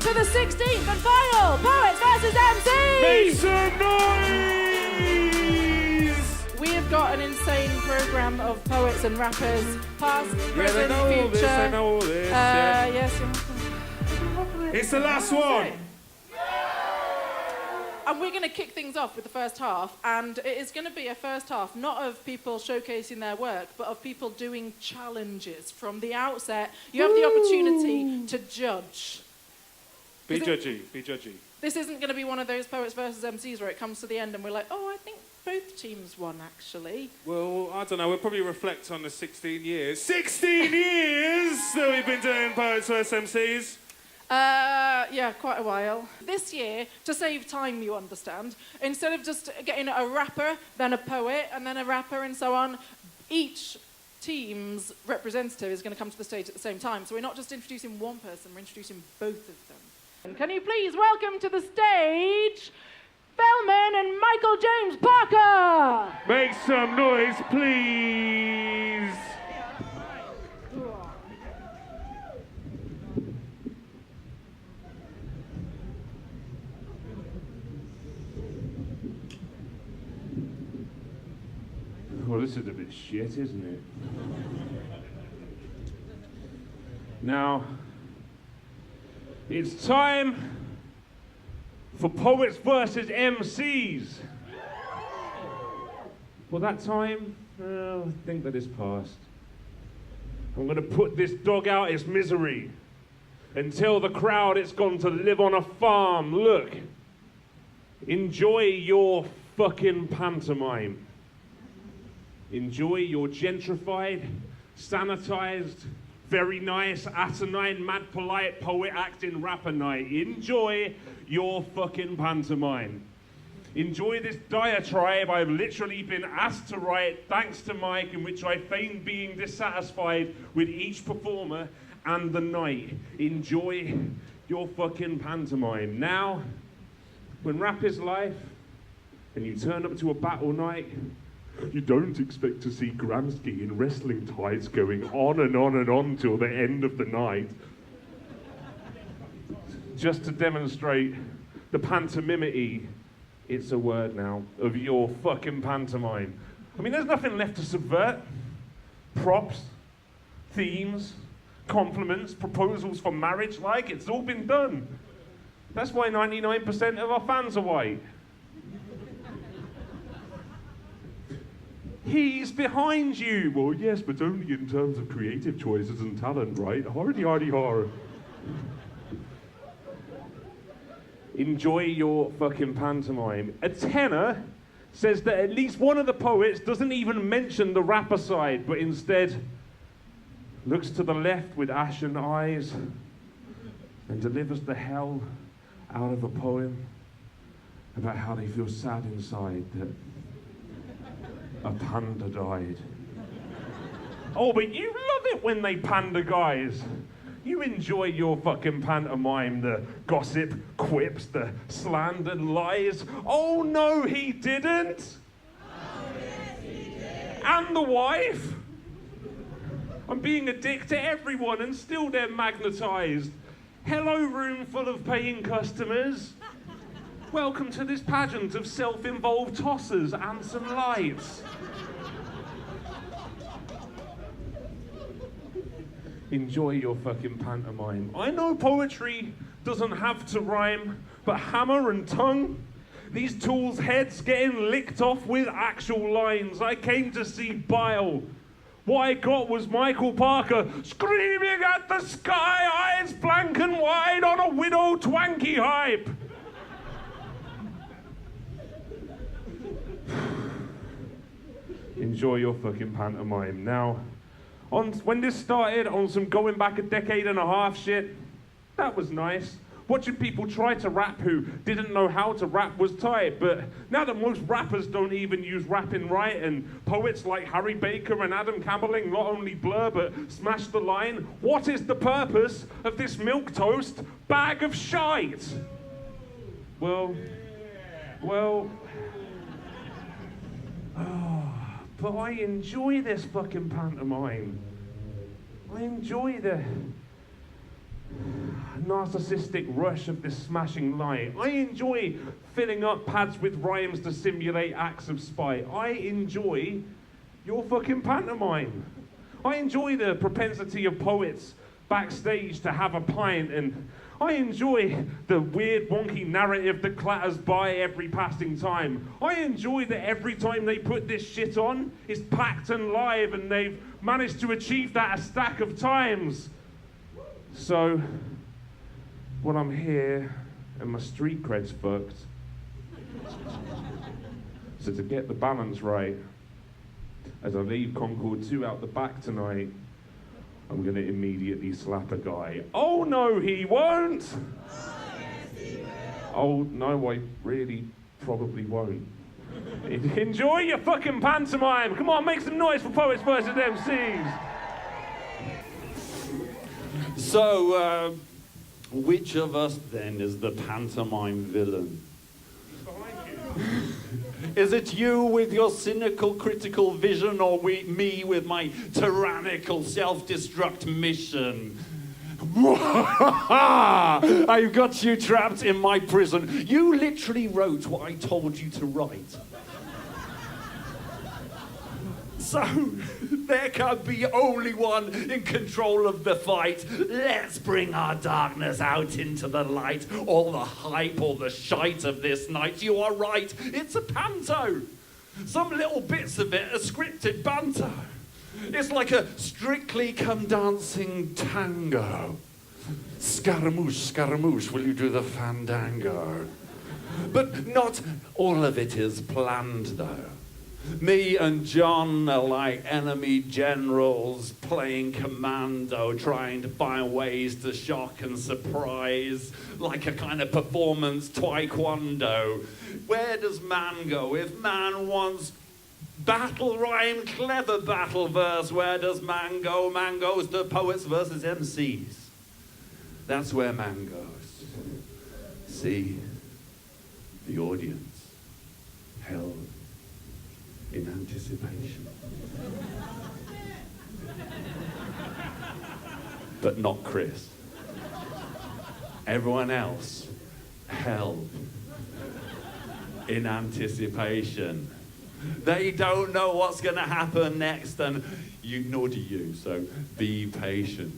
to the 16th and final Poets vs MCs! Make some noise! We have got an insane programme of poets and rappers, past, present, I know future. I know this. Yes. It's the last one. And we're going to kick things off with the first half, and it is going to be a first half not of people showcasing their work, but of people doing challenges. From the outset, you have the opportunity to judge. Be judgy, be judgy. This isn't going to be one of those Poets versus MCs where it comes to the end and we're like, oh, I think both teams won, actually. Well, I don't know, we'll probably reflect on the 16 years. 16 years that we've been doing Poets vs MCs. Yeah, quite a while. This year, to save time, you understand, instead of just getting a rapper, then a poet, and then a rapper, and so on, each team's representative is going to come to the stage at the same time. So we're not just introducing one person, we're introducing both of them. And can you please welcome to the stage, Bellman and Michael James Parker! Make some noise, please. Well, this is a bit shit, isn't it? Now, it's time for Poets versus MCs. Well, that time, I think that is past. I'm gonna put this dog out its misery and tell the crowd it's gone to live on a farm. Look, enjoy your fucking pantomime. Enjoy your gentrified, sanitized, very nice, asinine, mad, polite, poet acting rapper night. Enjoy your fucking pantomime. Enjoy this diatribe I've literally been asked to write thanks to Mike, in which I feign being dissatisfied with each performer and the night. Enjoy your fucking pantomime. Now, when rap is life and you turn up to a battle night, you don't expect to see Gramsci in wrestling tights going on and on and on till the end of the night. Just to demonstrate the pantomimity, it's a word now, of your fucking pantomime. I mean, there's nothing left to subvert. Props, themes, compliments, proposals for marriage, like, it's all been done. That's why 99% of our fans are white. He's behind you. Well, yes, but only in terms of creative choices and talent, right? Hardy, hardy, har. Enjoy your fucking pantomime. A tenor says that at least one of the poets doesn't even mention the rapper side, but instead looks to the left with ashen eyes and delivers the hell out of a poem about how they feel sad inside that a panda died. Oh, but you love it when they panda guys. You enjoy your fucking pantomime, the gossip, quips, the slander, lies. Oh no, he didn't. Oh, yes, he did. And the wife. I'm being a dick to everyone and still they're magnetized. Hello, room full of paying customers. Welcome to this pageant of self-involved tossers and some lights. Enjoy your fucking pantomime. I know poetry doesn't have to rhyme, but hammer and tongue, these tools' heads getting licked off with actual lines. I came to see bile. What I got was Michael Parker screaming at the sky, eyes blank and wide on a widow twanky hype. Enjoy your fucking pantomime. Now, when this started on some going back a decade and a half shit, that was nice. Watching people try to rap who didn't know how to rap was tight, but now that most rappers don't even use rapping right, and poets like Harry Baker and Adam Campbelling not only blur but smash the line, what is the purpose of this milquetoast bag of shite? Well, but I enjoy this fucking pantomime. I enjoy the narcissistic rush of this smashing light. I enjoy filling up pads with rhymes to simulate acts of spite. I enjoy your fucking pantomime. I enjoy the propensity of poets backstage to have a pint, and I enjoy the weird wonky narrative that clatters by every passing time. I enjoy that every time they put this shit on, it's packed and live, and they've managed to achieve that a stack of times. So, when I'm here and my street cred's fucked, so to get the balance right, as I leave Concord 2 out the back tonight, I'm gonna immediately slap a guy. Oh no, he won't! Oh, yes, he will. Oh no, I really probably won't. Enjoy your fucking pantomime! Come on, make some noise for Poets versus MCs! So, which of us then is the pantomime villain? Is it you with your cynical, critical vision, or me with my tyrannical, self-destruct mission? I've got you trapped in my prison. You literally wrote what I told you to write. So, there can be only one in control of the fight. Let's bring our darkness out into the light. All the hype, all the shite of this night. You are right, it's a panto. Some little bits of it are scripted banter. It's like a Strictly Come Dancing tango. Scaramouche, Scaramouche, will you do the fandango? But not all of it is planned, though. Me and John are like enemy generals playing commando, trying to find ways to shock and surprise, like a kind of performance taekwondo. Where does man go? If man wants battle rhyme, clever battle verse, where does man go? Man goes to Poets versus MCs. That's where man goes. See, the audience held in anticipation. But not Chris. Everyone else held in anticipation. They don't know what's going to happen next, and nor do you, so be patient.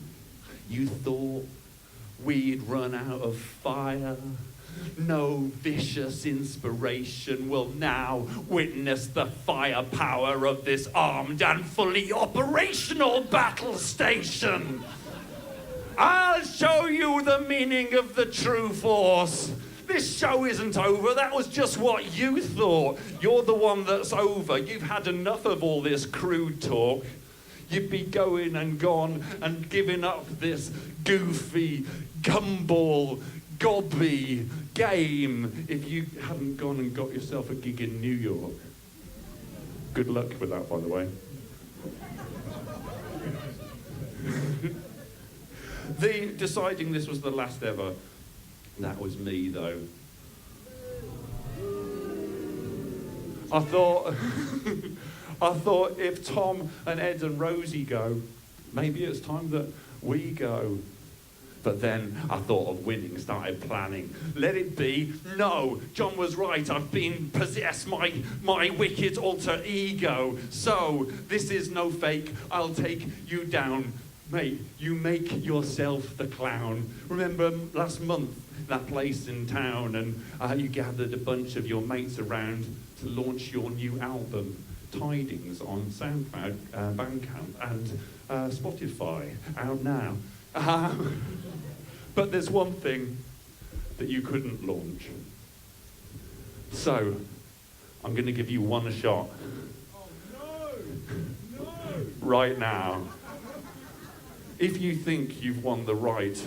You thought we'd run out of fire? No vicious inspiration will now witness the firepower of this armed and fully operational battle station. I'll show you the meaning of the true force. This show isn't over. That was just what you thought. You're the one that's over. You've had enough of all this crude talk. You'd be going and gone and giving up this goofy, gumball, gobby game if you hadn't gone and got yourself a gig in New York. Good luck with that, by the way. Deciding this was the last ever, that was me, though. I thought if Tom and Ed and Rosie go, maybe it's time that we go. But then I thought of winning, started planning. Let it be. No, John was right. I've been possessed, my wicked alter ego. So this is no fake. I'll take you down. Mate, you make yourself the clown. Remember last month, that place in town, and you gathered a bunch of your mates around to launch your new album, Tidings, on SoundCloud, Bandcamp, and Spotify, out now. But there's one thing that you couldn't launch. So, I'm going to give you one shot. Oh, no! Right now. If you think you've won the right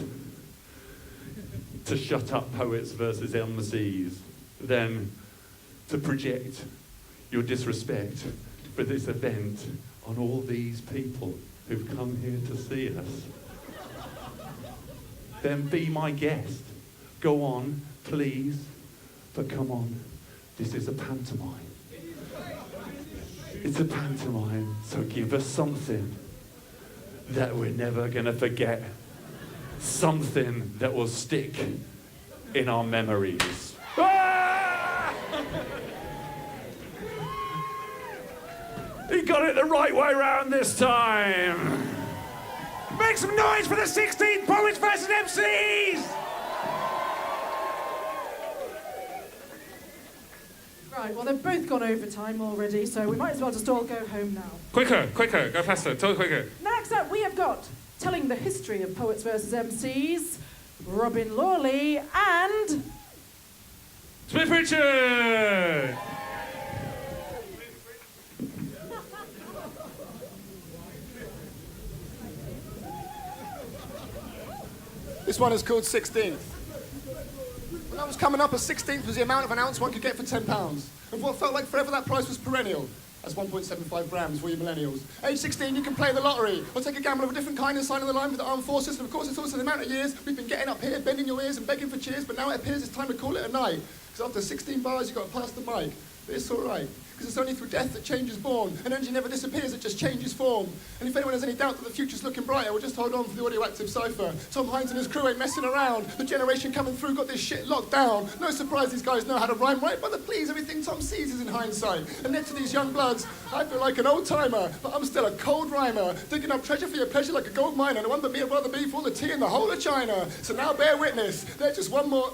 to shut up Poets versus MCs, then to project your disrespect for this event on all these people who've come here to see us, then be my guest. Go on, please. But come on, this is a pantomime. It's a pantomime, so give us something that we're never gonna forget. something that will stick in our memories. Ah! He got it the right way round this time. Make some noise for the 16 Poets versus MCs! Right, well, they've both gone over time already, so we might as well just all go home now. Quicker, go faster, talk quicker. Next up, we have got telling the history of Poets versus MCs, Robin Lawley and... Smith Richard! This one is called 16th. When I was coming up, a 16th was the amount of an ounce one could get for £10. And what felt like forever, that price was perennial. That's 1.75 grams for you millennials. Age 16, you can play the lottery, or take a gamble of a different kind and sign on the line with the armed forces. And of course, it's also the amount of years we've been getting up here, bending your ears and begging for cheers, but now it appears it's time to call it a night. Because after 16 bars, you've got to pass the mic. But it's all right, because it's only through death that change is born. And energy never disappears, it just changes form. And if anyone has any doubt that the future's looking brighter, we'll just hold on for the audioactive cipher. Tom Hines and his crew ain't messing around. The generation coming through got this shit locked down. No surprise these guys know how to rhyme right, brother, please, everything Tom sees is in hindsight. And next to these young bloods, I feel like an old timer, but I'm still a cold rhymer. Digging up treasure for your pleasure like a gold miner. No one but me would rather be for all the tea in the whole of China. So now bear witness, there's just one more,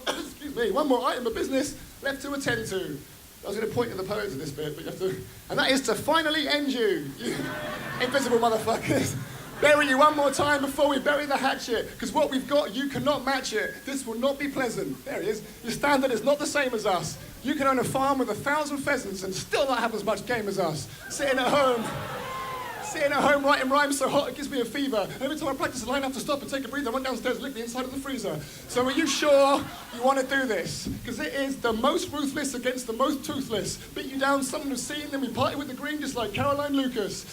one more item of business left to attend to. I was going to point to the poets in this bit, but you have to... And that is to finally end you invisible motherfuckers. Bury you one more time before we bury the hatchet, because what we've got, you cannot match it. This will not be pleasant. There he is. Your standard is not the same as us. You can own a farm with 1,000 pheasants and still not have as much game as us. Sitting at home writing rhymes so hot it gives me a fever. And every time I practice a line I have to stop and take a breather, run downstairs and lick the inside of the freezer. So are you sure you want to do this? Because it is the most ruthless against the most toothless. Beat you down, someone who's seen, then we party with the green just like Caroline Lucas.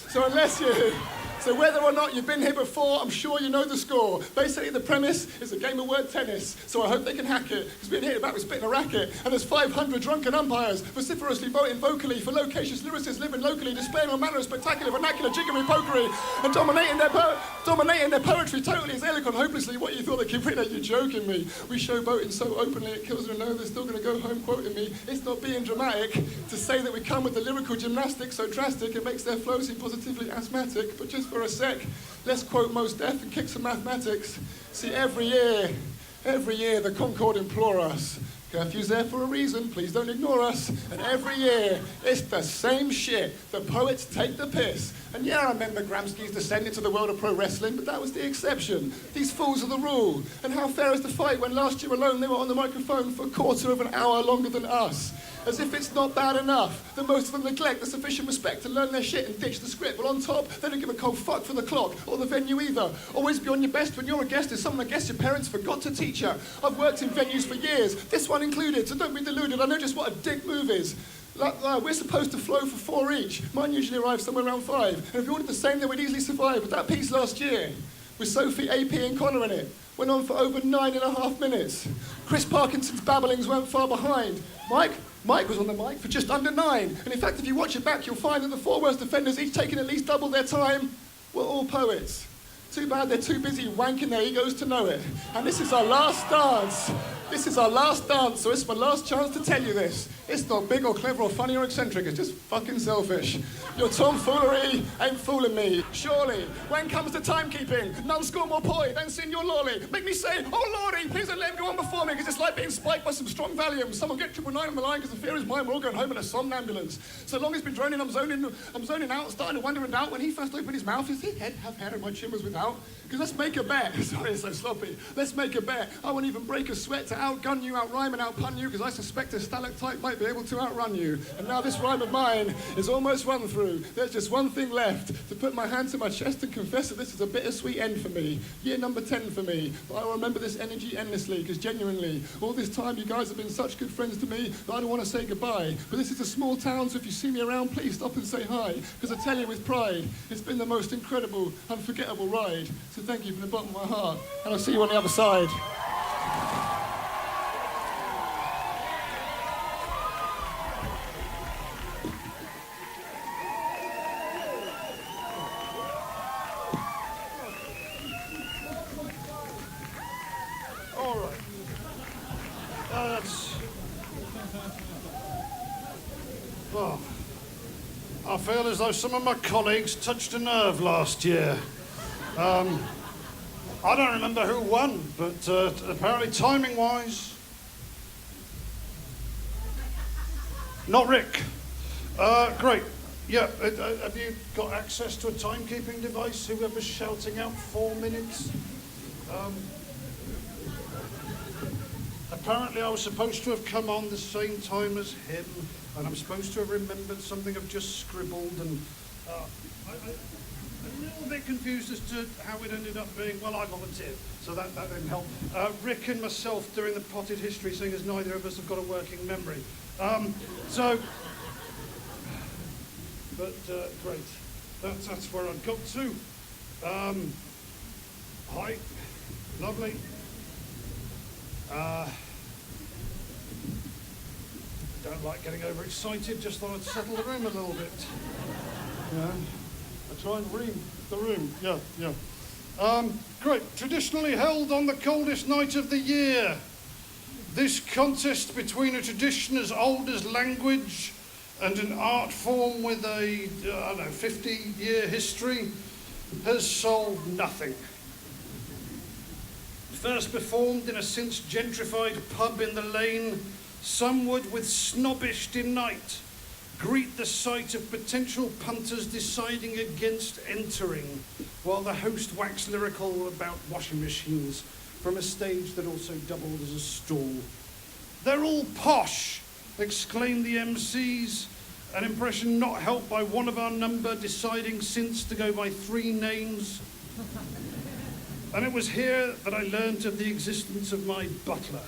So whether or not you've been here before, I'm sure you know the score. Basically, the premise is a game of word tennis, so I hope they can hack it, because being hit about with spitting a racket, and there's 500 drunken umpires vociferously voting vocally for loquacious lyricists living locally, displaying all manner of spectacular vernacular jiggery pokery, and dominating their poetry totally as eloquent, hopelessly what you thought they could win. Are you joking me? We show voting so openly it kills them to know they're still going to go home quoting me. It's not being dramatic to say that we come with the lyrical gymnastics so drastic it makes their flow seem positively asthmatic, but just for a sec, let's quote Mos Def and kick some mathematics. See, every year the Concord implore us. Curfew's there for a reason, please don't ignore us. And every year, it's the same shit. The poets take the piss. And yeah, I remember Gramsci's descent into the world of pro wrestling, but that was the exception. These fools are the rule. And how fair is the fight when last year alone they were on the microphone for a quarter of an hour longer than us? As if it's not bad enough that most of them neglect the sufficient respect to learn their shit and ditch the script. Well, on top, they don't give a cold fuck for the clock or the venue either. Always be on your best when you're a guest is someone I guess your parents forgot to teach you. I've worked in venues for years, this one included, so don't be deluded. I know just what a dick move is. We're supposed to flow for 4 each. Mine usually arrives somewhere around 5. And if you ordered the same, then we'd easily survive. But that piece last year, with Sophie, AP and Connor in it, went on for over 9.5 minutes. Chris Parkinson's babblings weren't far behind. Mike was on the mic for just under 9. And in fact, if you watch it back, you'll find that the 4 worst offenders, each taking at least double their time, were all poets. Too bad they're too busy wanking their egos to know it. And this is our last dance. So it's my last chance to tell you this. It's not big or clever or funny or eccentric, it's just fucking selfish. Your tomfoolery ain't fooling me. Surely, when comes to timekeeping, none score more poi than Signor Lawley. Make me say, oh Lordy, please don't let him go on before me, because it's like being spiked by some strong Valium. Someone get 999 on the line, because the fear is mine, we're all going home in a somnambulance. So long as it's been droning, I'm zoning out, starting to wonder and doubt. When he first opened his mouth, his head have hair and my chin was without. Because let's make a bet. Sorry, it's so sloppy. Let's make a bet. I won't even break a sweat to outgun you, outrhyme and outpun you, because I suspect a stalactite might be able to outrun you. And now this rhyme of mine is almost run through. There's just one thing left, to put my hand to my chest and confess that this is a bittersweet end for me. Year number 10 for me. But I will remember this energy endlessly, because genuinely, all this time you guys have been such good friends to me that I don't want to say goodbye. But this is a small town, so if you see me around, please stop and say hi. Because I tell you with pride, it's been the most incredible, unforgettable ride. So thank you from the bottom of my heart, and I'll see you on the other side. All right. That's... Well, I feel as though some of my colleagues touched a nerve last year. I don't remember who won, but apparently timing-wise... Not Rick. Great. Yeah, have you got access to a timekeeping device? Whoever's shouting out 4 minutes? Apparently I was supposed to have come on the same time as him, and I'm supposed to have remembered something I've just scribbled, and I'm a little bit confused as to how it ended up being, well, I volunteered, so that didn't help. Rick and myself doing the potted history, seeing as neither of us have got a working memory. Great. That's where I got to. Hi. Lovely. Don't like getting overexcited, just thought I'd settle the room a little bit. Yeah. I try and read the room. Yeah. Great. Traditionally held on the coldest night of the year. This contest between a tradition as old as language and an art form with a, 50-year history has solved nothing. First performed in a since gentrified pub in the lane, some would with snobbish delight greet the sight of potential punters deciding against entering, while the host waxed lyrical about washing machines from a stage that also doubled as a stall. "They're all posh," exclaimed the MCs, an impression not helped by one of our number deciding since to go by 3 names. And it was here that I learnt of the existence of my butler.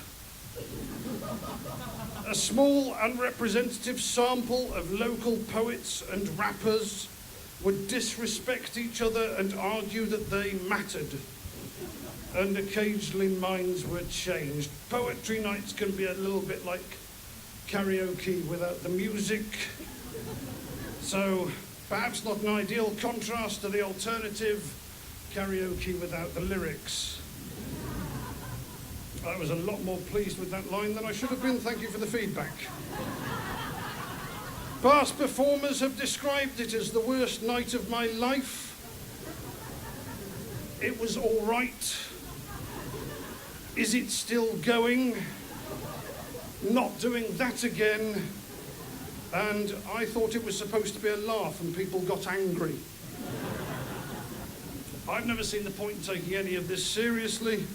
A small, unrepresentative sample of local poets and rappers would disrespect each other and argue that they mattered. And occasionally minds were changed. Poetry nights can be a little bit like karaoke without the music. So perhaps not an ideal contrast to the alternative karaoke without the lyrics. I was a lot more pleased with that line than I should have been. Thank you for the feedback. Past performers have described it as the worst night of my life. It was all right. Is it still going? Not doing that again. And I thought it was supposed to be a laugh and people got angry. I've never seen the point in taking any of this seriously.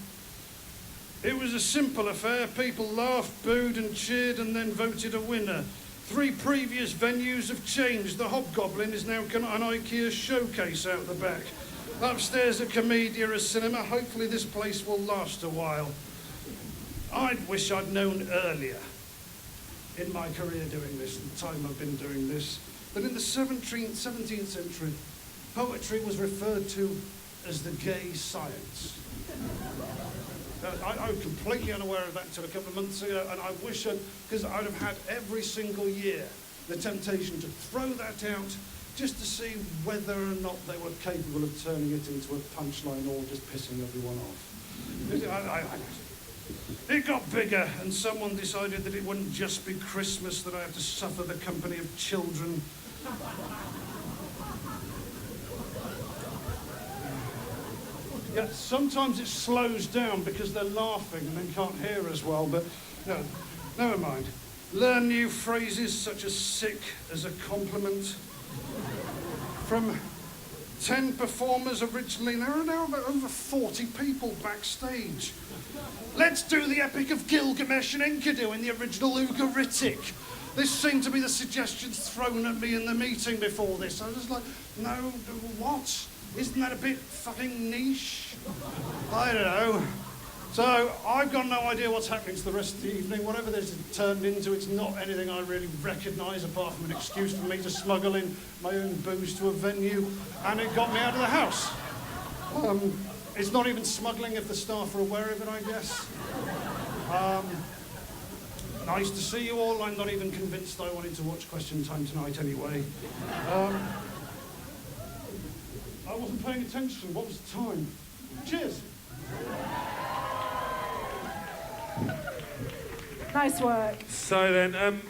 It was a simple affair. People laughed, booed and cheered and then voted a winner. 3 previous venues have changed. The Hobgoblin is now got an IKEA showcase out the back. Upstairs at Comedia, a cinema. Hopefully this place will last a while. I wish I'd known earlier in my career doing this, the time I've been doing this, that in the 17th century, poetry was referred to as the gay science. I was completely unaware of that until a couple of months ago, and I wish because I'd have had every single year the temptation to throw that out just to see whether or not they were capable of turning it into a punchline or just pissing everyone off. It got bigger, and someone decided that it wouldn't just be Christmas that I have to suffer the company of children. Yeah, sometimes it slows down because they're laughing and they can't hear as well, but no, never mind. Learn new phrases such as sick as a compliment. From 10 performers originally, there are now about over 40 people backstage. Let's do the Epic of Gilgamesh and Enkidu in the original Ugaritic. This seemed to be the suggestions thrown at me in the meeting before this. I was like, no, what? Isn't that a bit fucking niche? I don't know. So I've got no idea what's happening to the rest of the evening. Whatever this has turned into, it's not anything I really recognise apart from an excuse for me to smuggle in my own booze to a venue, and it got me out of the house. It's not even smuggling if the staff are aware of it, I guess. Nice to see you all. I'm not even convinced I wanted to watch Question Time tonight anyway. I wasn't paying attention. What was the time? Cheers. Nice work. So then,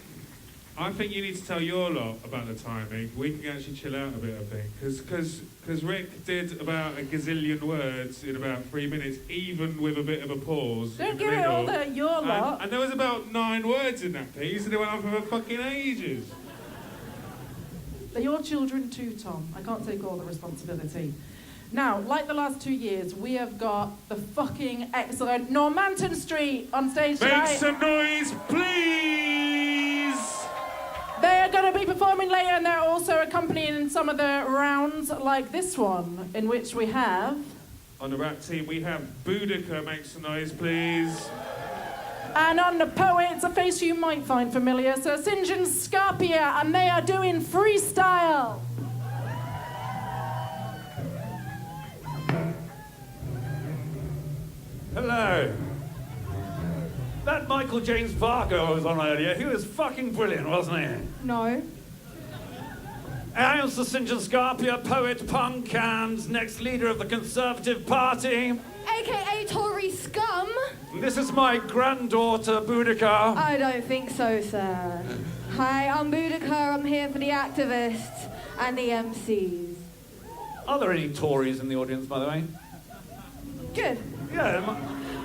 I think you need to tell your lot about the timing. We can actually chill out a bit, I think. Because Rick did about a gazillion words in about 3 minutes, even with a bit of a pause. Don't in give the it all middle. to your lot. And there was about 9 words in that piece, and it went on for fucking ages. They're your children too, Tom. I can't take all the responsibility. Now, like the last 2 years, we have got the fucking excellent Normanton Street on stage Make tonight. some noise, please! They are going to be performing later, and they're also accompanying in some of the rounds, like this one, in which we have... On the rap team, we have Boudica. Make some noise, please. And on the Poets, a face you might find familiar, Sir St. John Scarpia, and they are doing freestyle. Hello. That Michael James Barker I was on earlier, he was fucking brilliant, wasn't he? No. I am Sir St. John Scarpia, poet, punk, and next leader of the Conservative Party. AKA Tory scum? This is my granddaughter, Boudica. I don't think so, sir. Hi, I'm Boudica. I'm here for the activists and the MCs. Are there any Tories in the audience, by the way? Good. Yeah,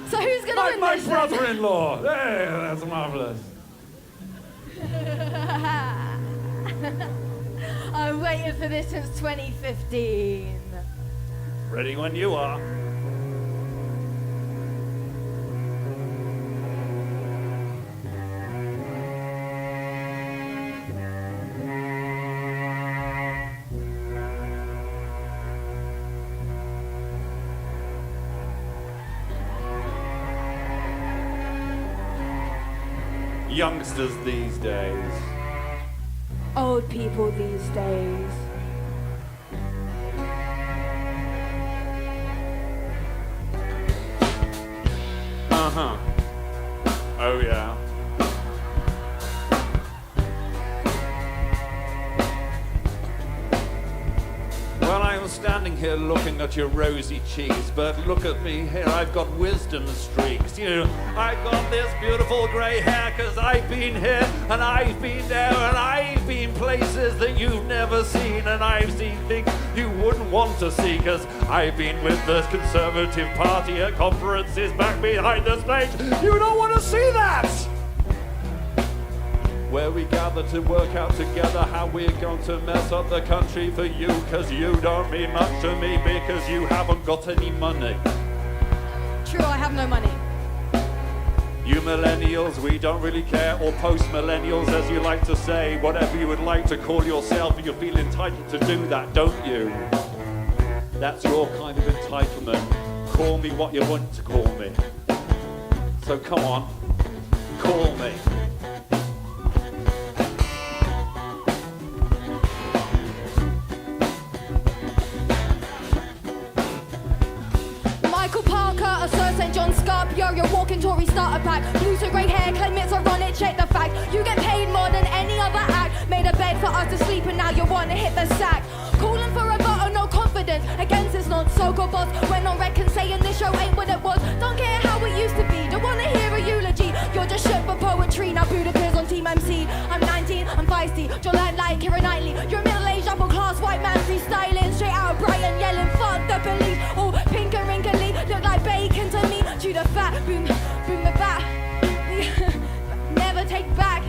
So who's gonna win my this then? brother-in-law. Hey, that's marvellous. I've waited for this since 2015. Ready when you are. Youngsters these days. Old people these days. Uh-huh. Oh, yeah. Well, I'm standing here looking at your rosy cheeks, but look at me here, I've got wisdom streaks. You know, I've got this beautiful grey hair, 'cause I've been here, and I've been there, and I've been places that you've never seen, and I've seen things you wouldn't want to see, 'cause I've been with the Conservative Party at conferences back behind the stage. You don't want to see that! Where we gather to work out together how we're going to mess up the country for you, 'cause you don't mean much to me because you haven't got any money. True, I have no money. You millennials, we don't really care, or post-millennials as you like to say, whatever you would like to call yourself, you feel entitled to do that, don't you? That's your kind of entitlement. Call me what you want to call me. So come on, call me. Michael Parker, a Sir St. John Scarpia, you're walking Tory starter pack. Blue to grey hair, claim it's ironic, check the fact. You get paid more than any other act. Made a bed for us to sleep and now you wanna hit the sack. Calling for a vote, no confidence. Against this non-so-called boss. Went on reckon saying this show ain't what it was. Don't care how it used to be, don't wanna hear a eulogy. You're just shit for poetry, now Boudica's on Team MC. I'm 19, I'm feisty, Jolene like Keira Knightley. You're a middle-aged, upper-class white man freestyling. Straight out of Brighton, yelling fuck the police. All pink and wrinkly, look like bacon to me. Chew the fat, boom, boom the bat. Never take back.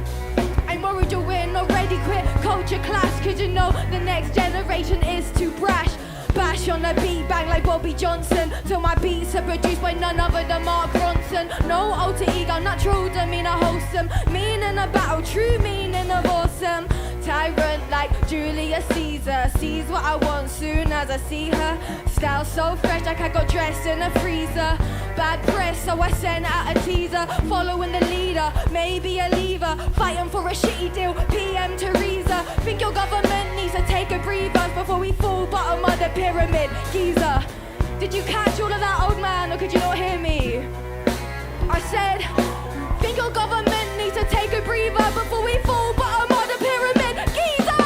I'm worried you'll win, already quit culture clash, 'cause you know the next generation is too brash. Bash on the beat, bang like Bobby Johnson, till my beats are produced by none other than Mark Ronson. No alter ego, natural demeanor, wholesome, meaning of battle, true meaning of awesome. Tyrant like Julius Caesar, sees what I want soon as I see her. Style so fresh like I got dressed in a freezer. Bad press, so I sent out a teaser. Following the leader, maybe a lever. Fighting for a shitty deal, PM Theresa. Think your government needs to take a breather before we fall bottom of the pyramid. Giza, did you catch all of that, old man, or could you not hear me? I said, think your government needs to take a breather before we fall bottom of the pyramid. Giza!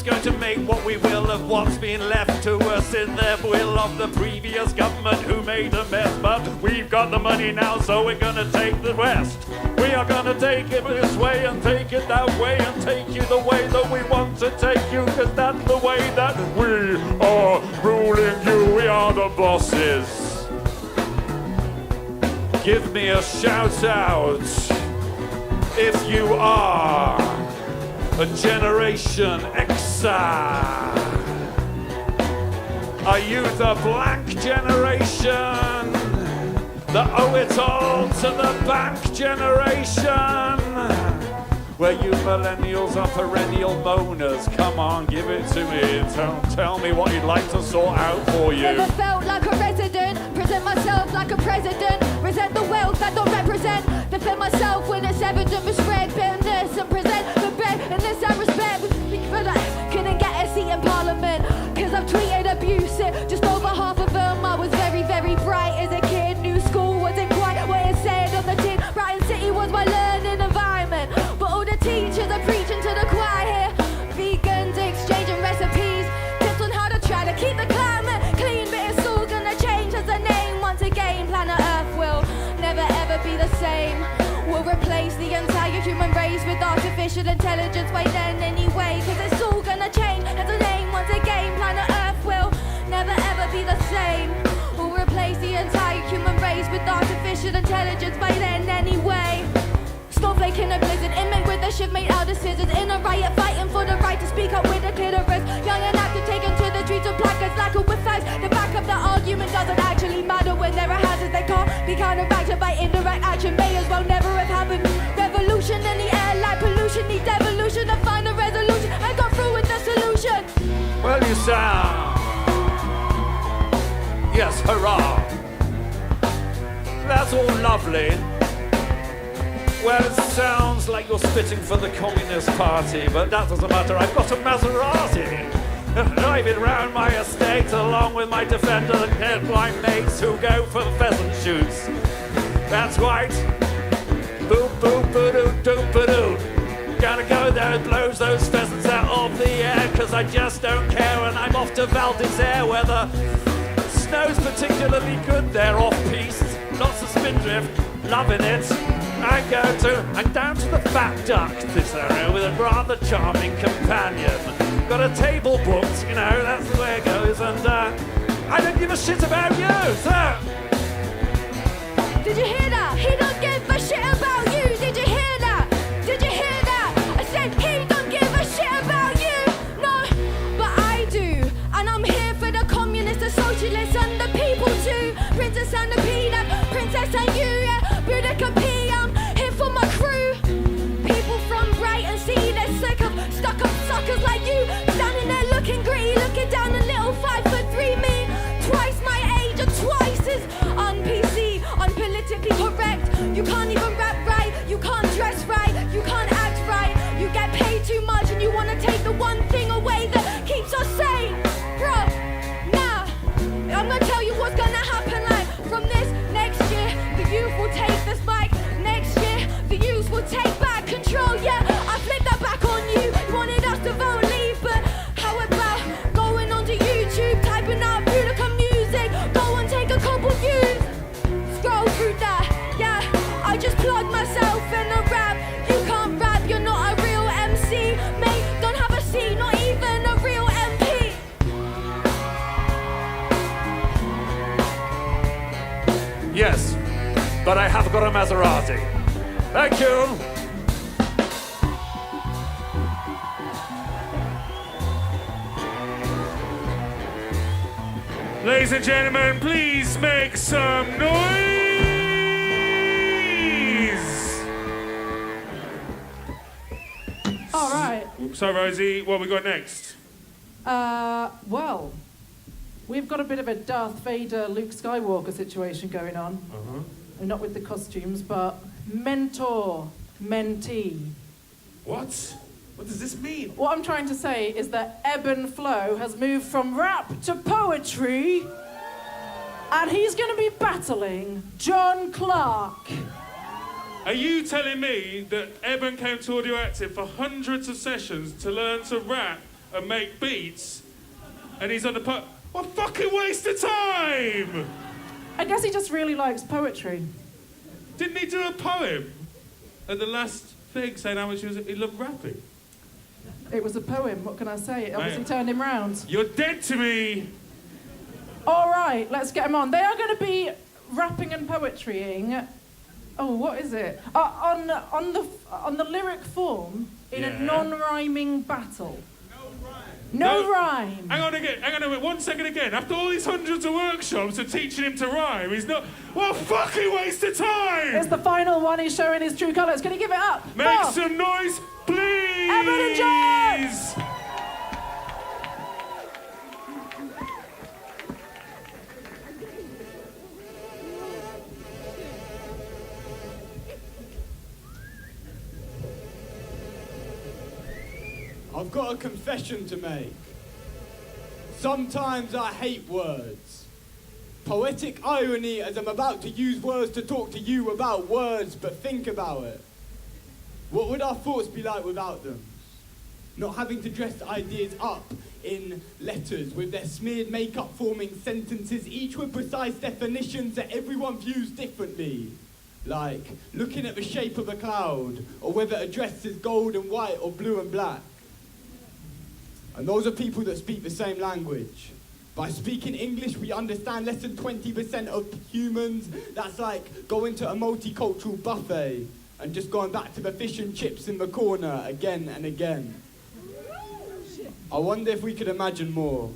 going to make what we will of what's been left to us in their will of the previous government who made a mess. But we've got the money now, so we're going to take the rest. We are going to take it this way and take it that way and take you the way that we want to take you, because that's the way that we are ruling you. We are the bosses. Give me a shout out if you are a Generation Xer. Are you the blank generation? The owe it all to the bank generation? Where you millennials are perennial moaners. Come on, give it to me. Tell me what you'd like to sort out for you. Never felt like a resident, present myself like a president, resent the wealth I don't represent, defend myself when it's evident, respect bitterness and present the best in this I respect. But I couldn't get a seat in Parliament, cause I've tweeted abuse it, just over half of them. I was very, very bright as a kid, new school wasn't quite what it said on the tin. Brighton City was my learning environment, but all the teachers are preaching to the choir here. Vegans exchanging recipes, tips on how to try to keep the climate clean, but it's all gonna change as a name once again. Planet Earth will never ever be the same. We'll replace the entire human race with artificial intelligence by then anyway, cause it's all gonna change as a name once again. Planet Earth will never ever be the same. We'll replace the entire human race with artificial intelligence by then anyway. Snowflake in a blizzard, inmate with a shiv made out of scissors, in a riot fighting for the right to speak up with a clitoris. Young and active taken to the streets of placards like a with facts. The back of the argument doesn't actually matter when there are hazards they can't be counteracted by indirect action. May as well never have happened. Revolution in the air like pollution, need devolution and find a resolution and go through with the solution. Well, you sound... Yes, hurrah. That's all lovely. Well, it sounds like you're spitting for the Communist Party, but that doesn't matter. I've got a Maserati driving round my estate along with my Defender and headline mates who go for pheasant shoots. That's right. Boop, boop, ba-doo, doop, ba-doo. Gonna go there and blows those pheasants out of the air, cause I just don't care. And I'm off to Val d'Isère where the snow's particularly good there, off-piste. Lots of spindrift, loving it. I'm down to the Fat Duck this area with a rather charming companion. Got a table booked, you know, that's the way it goes, and I don't give a shit about you, so... Did you hear that? He don't give a shit about you. Did you hear that? Did you hear that? I said he don't give a shit about you. No, but I do. And I'm here for the communists, the socialists, and the people too. Princess and the peanut, princess and you, yeah. Boudica P, I'm here for my crew. People from Brighton see they're sick of stuck-up suckers like you. Standing there looking gritty, looking down a little 5'3" me. Twice my age and twice as un-PC, unpolitically correct. You can't even rap right, you can't dress right, you can't act right. You get paid too much and you want to take the one thing away that keeps us sane. Bro, nah, I'm gonna tell you what's gonna happen. Like, from this next year, the youth will take this mic. Next year, the youth will take back control. Yeah, I flipped that back on you. You wanted us to vote leave, but how about going onto YouTube, typing out Boudica music, go and take a couple views. Scroll through that, yeah, I just plugged myself in a rap. You can't rap, you're not a real MC. Mate, don't have a C, not even a real MP. Yes, but I have got a Maserati. Thank you. Ladies and gentlemen, please make some noise! All right. So, Rosie, what we got next? Well, we've got a bit of a Darth Vader, Luke Skywalker situation going on. Not with the costumes, but mentor, mentee. What? What does this mean? What I'm trying to say is that Ebb and Flow has moved from rap to poetry, and he's going to be battling John Clark. Are you telling me that Eben came to Audioactive for hundreds of sessions to learn to rap and make beats, and he's on the what a fucking waste of time! I guess he just really likes poetry. Didn't he do a poem at the last thing saying how much he loved rapping? It was a poem, what can I say? It obviously Mate. turned him round. You're dead to me! All right, let's get him on. They are going to be rapping and poetrying. Oh, what is it? On the lyric form in a non-rhyming battle. No rhyme. Hang on a minute, 1 second again. After all these hundreds of workshops of teaching him to rhyme, he's not... What a fucking waste of time! It's the final one. He's showing his true colours. Can you give it up? Make some noise, please! Evan and John! I've got a confession to make. Sometimes I hate words. Poetic irony as I'm about to use words to talk to you about words, but think about it. What would our thoughts be like without them? Not having to dress ideas up in letters with their smeared makeup forming sentences, each with precise definitions that everyone views differently. Like looking at the shape of a cloud, or whether a dress is gold and white or blue and black. And those are people that speak the same language. By speaking English, we understand less than 20% of humans. That's like going to a multicultural buffet and just going back to the fish and chips in the corner again and again. I wonder if we could imagine more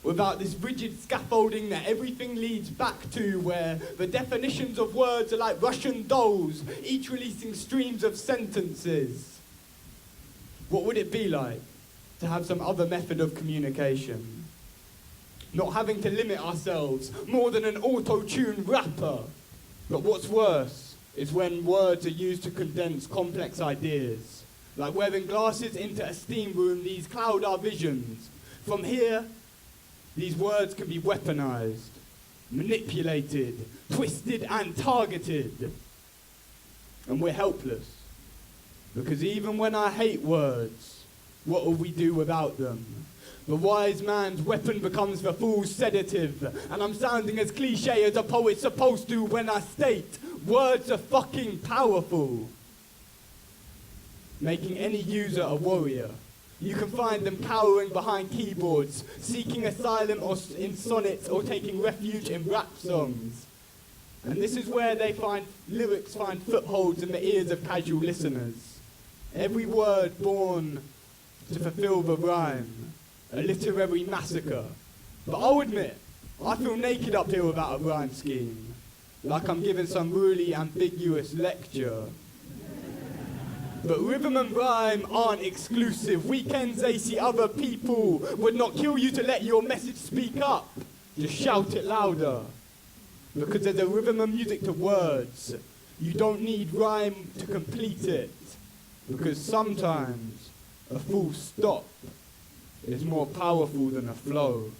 without this rigid scaffolding that everything leads back to, where the definitions of words are like Russian dolls, each releasing streams of sentences. What would it be like to have some other method of communication? Not having to limit ourselves more than an auto-tuned rapper. But what's worse is when words are used to condense complex ideas. Like wearing glasses into a steam room, these cloud our visions. From here, these words can be weaponized, manipulated, twisted and targeted. And we're helpless. Because even when I hate words, what will we do without them? The wise man's weapon becomes the fool's sedative. And I'm sounding as cliche as a poet's supposed to when I state words are fucking powerful. Making any user a warrior. You can find them cowering behind keyboards, seeking asylum in sonnets or taking refuge in rap songs. And this is where lyrics find footholds in the ears of casual listeners. Every word born to fulfill the rhyme, a literary massacre. But I'll admit, I feel naked up here without a rhyme scheme, like I'm giving some really ambiguous lecture. But rhythm and rhyme aren't exclusive. Weekends they see other people would not kill you to let your message speak up. Just shout it louder. Because there's a rhythm and music to words. You don't need rhyme to complete it. Because sometimes a full stop is more powerful than a flow.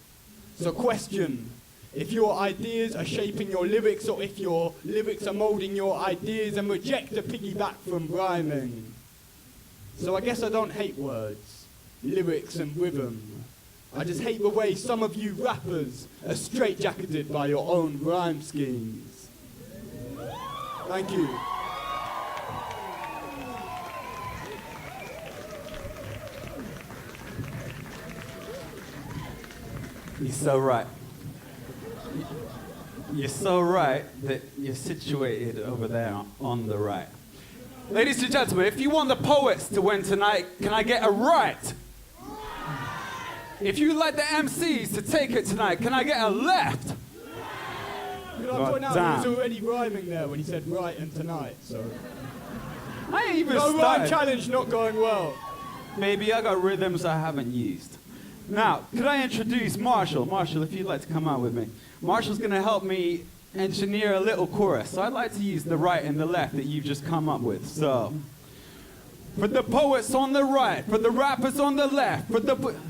So question, if your ideas are shaping your lyrics or if your lyrics are molding your ideas, and reject the piggyback from rhyming. So I guess I don't hate words, lyrics and rhythm. I just hate the way some of you rappers are straitjacketed by your own rhyme schemes. Thank you. You're so right. You're so right that you're situated over there on the right. Ladies and gentlemen, if you want the poets to win tonight, can I get a right? If you'd like the MCs to take it tonight, can I get a left? Could I point out he was already rhyming there when he said right and tonight, so... I ain't even No rhyme started. challenge not going well. Maybe I got rhythms I haven't used. Now, could I introduce Marshall? Marshall, if you'd like to come out with me. Marshall's going to help me engineer a little chorus. So I'd like to use the right and the left that you've just come up with. So, for the poets on the right, for the rappers on the left,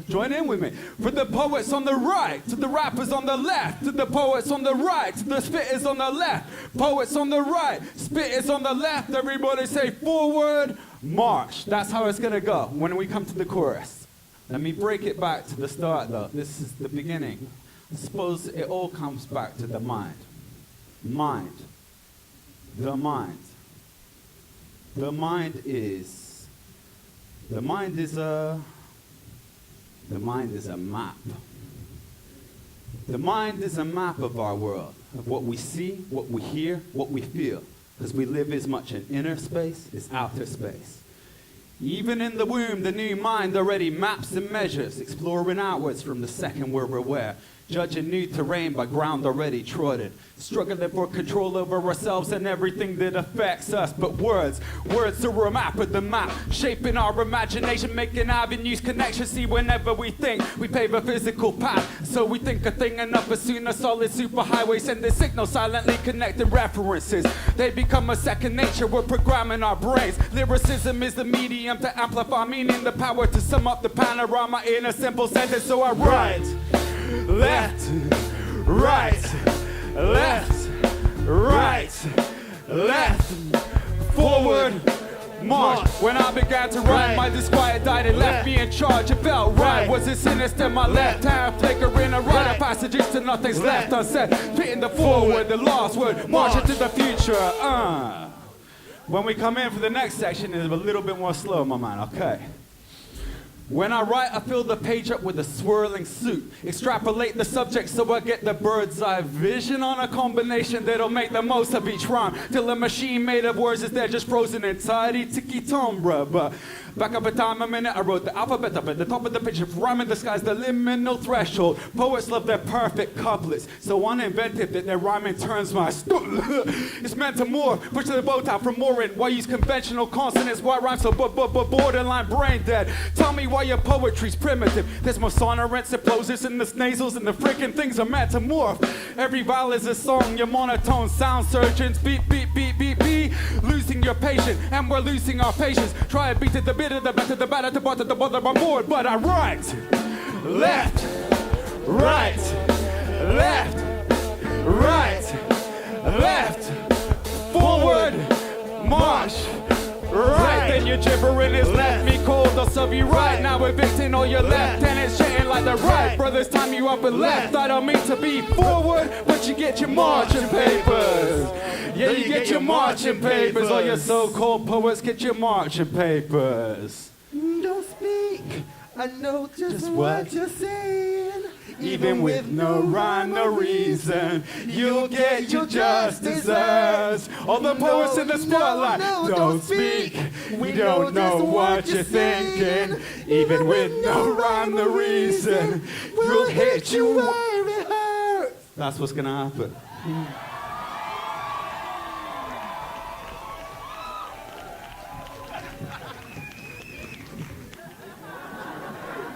join in with me. For the poets on the right, to the rappers on the left, to the poets on the right, to the spitters on the left, poets on the right, spitters on the left, everybody say forward, march. That's how it's going to go when we come to the chorus. Let me break it back to the start, though. This is the beginning. I suppose it all comes back to the mind. Mind. The mind. The mind is a map. The mind is a map of our world, of what we see, what we hear, what we feel, because we live as much in inner space as outer space. Even in the womb, the new mind already maps and measures, exploring outwards from the second we're aware, judging new terrain by ground already trodden, struggling for control over ourselves and everything that affects us. But words are a map of the map, shaping our imagination, making avenues, connections. See, whenever we think, we pave a physical path. So we think a thing enough, as soon as solid superhighway send a signal, silently connecting references. They become a second nature, we're programming our brains. Lyricism is the medium to amplify meaning, the power to sum up the panorama in a simple sentence. So I write. Left, right, left, right, left, forward, march. When I began to rhyme, my disquiet died and left me in charge. It felt right. Was it sinister? My left hand flickering around the passages till nothing's left unsaid. Fitting the forward, the last word, march into the future. When we come in for the next section, it's a little bit more slow, my man. Okay. When I write, I fill the page up with a swirling suit. Extrapolate the subject so I get the bird's eye vision on a combination that'll make the most of each rhyme. Till a machine made of words is there just frozen in tidy tiki-tom, bruh. But back up a time a minute, I wrote the alphabet up at the top of the page. If rhyming the sky's the liminal threshold. Poets love their perfect couplets, so uninventive that their rhyming turns my It's meant to more, push the boat out from mooring. Why use conventional consonants? Why rhyme so borderline brain dead? Tell me why your poetry's primitive. There's more sonorants and plosives in the nasals, and the freaking things are meant to morph. Every vowel is a song, your monotone sound surgeons. Beat, beat, beat, beat, beat. Losing your patience, and we're losing our patience. Try a beat to the bitter, the better, the better, the butter, the bother, I'm bored. But I write. Left, right, left, right, left, forward, march. Right, then you're gibbering, it's left me cold, I'll serve you right. Now evicting all your lieutenants, shitting like the right. Brothers time you up and left, I don't mean to be forward, but you get your marching papers. Yeah, you get your marching papers. All your so-called poets get your marching papers. Don't speak, I know just what you're saying. Even with no rhyme, no reason, you'll get your just desserts. All the poets in the spotlight, don't speak. We don't know what you're thinking. Even with no rhyme, no reason, we'll hit you where it hurts. That's what's gonna happen.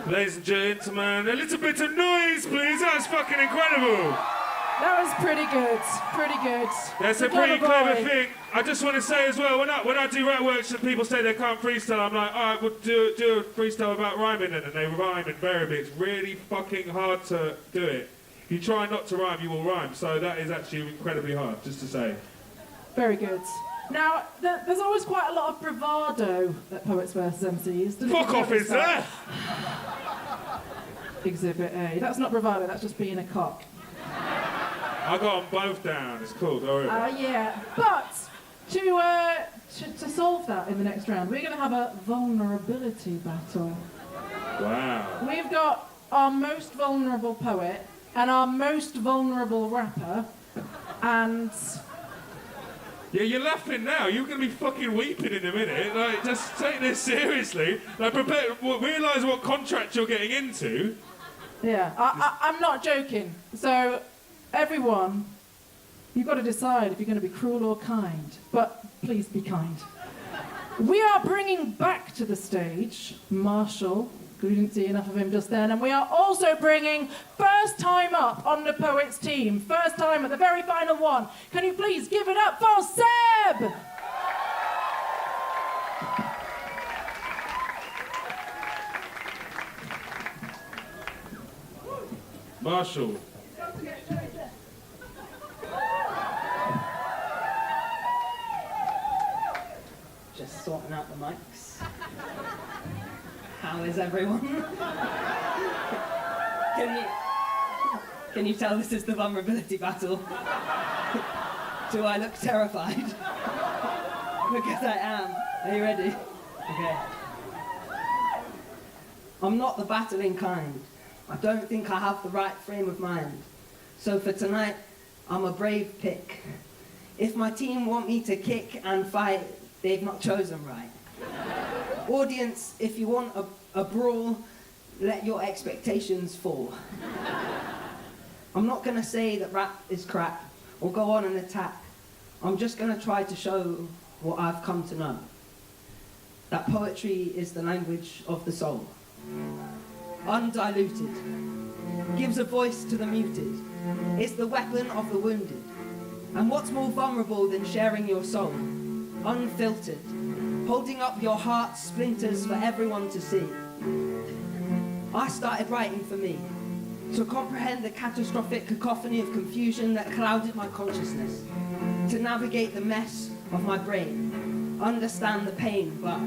Ladies and gentlemen, a little bit of noise, please. That was fucking incredible. That was pretty good. Pretty good. That's a pretty clever thing. I just want to say as well, when I do rap works and people say they can't freestyle, I'm like, all right, we'll do a freestyle about rhyming, and they rhyme invariably. It's really fucking hard to do it. If you try not to rhyme, you will rhyme. So that is actually incredibly hard, just to say. Very good. Now, there's always quite a lot of bravado at Poets vs. MCs. Fuck off, is there? Exhibit A. That's not bravado, that's just being a cock. I got them both down. It's cool. Don't worry about it. Yeah. But to solve that in the next round, we're going to have a vulnerability battle. Wow. We've got our most vulnerable poet and our most vulnerable rapper, and... Yeah, you're laughing now. You're going to be fucking weeping in a minute. Like, just take this seriously. Like, realise what contract you're getting into. Yeah, I'm not joking. So, everyone, you've got to decide if you're going to be cruel or kind. But please be kind. We are bringing back to the stage Marshall. We didn't see enough of him just then. And we are also bringing first time up on the Poets team. First time at the very final one. Can you please give it up for Seb? Marshall. Just sorting out the mics. How is everyone? Can you tell this is the vulnerability battle? Do I look terrified? Because I am. Are you ready? Okay. I'm not the battling kind. I don't think I have the right frame of mind. So for tonight, I'm a brave pick. If my team want me to kick and fight, they've not chosen right. Audience, if you want a brawl, let your expectations fall. I'm not gonna say that rap is crap or go on an attack. I'm just gonna try to show what I've come to know. That poetry is the language of the soul. Undiluted, gives a voice to the muted. It's the weapon of the wounded. And what's more vulnerable than sharing your soul? Unfiltered, holding up your heart's splinters for everyone to see. I started writing for me, to comprehend the catastrophic cacophony of confusion that clouded my consciousness, to navigate the mess of my brain, understand the pain, but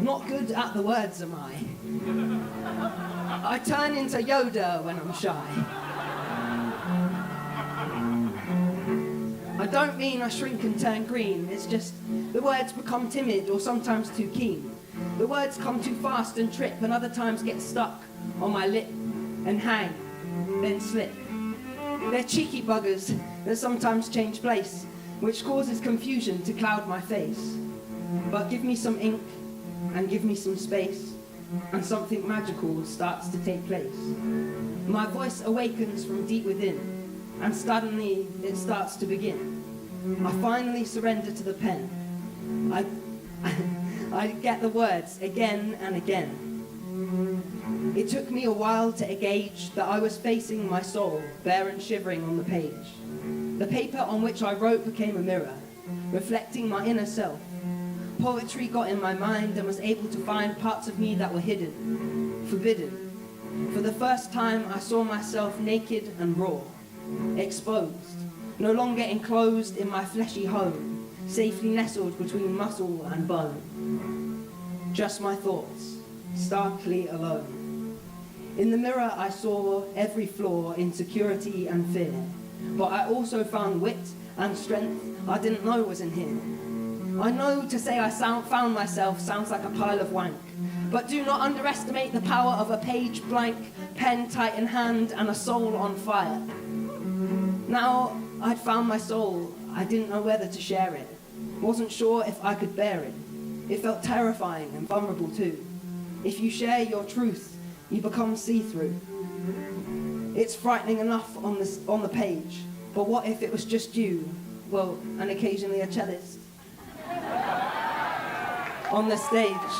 not good at the words am I. I turn into Yoda when I'm shy. I don't mean I shrink and turn green, it's just the words become timid or sometimes too keen. The words come too fast and trip and other times get stuck on my lip and hang, then slip. They're cheeky buggers that sometimes change place, which causes confusion to cloud my face. But give me some ink and give me some space, and something magical starts to take place. My voice awakens from deep within, and suddenly it starts to begin. I finally surrender to the pen. I get the words again and again. It took me a while to gauge that I was facing my soul, bare and shivering on the page. The paper on which I wrote became a mirror, reflecting my inner self. Poetry got in my mind and was able to find parts of me that were hidden, forbidden. For the first time, I saw myself naked and raw, exposed, no longer enclosed in my fleshy home, safely nestled between muscle and bone. Just my thoughts, starkly alone. In the mirror, I saw every flaw, insecurity and fear, but I also found wit and strength I didn't know was in here. I know to say I found myself sounds like a pile of wank, but do not underestimate the power of a page blank, pen tight in hand, and a soul on fire. Now I'd found my soul, I didn't know whether to share it, wasn't sure if I could bear it. It felt terrifying and vulnerable too. If you share your truth, you become see-through. It's frightening enough on the page, but what if it was just you, well, and occasionally a cellist on the stage.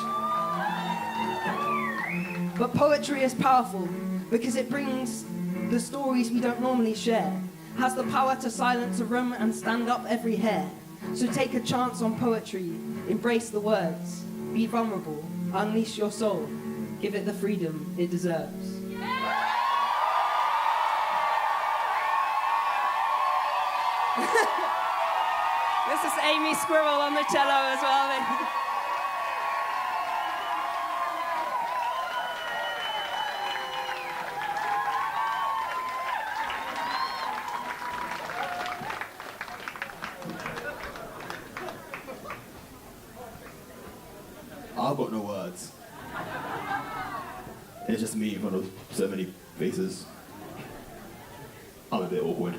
But poetry is powerful because it brings the stories we don't normally share, has the power to silence a room and stand up every hair. So take a chance on poetry, embrace the words, be vulnerable, unleash your soul, give it the freedom it deserves. This is Amy Squirrel on the cello as well. I've got no words. It's just me in front of so many faces. I'm a bit awkward.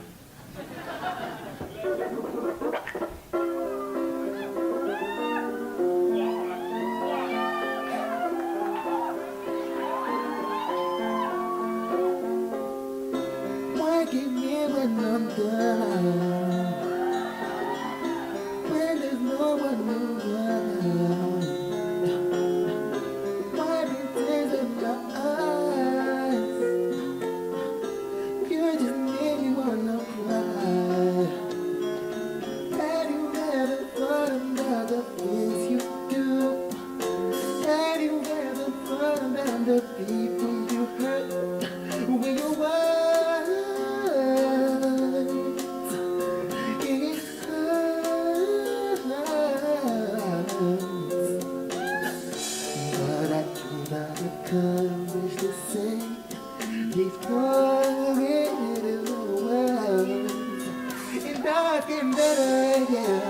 Why give me when I'm done? When there's no one around? Why do tears in my eyes? You just made me wanna cry. Have you ever thought about the things you do? Have you ever thought about the people you hurt? When your words, it hurts. But I courage to say these forgettable words. It does get better, yeah.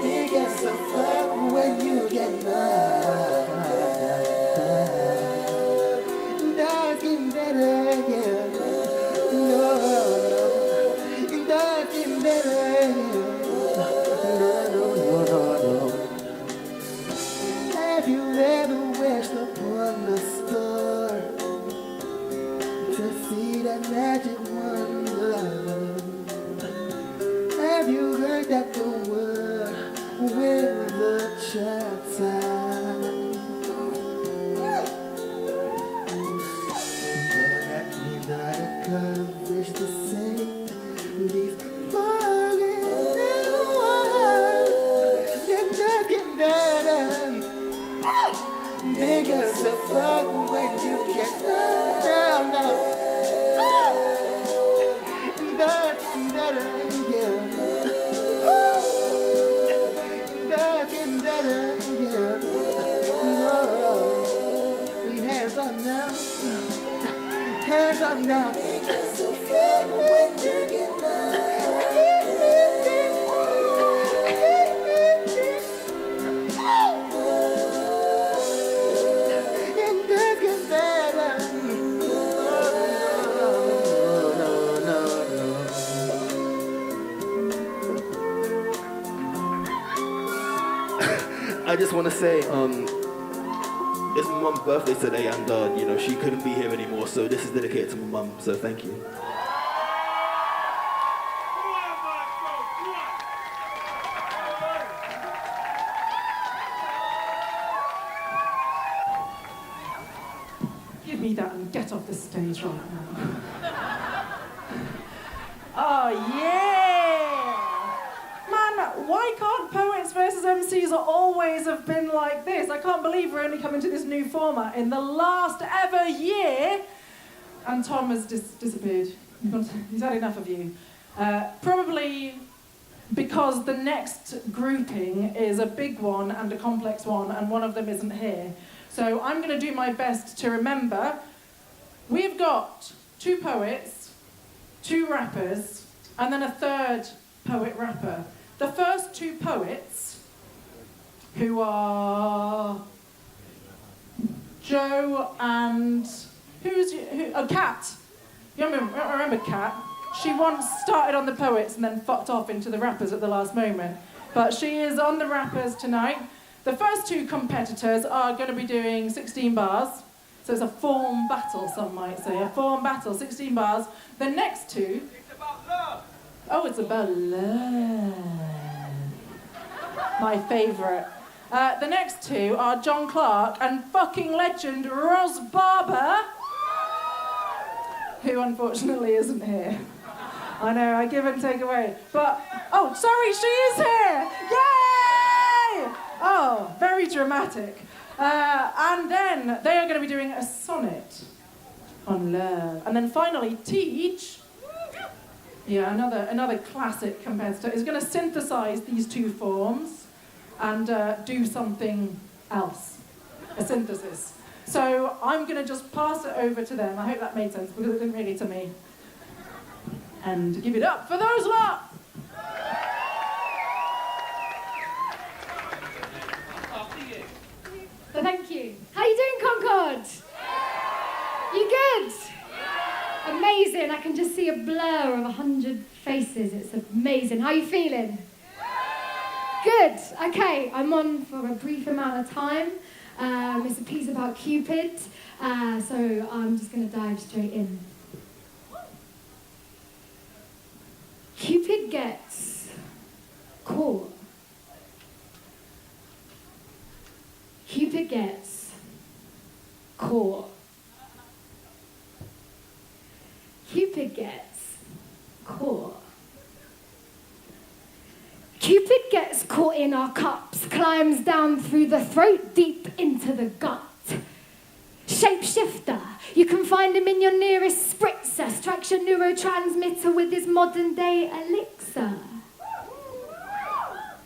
It gets so fun when you get mad. It does get better, yeah. No, it does get better, yeah. No. Have you ever wished upon a star to see that magic wonder? Have you heard that the world will the chapter? But I need not a courage to say these falling words. You're not getting better. Niggas are fun when you get down now. That's better, yeah. That's better, yeah. No. Hands up now. Hands up now. Niggas are fun when you get down. I just want to say, it's my mum's birthday today, and she couldn't be here anymore, so this is dedicated to my mum. So thank you. Give me that and get off the stage right now. Oh, yeah! Man, why can't poets versus MCs always have been like this? I can't believe we're only coming to this new format in the last ever year. And Tom has disappeared. He's had enough of you. Probably because the next grouping is a big one and a complex one, and one of them isn't here. So I'm going to do my best to remember. We've got 2 poets, 2 rappers, and then a third poet-rapper. The first 2 poets, who are Joe and Kat. You remember Kat? She once started on the poets and then fucked off into the rappers at the last moment. But she is on the rappers tonight. The first 2 competitors are going to be doing 16 bars. So it's a form battle, some might say. A form battle, 16 bars. The next 2... It's about love. Oh, it's about love. My favourite. The next 2 are John Clark and fucking legend Ros Barber, who unfortunately isn't here. I know, I give and take away. But, oh, sorry, she is here! Yay! Oh, very dramatic. And then they are going to be doing a sonnet on love. And then finally, Teach, another classic competitor, is going to synthesize these 2 forms and do something else, a synthesis. So I'm going to just pass it over to them. I hope that made sense, because it didn't really to me. And give it up for those lot! So thank you. How you doing, Concord? You good? Amazing. I can just see a blur of 100 faces. It's amazing. How you feeling? Good. Okay, I'm on for a brief amount of time. It's a piece about Cupid, so I'm just going to dive straight in. Cupid gets caught. Cupid gets caught. Cupid gets caught. Cupid gets caught in our cups, climbs down through the throat, deep into the gut. Shapeshifter, you can find him in your nearest spritzer, strikes your neurotransmitter with his modern day elixir.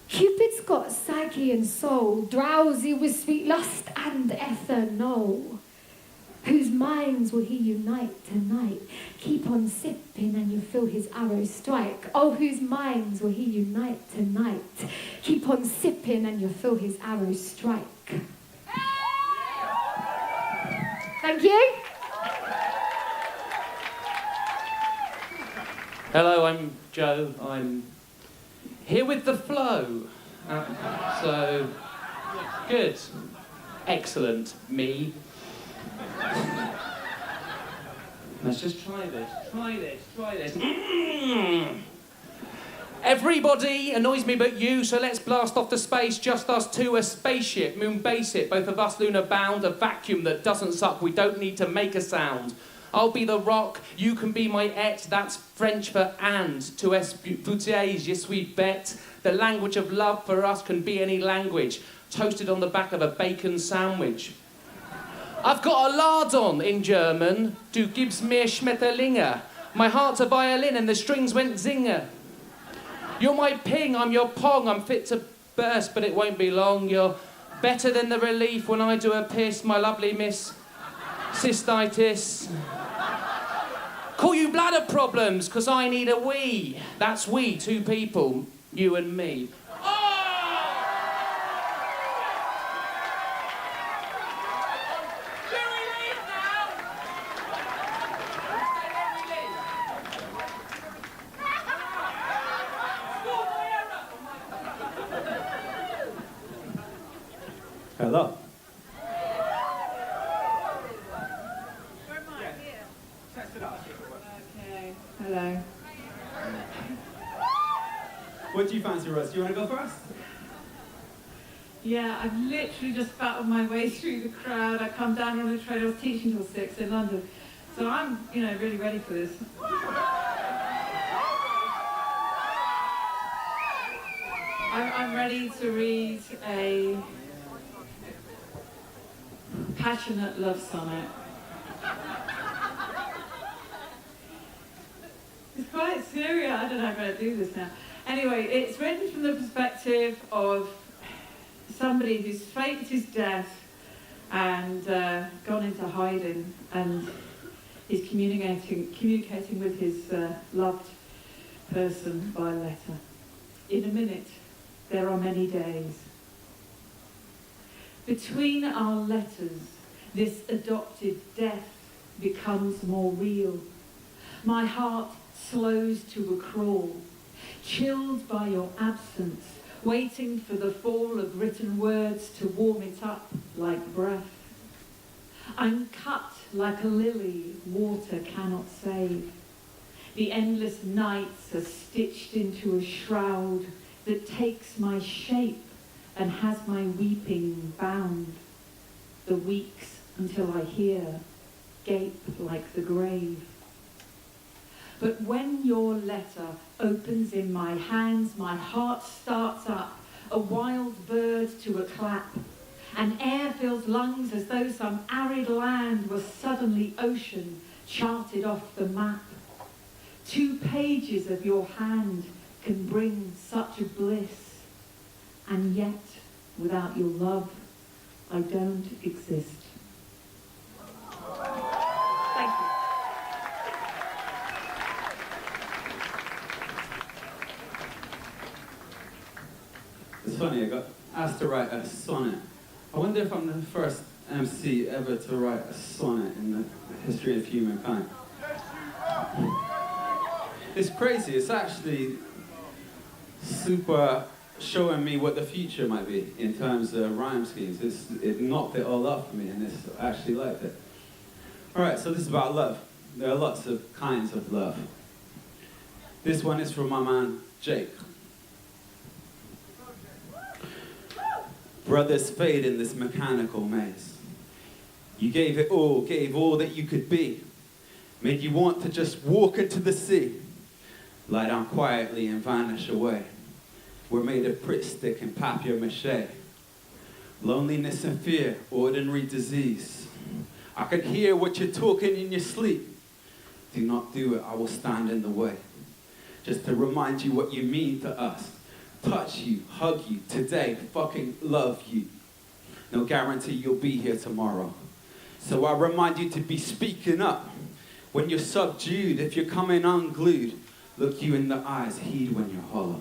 Cupid's got psyche and soul, drowsy with sweet lust and ethanol. Whose minds will he unite tonight? Keep on sipping and you feel his arrow strike. Oh, whose minds will he unite tonight? Keep on sipping and you feel his arrow strike. Thank you. Hello, I'm Joe. I'm here with the flow. So, good. Excellent. Me. Let's just try this. Everybody annoys me but you, so let's blast off to space, just us two, a spaceship, moon base it, both of us lunar bound, a vacuum that doesn't suck, we don't need to make a sound. I'll be the rock, you can be my et, that's French for and. To esputer, je suis bête. The language of love for us can be any language, toasted on the back of a bacon sandwich. I've got a lardon in German, du gibst mir Schmetterlinge. My heart's a violin and the strings went zinger. You're my ping, I'm your pong, I'm fit to burst, but it won't be long. You're better than the relief when I do a piss, my lovely miss cystitis. Call you bladder problems, 'cause I need a wee. That's we, two people, you and me. Hello. Okay, hello. What do you fancy, Russ? Do you want to go first? Yeah, I've literally just battled my way through the crowd. I come down on a train. I was teaching till 6 in London. So I'm, really ready for this. I'm ready to read a passionate love sonnet. It's quite serious. I don't know how to do this now. Anyway, it's written from the perspective of somebody who's faked his death and gone into hiding and is communicating with his loved person by letter. In a minute, there are many days. Between our letters, this adopted death becomes more real. My heart slows to a crawl, chilled by your absence, waiting for the fall of written words to warm it up like breath. I'm cut like a lily water cannot save. The endless nights are stitched into a shroud that takes my shape and has my weeping bound. The weeks until I hear gape like the grave. But when your letter opens in my hands, my heart starts up, a wild bird to a clap, and air fills lungs as though some arid land was suddenly ocean charted off the map. 2 pages of your hand can bring such a bliss, and yet, without your love, I don't exist. Thank you. It's funny, I got asked to write a sonnet. I wonder if I'm the first MC ever to write a sonnet in the history of humankind. It's crazy, it's actually super showing me what the future might be in terms of rhyme schemes. It knocked it all up for me, and I actually liked it. Alright, so this is about love. There are lots of kinds of love. This one is from my man, Jake. Brothers fade in this mechanical maze. You gave it all, gave all that you could be. Made you want to just walk into the sea. Lie down quietly and vanish away. We're made of Pritt stick and papier-mâché. Loneliness and fear, ordinary disease. I can hear what you're talking in your sleep. Do not do it, I will stand in the way. Just to remind you what you mean to us. Touch you, hug you, today, fucking love you. no guarantee you'll be here tomorrow. So I remind you to be speaking up. When you're subdued, if you're coming unglued, look you in the eyes, heed when you're hollow.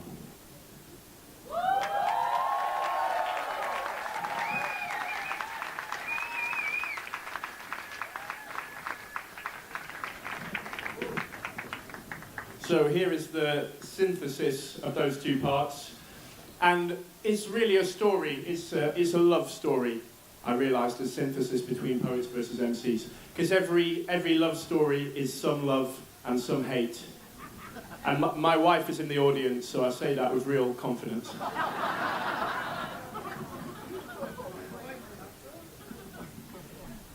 So here is the synthesis of those two parts. And it's really a story, it's a love story. I realised a synthesis between poets versus MCs. Because every love story is some love and some hate. And my wife is in the audience, so I say that with real confidence.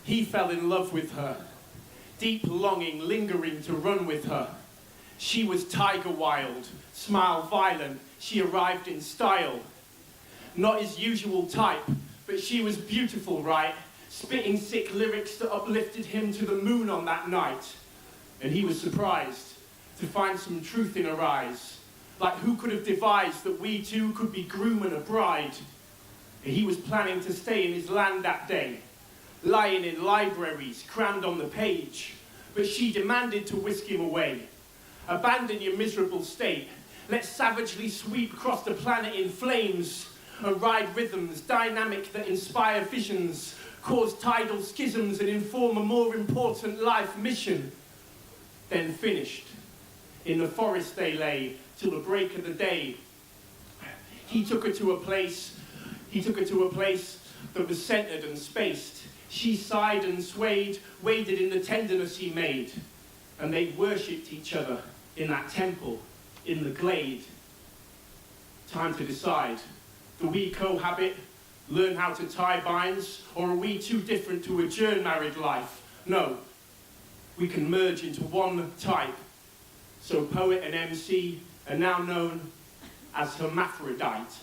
He fell in love with her, deep longing lingering to run with her. She was tiger wild, smile violent, she arrived in style. Not his usual type, but she was beautiful, right? Spitting sick lyrics that uplifted him to the moon on that night. And he was surprised to find some truth in her eyes. Like who could have devised that we two could be groom and a bride? And he was planning to stay in his land that day, lying in libraries, crammed on the page. But she demanded to whisk him away. Abandon your miserable state. Let's savagely sweep across the planet in flames and ride rhythms, dynamic that inspire visions, cause tidal schisms and inform a more important life mission. Then finished. In the forest they lay till the break of the day. He took her to a place that was centered and spaced. She sighed and swayed, waded in the tenderness he made. And they worshipped each other in that temple, in the glade. Time to decide. Do we cohabit, learn how to tie binds, or are we too different to adjourn married life? No, we can merge into one type. So poet and MC are now known as hermaphrodite.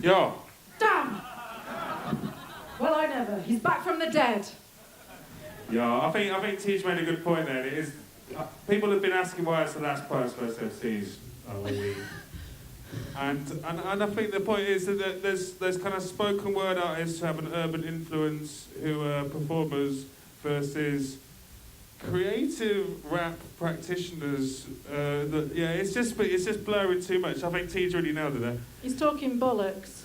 Yo. Damn! Well, I never. He's back from the dead. Yeah, I think Tej made a good point there. It is, people have been asking why it's the last Poets vs MCs all week. And I think the point is that there's kind of spoken word artists who have an urban influence, who are performers, versus creative rap practitioners. It's just blurring too much. I think Tej really nailed it there. He's talking bollocks.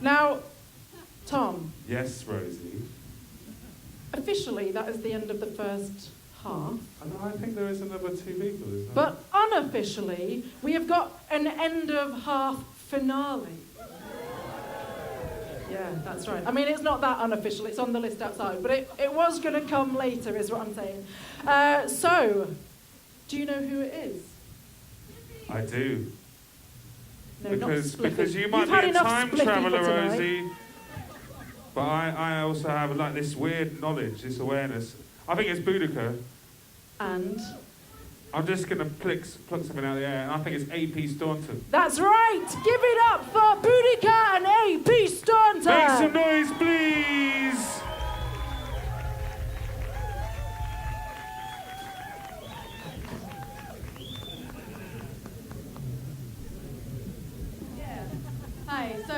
Now, Tom. Yes, Rosie. Officially, that is the end of the first half. And I think there is another two people, isn't there? But unofficially, we have got an end of half finale. Yeah, that's right. I mean, it's not that unofficial, it's on the list outside, but it was going to come later, is what I'm saying. So, do you know who it is? I do. No, because you might be a time traveller, Rosie. But I also have like this weird knowledge, this awareness. I think it's Boudica. And? I'm just going to pluck something out of the air, and I think it's AP Staunton. That's right! Give it up for Boudica and AP Staunton! Make some noise, please! Hi, so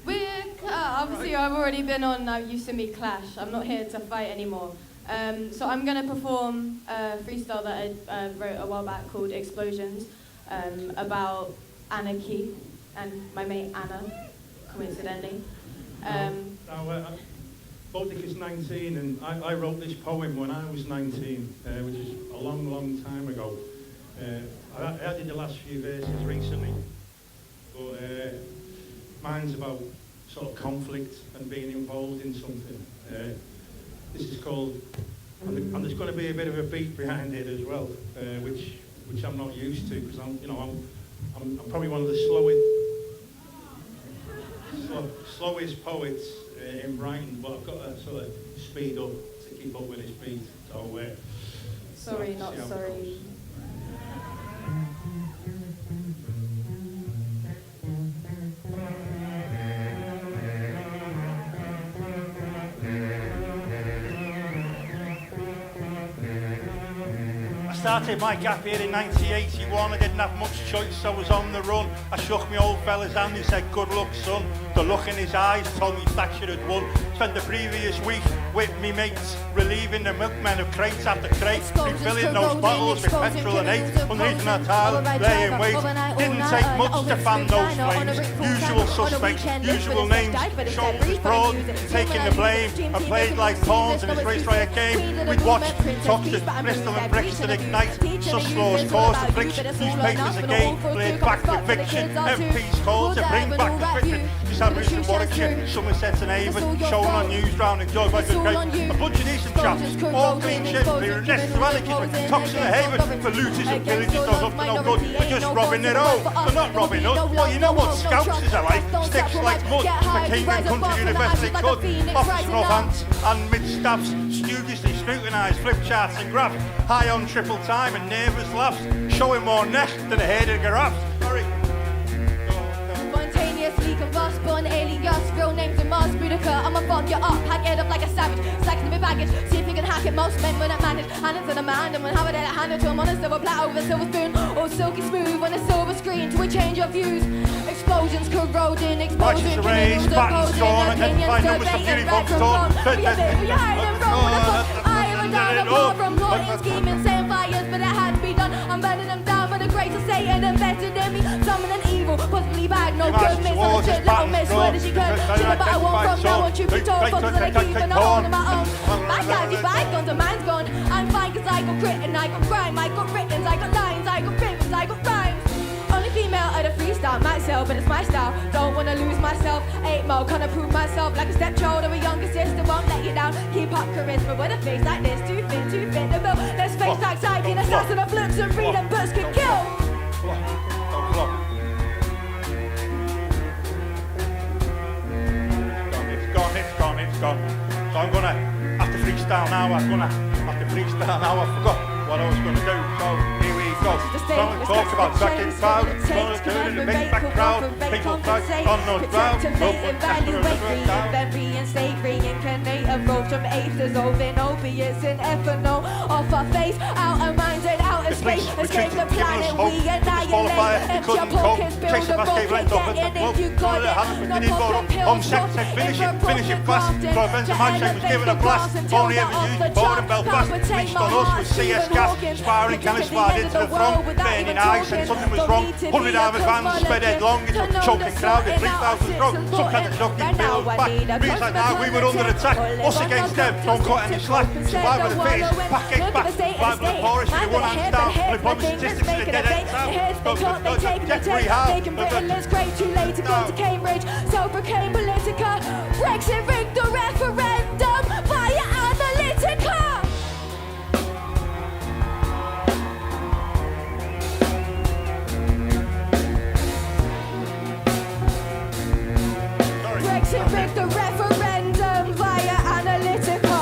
we're obviously I've already been on Used to Me Clash. I'm not here to fight anymore. So I'm going to perform a freestyle that I wrote a while back called Explosions, about anarchy and my mate Anna, coincidentally. Boddick is 19, and I wrote this poem when I was 19, which is a long, long time ago. I added the last few verses recently, but mine's about sort of conflict and being involved in something. This is called, and there's going to be a bit of a beat behind it as well, which I'm not used to, because I'm probably one of the slowest poets in Brighton, but I've got to sort of speed up to keep up with this beat. So, sorry, not sorry. started my gap year in 1981. I didn't have much choice, I was on the run. I shook my old fella's hand, he said, good luck, son. The look in his eyes told me Thatcher had won. Spent the previous week with me mates, relieving the milkmen of crates after crate, refilling those bottles with petrol and hate, underneath our tile, laying wait. Didn't take much to fan those flames. Usual suspects, usual names, shoulders broad, taking the blame. I played like pawns in this race riot game. We'd watched Toxic, Bristol and Brixton ignite, sus laws cause affliction, newspapers again, played back with fiction, MPs called to bring back the fiction. Just had Richard in Warwickshire, Somerset and Avon, shown on news, drowned in joy by good great. A bunch of decent chaps, all clean shit, we're a nest of anarchists, toxic and haven, for looters and pillagers, those up to no good, they're just robbing their own, they're not robbing us. Well, you know what scouts is like, sticks like mud, for king and country do the best they could, officers off hands and mid-stabs, studiously scrutinised flip charts and graphs, high on triple time and nervous laughs, showing more nest than a head of giraffes. Sorry. Spontaneously combust, born alias, real names in Mars, Boudica. I'ma fuck you up, hack it up like a savage, stacking me baggage, see if you can hack it. Most men wouldn't manage, hand it to the man, and when have it at hand it to him on a silver platter with a silver spoon, or silky smooth on a silver screen to a change of views. Explosions corroding, exposing, raised, buttons torn, identify numbers of uniforms torn. I am a dog apart from plotting, scheming, saying fires, but it had to be done. I'm burning them down for the grace of Satan, invested in me, summoning evil, possibly bad, no good, misunderstood, little miss, where did she go? Shit about I won't from now on, truth be told, focus on the keep and I hold on my own. My guys be bygones, a man's gone. I'm fine cause I got grit and I got grime, I got written, I got lines, I got rhythms, I got rhymes. Only female at a freestyle, might sell, but it's my style. Don't wanna lose myself, 8 mile, can't prove myself like a stepchild or a younger sister, won't let you down. Keep up charisma with a face like this, too fit the bill. Let's face facts, like an assassin of looks and freedom, books can kill. It's gone. So I'm gonna have to freestyle now. I forgot what I was gonna do. So here we go. Someone talks about tracking crowd, someone turning the big back crowd, people fight on those crowds, Reinstate, reincarnate, evolve from apes, dissolving opiates in ethanol. Off our face, out of minds and out of space. Escape the planet, we annihilate. Empty our pockets, build a rocket, get in if you got it. No popping pills, finish it fast. For events of my shape was given a blast. Only ever used forward in Belfast. Reached on us with CS gas, sparring cannons fired into the front, burning eyes, and something was wrong. 100 armoured vans sped headlong into a choking crowd at 3,000 strong. Some kind of jockey bills back. Reads like now we were under attack. Us against them, don't cut any slack. Survive with the fittest, package back. Survive with the poorest, with your one hand down. Unemployment statistics in the dead end town. Get free how? Making Britain less great, too late to go to Cambridge. Self-proclaimed Politica. Brexit rigged the referendum via Analytica. Brexit rigged the referendum via Analytica.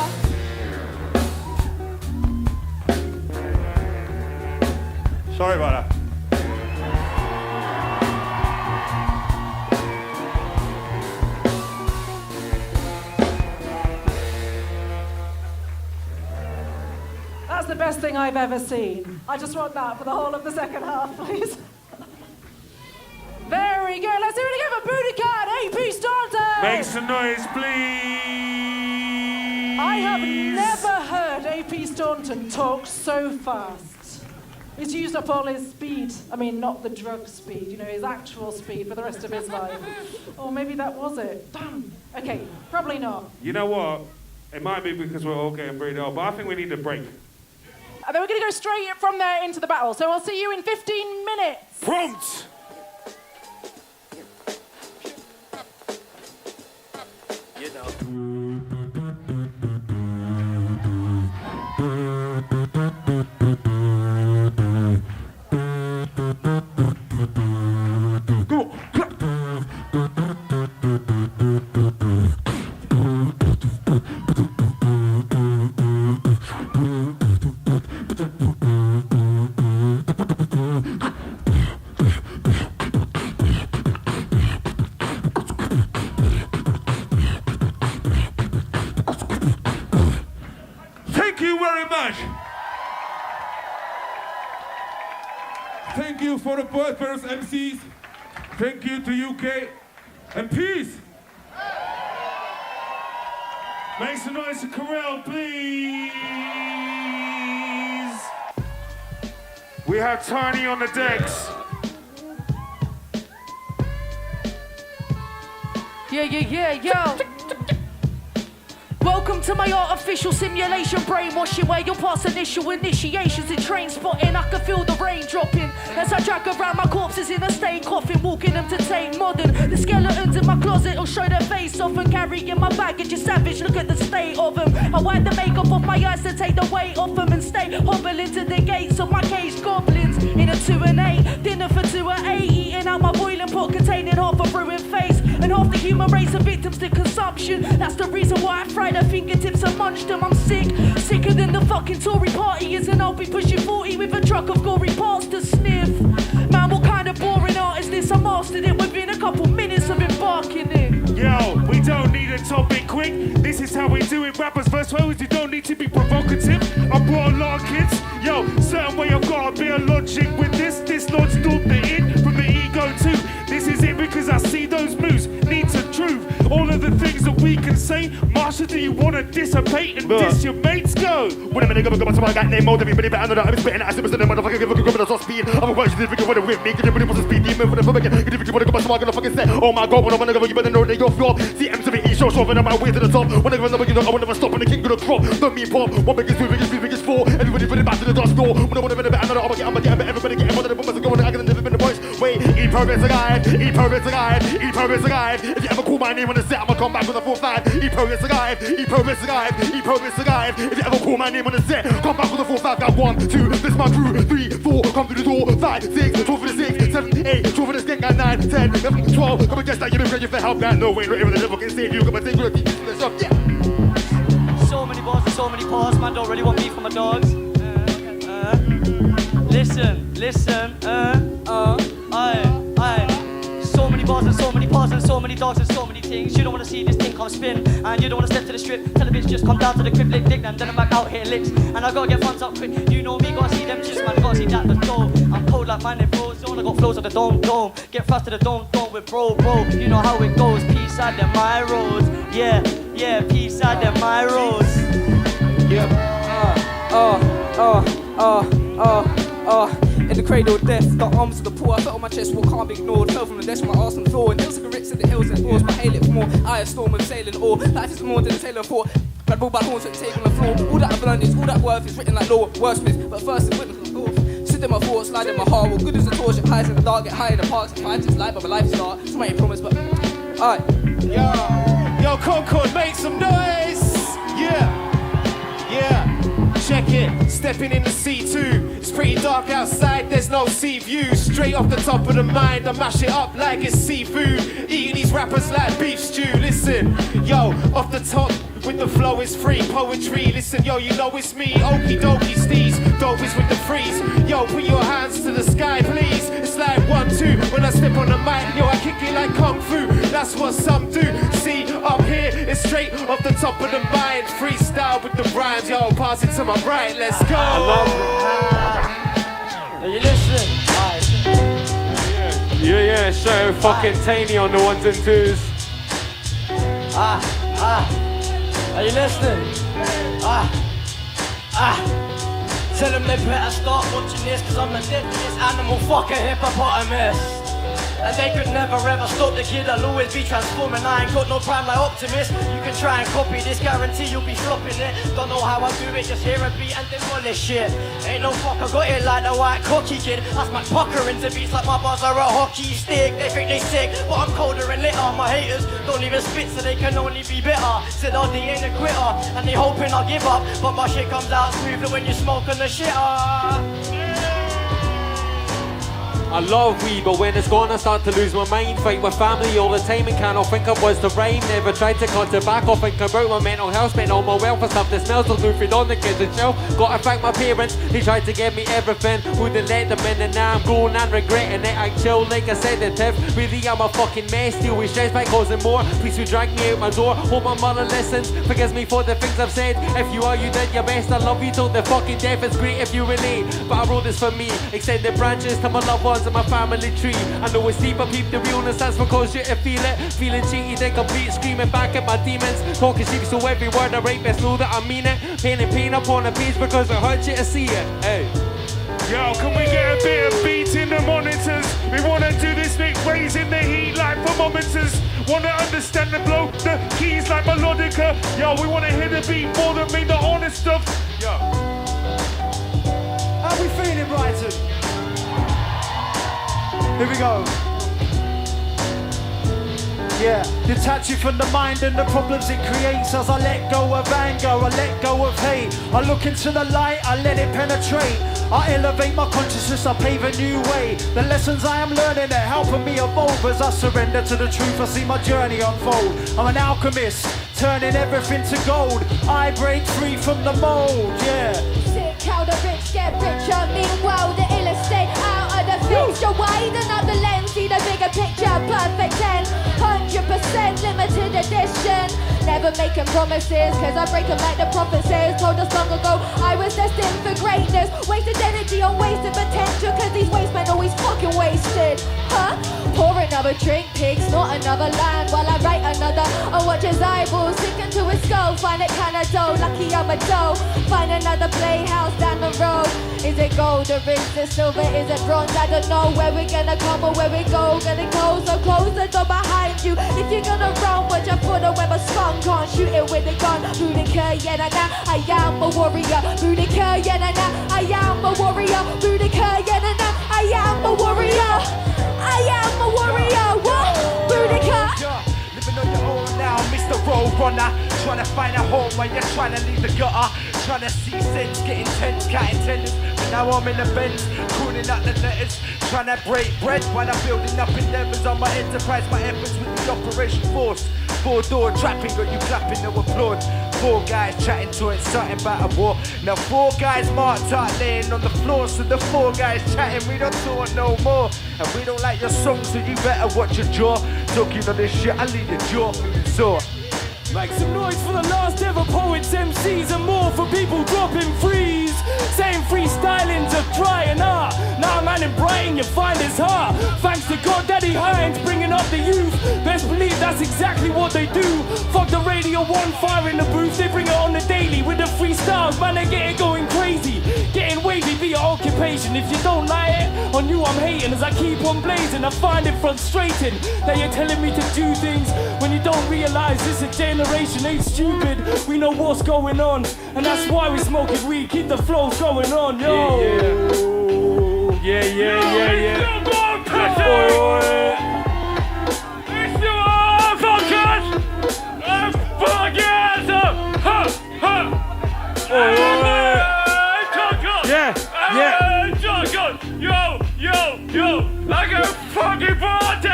Sorry about that. That's the best thing I've ever seen. I just want that for the whole of the second half, please. Very good. Let's hear it again for Boudica and AP Staunton. Make some noise, please. I have never heard AP Staunton talk so fast. He's used up all his speed. I mean, not the drug speed, you know, his actual speed for the rest of his life. Or maybe that was it. Damn. Okay, probably not. You know what? It might be because we're all getting breathed out, but I think we need a break. And then we're going to go straight from there into the battle. So I'll see you in 15 minutes. Prompt! You know. you for the Poets MCs. Thank you to UK. And peace. Make some noise to Corel, please. We have Tiny on the decks. Yeah, yo. Welcome to my artificial simulation brainwashing where your past initial initiations in train spotting. I can feel the rain dropping as I drag around my corpses in a state coffin, walking them to take modern. The skeletons in my closet will show their face off and carrying my baggage is savage. Look at the state of them. I wipe the makeup off my eyes to take the weight off them and stay hobbling to the gates of my caged goblins in a 2 and 8. Dinner for 2 at 8, eating out my boiling pot containing half a ruined face and half the human race are victims to consumption. That's the reason why I fried her fingertips and munched them. I'm sicker than the fucking Tory party is, and I'll be pushing 40 with a truck of gory parts to sniff. Man, what kind of boring art is this? I mastered it within a couple minutes of embarking it. Yo, we don't need a topic quick. This is how we do it. Rappers verse words, you don't need to be provocative. I brought a lot of kids. Yo, certain way I've got a bit of logic with this. This Lord's stood the in from the ego too. This is it because I see those moves. Need to truth. All of the things that we can say. Marsha, do you want to dissipate and diss your mates? Go! When a minute go back to my guy named Mode, everybody better know that I'm spitting at 7% motherfucker, give a good criminal speed. I'm a question, if you want to whip me, can you really put the speed demon for the fucking? If you want to go back to my gonna fucking set. Oh my god, when I wanna go, you better know that you're flop. See M70, show shoving on my way to the top. When I go number, you know, I won't never stop, and the king gonna drop. Don't mean pop, one biggest two, biggest four. Everybody put it back to the dance floor. When I wanna better, I'm gonna get, everybody get one of the bombers and go on, I can never been the voice. Wait, eat progress a guide, eat progress a guide, eat progress a guide. If you ever call my name on the set, I'ma come back with a 4-5. Eat progress a guide, eat progress a guide, eat progress a guide. If you ever call my name on the set, come back with a 4-5. Got 1, 2, this my crew, 3, 4, come through the door, 5, 6, 12 for the 6, 7, 8, 12 for the skink, 9, 10, 11, 12. Come and guess that you've been ready for help, man. No way, not even the devil can save you. Come and take your teeth to the shop, yeah. So many bars and so many paws, man, don't really want beef from my dogs. Listen, aye. So many bars and so many paws and so many dogs and so many things. You don't wanna see this thing come spin, and you don't wanna step to the strip. Tell the bitch just come down to the crib, lick dick, and then I'm back out here licks. And I gotta get funds up quick. You know me, gotta see them just man, gotta see that the dough. I'm cold like mine in Frozone, I got flows of the dome. Get fast to the dome with bro. You know how it goes. Peace out them my roads. Yeah, peace out them my roads. In the cradle of death, got arms to the poor. I felt on my chest, what can't be ignored. Fell from the desk, my arse on the floor. And hills cigarettes in the hills and doors. My hail it for more. I a storm and sailing ore. Life is more than a sailor for. Bad bull back horns at the table and floor. All that I've learned is all that worth is written like law. Wordsmith, but first it's witness of course. Sit in my thoughts, slide in my heart. What good is the torch? It hides in the dark, get high in the parks. If I just lie, but my life is dark. So many promise, but alright. Yo, Concord, make some noise! Yeah. Check it, stepping in the C2. It's pretty dark outside, there's no sea view. Straight off the top of the mind, I mash it up like it's seafood. Eating these rappers like beef stew. Listen, yo, off the top with the flow is free poetry. Listen, yo, you know it's me. Okie dokie steez, dopest with the freeze. Yo, put your hands to the sky, please. It's like 1, 2. When I step on the mic, yo, I kick it like kung fu. That's what some do. See, up here, it's straight off the top of the mind. Freestyle with the rhymes, yo, pass it to my right. Let's go. I love it. You listen. Yeah, show fucking Tiny on the 1s and 2s. Are you listening? Tell them they better start watching this, cause I'm the deadliest animal fucking hippopotamus. And they could never ever stop the kid, I'll always be transforming. I ain't got no prime like Optimus. You can try and copy this, guarantee you'll be flopping it. Don't know how I do it, just hear a beat and demolish it. Ain't no fucker, got it like the white cocky kid. I smack pucker into beats like my bars are a hockey stick. They think they sick, but I'm colder and litter. My haters don't even spit, so they can only be bitter. Said RD ain't a quitter, and they hoping I'll give up. But my shit comes out smoother when you smoking the shitter. I love weed, but when it's gone I start to lose my mind. Fight with family all the time and cannot think of what's the rhyme. Never tried to cut tobacco, think about my mental health. Spent all my wealth for stuff that smells so good, feed on the kitchen shelf. Gotta thank my parents, they tried to give me everything. Wouldn't let them in, and now I'm grown and regretting it. I chill like a sedative, really I'm a fucking mess. Deal with stress by causing more, please we drag me out my door. Hope my mother listens, forgives me for the things I've said. If you are, you did your best, I love you till the fucking death. It's great if you relate, but I wrote this for me. Extended branches to my loved ones, ones in my family tree. I know it's deep, I peep the realness, that's because you feel it. Feeling cheaty, then complete, screaming back at my demons. Talking sheep, so every word I write, best know that I mean it. Painting pain upon a page because it hurts you to see it. Hey. Yo, can we get a bit of beat in the monitors? We wanna do this thing, raising the heat like thermometers. Wanna understand the blow, the keys like melodica. Yo, we wanna hear the beat more than mean the honest stuff. Yo. How we feeling, Brighton? Here we go. Yeah, detach you from the mind and the problems it creates. As I let go of anger, I let go of hate. I look into the light, I let it penetrate. I elevate my consciousness, I pave a new way. The lessons I am learning are helping me evolve. As I surrender to the truth, I see my journey unfold. I'm an alchemist, turning everything to gold. I break free from the mold, yeah. Sick how the rich get richer. Meanwhile, the illest stay out of the picture. Widen up the lens, see the bigger picture. Perfect 10, 100% limited edition. Never making promises, cause I break them like the prophet says. Told us long ago I was destined for greatness. Wasted energy on wasted potential, cause these waste men always fucking wasted. Huh? Pour another drink, pigs, not another line. While I write another, I watch his eyeballs sink into his skull. Find it kinda dull, lucky I'm a dough. Find another playhouse down the road. Is it gold or is it silver, is it bronze? I don't know where we're gonna come or where we go. Getting close, so close the door behind you. If you're gonna run, watch out for the web of skunk. Can't shoot it with a gun. Boudica, yeah, nah, nah, I am a warrior. Boudica, yeah, nah, nah, I am a warrior. Boudica, yeah, nah, nah, I am a warrior. I am a warrior. What? Boudica. Living on your own now, Mr. Road Runner. Trying to find a home when you're trying to leave the gutter. Trying to see sense, getting tense, counting tenders. But now I'm in the Benz, calling out the letters. Trying to break bread while I'm building up endeavors on my enterprise. My efforts with the operation force. 4-door trapping, got you clapping, no applaud. 4 guys chatting to it, something about a war. Now 4 guys marked out laying on the floor. So the 4 guys chatting, we don't talk no more. And we don't like your song, so you better watch your jaw. Talking on this shit, I leave your jaw moving sore. Make some noise for the last ever poets, MCs and more for people dropping freeze. Saying freestyling's a trying art. Now man in Brighton you find it's hard. Thanks to God Daddy Hines bringing up the youth. Best believe that's exactly what they do. Fuck the Radio 1 fire in the booth. They bring it on the daily with the freestyles. Man they get it going crazy. Getting wavy be your occupation. If you don't like it, on you I'm hating. As I keep on blazing I find it frustrating that you're telling me to do things when you don't realise this a generation ain't stupid. We know what's going on, and that's why we smoking weed. Keep the flows going on, yo. Yeah. It's the podcast. Yo, like a fucking party.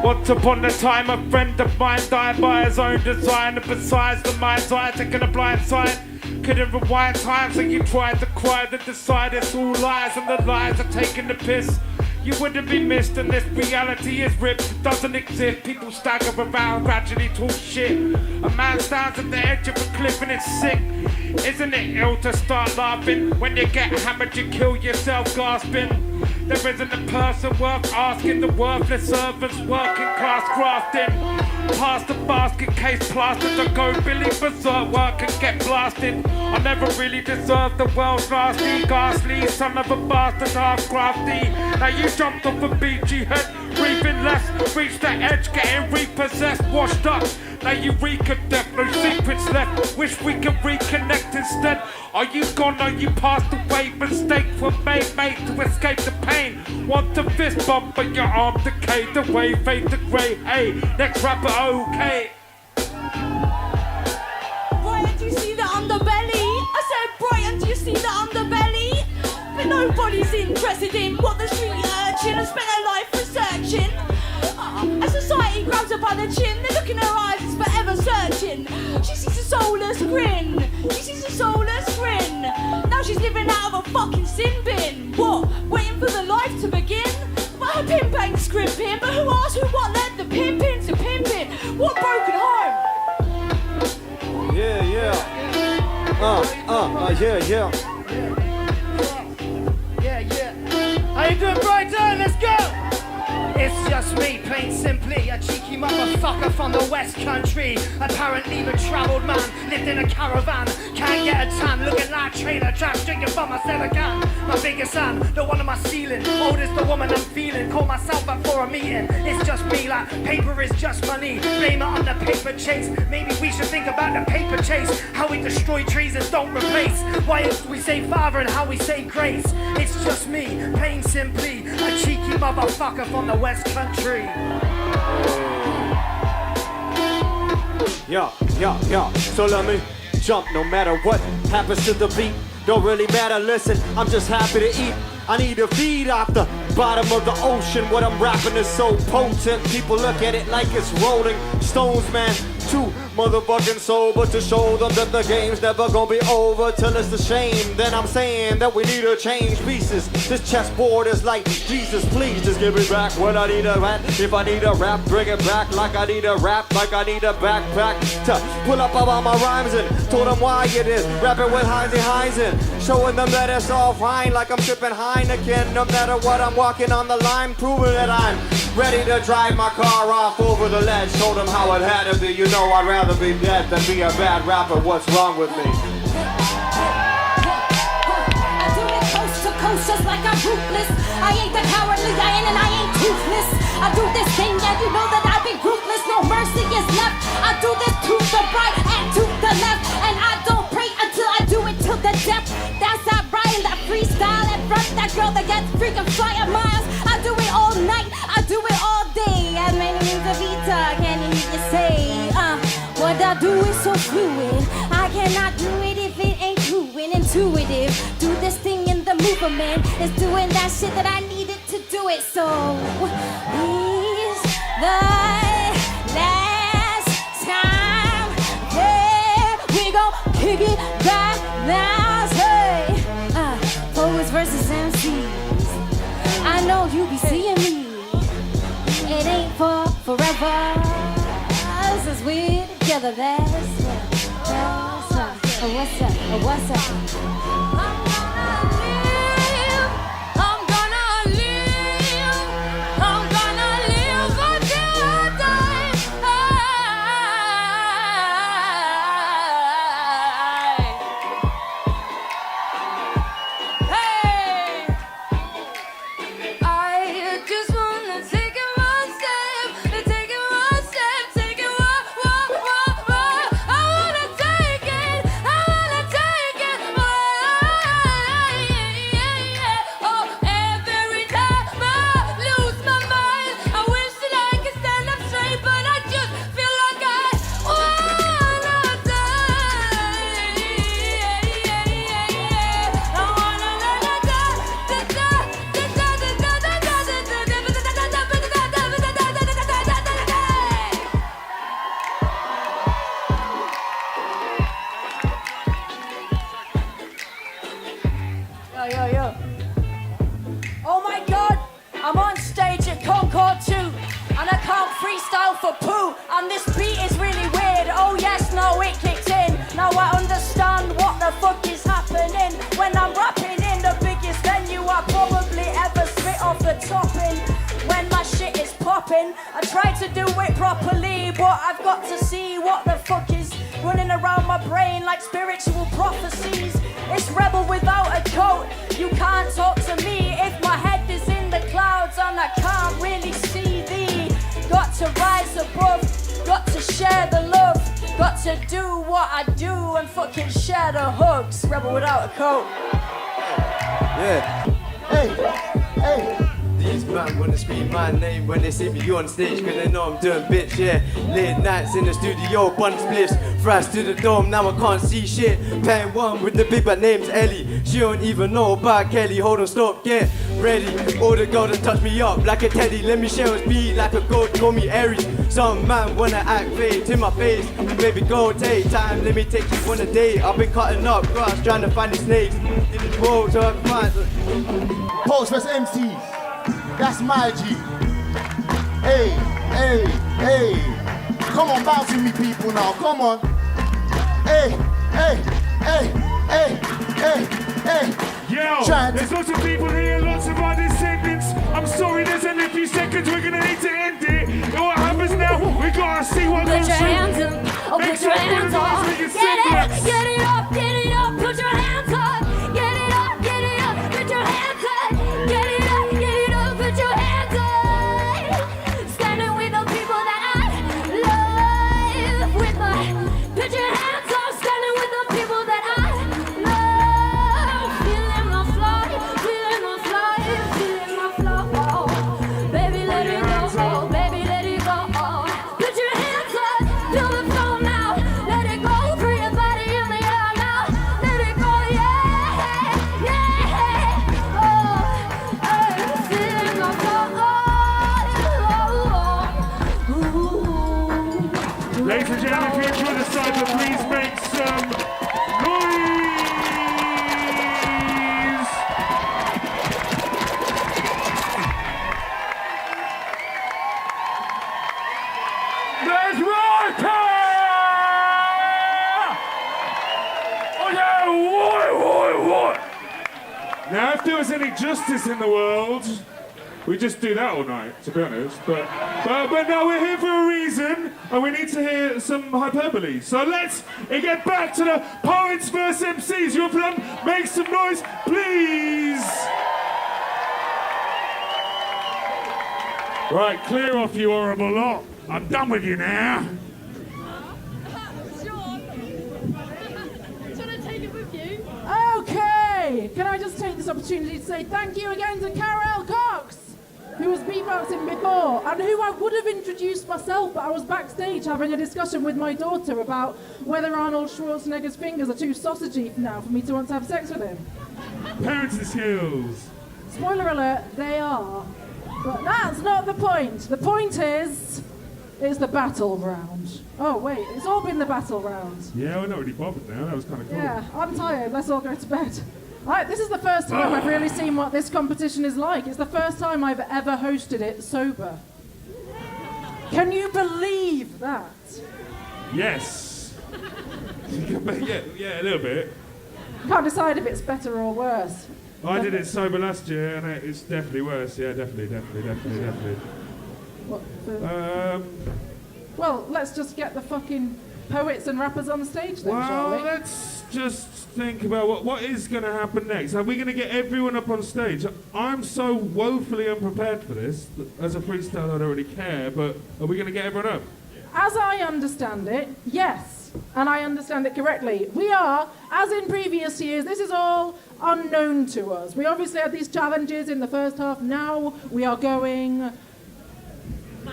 Once upon a time, a friend of mine died by his own design. And besides the mind's eye, taking a blind side. Couldn't rewind time, so you tried to cry to decide it's all lies, and the lies are taking the piss. You wouldn't be missed, and this reality is ripped. It doesn't exist. People stagger around, gradually talk shit. A man stands at the edge of a cliff and it's sick. Isn't it ill to start laughing? When you get hammered, you kill yourself gasping. There isn't a person worth asking. The worthless servants, working class grafting. Past the basket case plastered to go Billy berserk, work and get blasted. I never really deserved the world's nasty, ghastly son of a bastard, half crafty. Now you jumped off a beachy head, breathing less, reached the edge, getting repossessed, washed up. Now you reek of death, no secrets left. Wish we could reconnect instead. Are you gone? Are you passed away? Mistakes were made to escape the pain. Want to fist bump, but your arm decayed away, fade to grey. Hey, next rapper, okay. Brighton, do you see the underbelly? I said, Brighton, do you see the underbelly? But nobody's interested in what the street urchin has spent their life researching. As society grabs her by the chin, they look in her eyes, it's forever searching. She sees a soulless grin. She sees a soulless grin. Now she's living out of a fucking sin bin. What? Waiting for the life to begin? But her pimp ain't scrimping. But who asked who what led the pimping to pimping? What broken home? Yeah. How you doing, Brighton? Let's go! It's just me, plain simply, a cheeky motherfucker from the West Country. Apparently the travelled man, lived in a caravan. Can't get a tan, looking like trailer trash, drinking from my cellar can. My biggest fan, the one on my ceiling. Oldest the woman I'm feeling, call myself up for a meeting. It's just me, like paper is just money. Blame it on the paper chase. Maybe we should think about the paper chase. How we destroy trees and don't replace. Why we say Father and how we say grace. It's just me, plain simply, a cheeky motherfucker from the West Country. Yeah. So let me jump no matter what happens to the beat. Don't really matter, listen, I'm just happy to eat. I need to feed off the bottom of the ocean. What I'm rapping is so potent. People look at it like it's rolling stones, man. Too motherfucking sober to show them that the game's never gonna be over till it's a shame. Then I'm saying that we need to change pieces. This chessboard is like, Jesus, please just give me back what I need to rap. If I need to rap, bring it back like I need a rap, like I need a backpack to pull up all my rhymes and told them why it is. Rapping with Heinzen, showing them that it's all fine, like I'm sipping Heineken. No matter what, I'm walking on the line, proving that I'm ready to drive my car off over the ledge. Told them how it had to be. You know I'd rather be dead than be a bad rapper. What's wrong with me? I do it coast to coast just like I'm ruthless. I ain't the cowardly lion and I ain't toothless. I do this thing and you know that I've been ruthless. No mercy is left. I do this to the right and to the left. And I don't pray until I do it to the depth. That's that Brian, that freestyle and front. That girl that gets freaking fire miles. I do it all night. I do it all day. As many names of Vita, can you hear you say? What I do is so fluid. I cannot do it if it ain't true and intuitive. Do this thing in the movement. It's doing that shit that I needed to do it. So is the last time that we gon' kick it back now. Say, poets versus MCs. I know you be seeing me. It ain't for forever. Since we're together, that's what's up. What's up? Yo. Oh my God, I'm on stage at Concord 2, and I can't freestyle for poo, and this beat is really weird. Oh yes, no, it kicked in. Now I understand what the fuck is happening when I'm rapping in the biggest venue I probably ever spit off the topping. When my shit is popping, I try to do it properly, but I've got to see what the fuck is running around my brain like spiritual prophecies. It's rebel without a coat. You can't talk to me if my head is in the clouds and I can't really see thee. Got to rise above, got to share the love, got to do what I do and fucking share the hugs. Rebel without a coat. Yeah. Hey. These man wanna scream my name when they see me on stage, cause they know I'm doing bitch, yeah. Late nights in the studio, bun spliffs, thrash to the dome, now I can't see shit. Playing one with the big bad name's Ellie. She don't even know about Kelly, hold on, stop, get ready. All the girls that touch me up like a teddy, let me share with me like a goat, call me Aries. Some man wanna act fake to my face, baby go take time, let me take you on a date. I've been cutting up grass, trying to find the snakes in this world, so I can find Poets vs MCs. That's my G. Hey. Come on, bounce with me, people now. Come on. Hey. Hey, hey, hey. Yo, there's lots of people here, lots of our descendants. I'm sorry, there's only a few seconds. We're gonna need to end it. And what happens now? We gotta see what Put goes your through. hands up. Oh, Make put some your hands noise up. with your Get it, semblance. get it up, get it up. Put your hands up. Get it up, get it up. Put your hands up. Get it up, get it up. Put your hands up. Standing with the people that I love. With my, put your hands up. Standing with the people that I love. Feeling my fly, feeling my fly, feeling my flow. Baby, let it go, baby, let it go. Put your hands up, feel the flow now. Let it go, free your body in the air now. Let it go, yeah, yeah. Oh, feeling my flow. Ladies and gentlemen, if you enjoy the cycle, please make some noise. Let's rock it! Oh yeah, what? Now, if there was any justice in the world, we just do that all night, to be honest. But no, we're here for a reason, and we need to hear some hyperbole. So let's get back to the Poets vs MCs. You up and make some noise, please. Right, clear off, you horrible lot. I'm done with you now. Okay, can I just take this opportunity to say thank you again to Carol Cox, who was beatboxing before, and who I would have introduced myself, but I was backstage having a discussion with my daughter about whether Arnold Schwarzenegger's fingers are too sausagey now for me to want to have sex with him. Parenting skills. Spoiler alert, they are. But that's not the point. The point is, it's the battle round. Oh wait, it's all been the battle round. Yeah, we're not really bothered now. That was kind of cool. Yeah, I'm tired. Let's all go to bed. Right, this is the first time I've really seen what this competition is like. It's the first time I've ever hosted it sober. Can you believe that? Yes. yeah, a little bit. Can't decide if it's better or worse. I did it sober last year, and it's definitely worse. Yeah, definitely. What the... Well, let's just get the fucking poets and rappers on stage then, shall we? Well, let's just think about what is going to happen next. Are we going to get everyone up on stage? I'm so woefully unprepared for this. As a freestyle, I don't really care, but are we going to get everyone up? As I understand it, yes. And I understand it correctly. We are, as in previous years, this is all unknown to us. We obviously had these challenges in the first half. Now we are going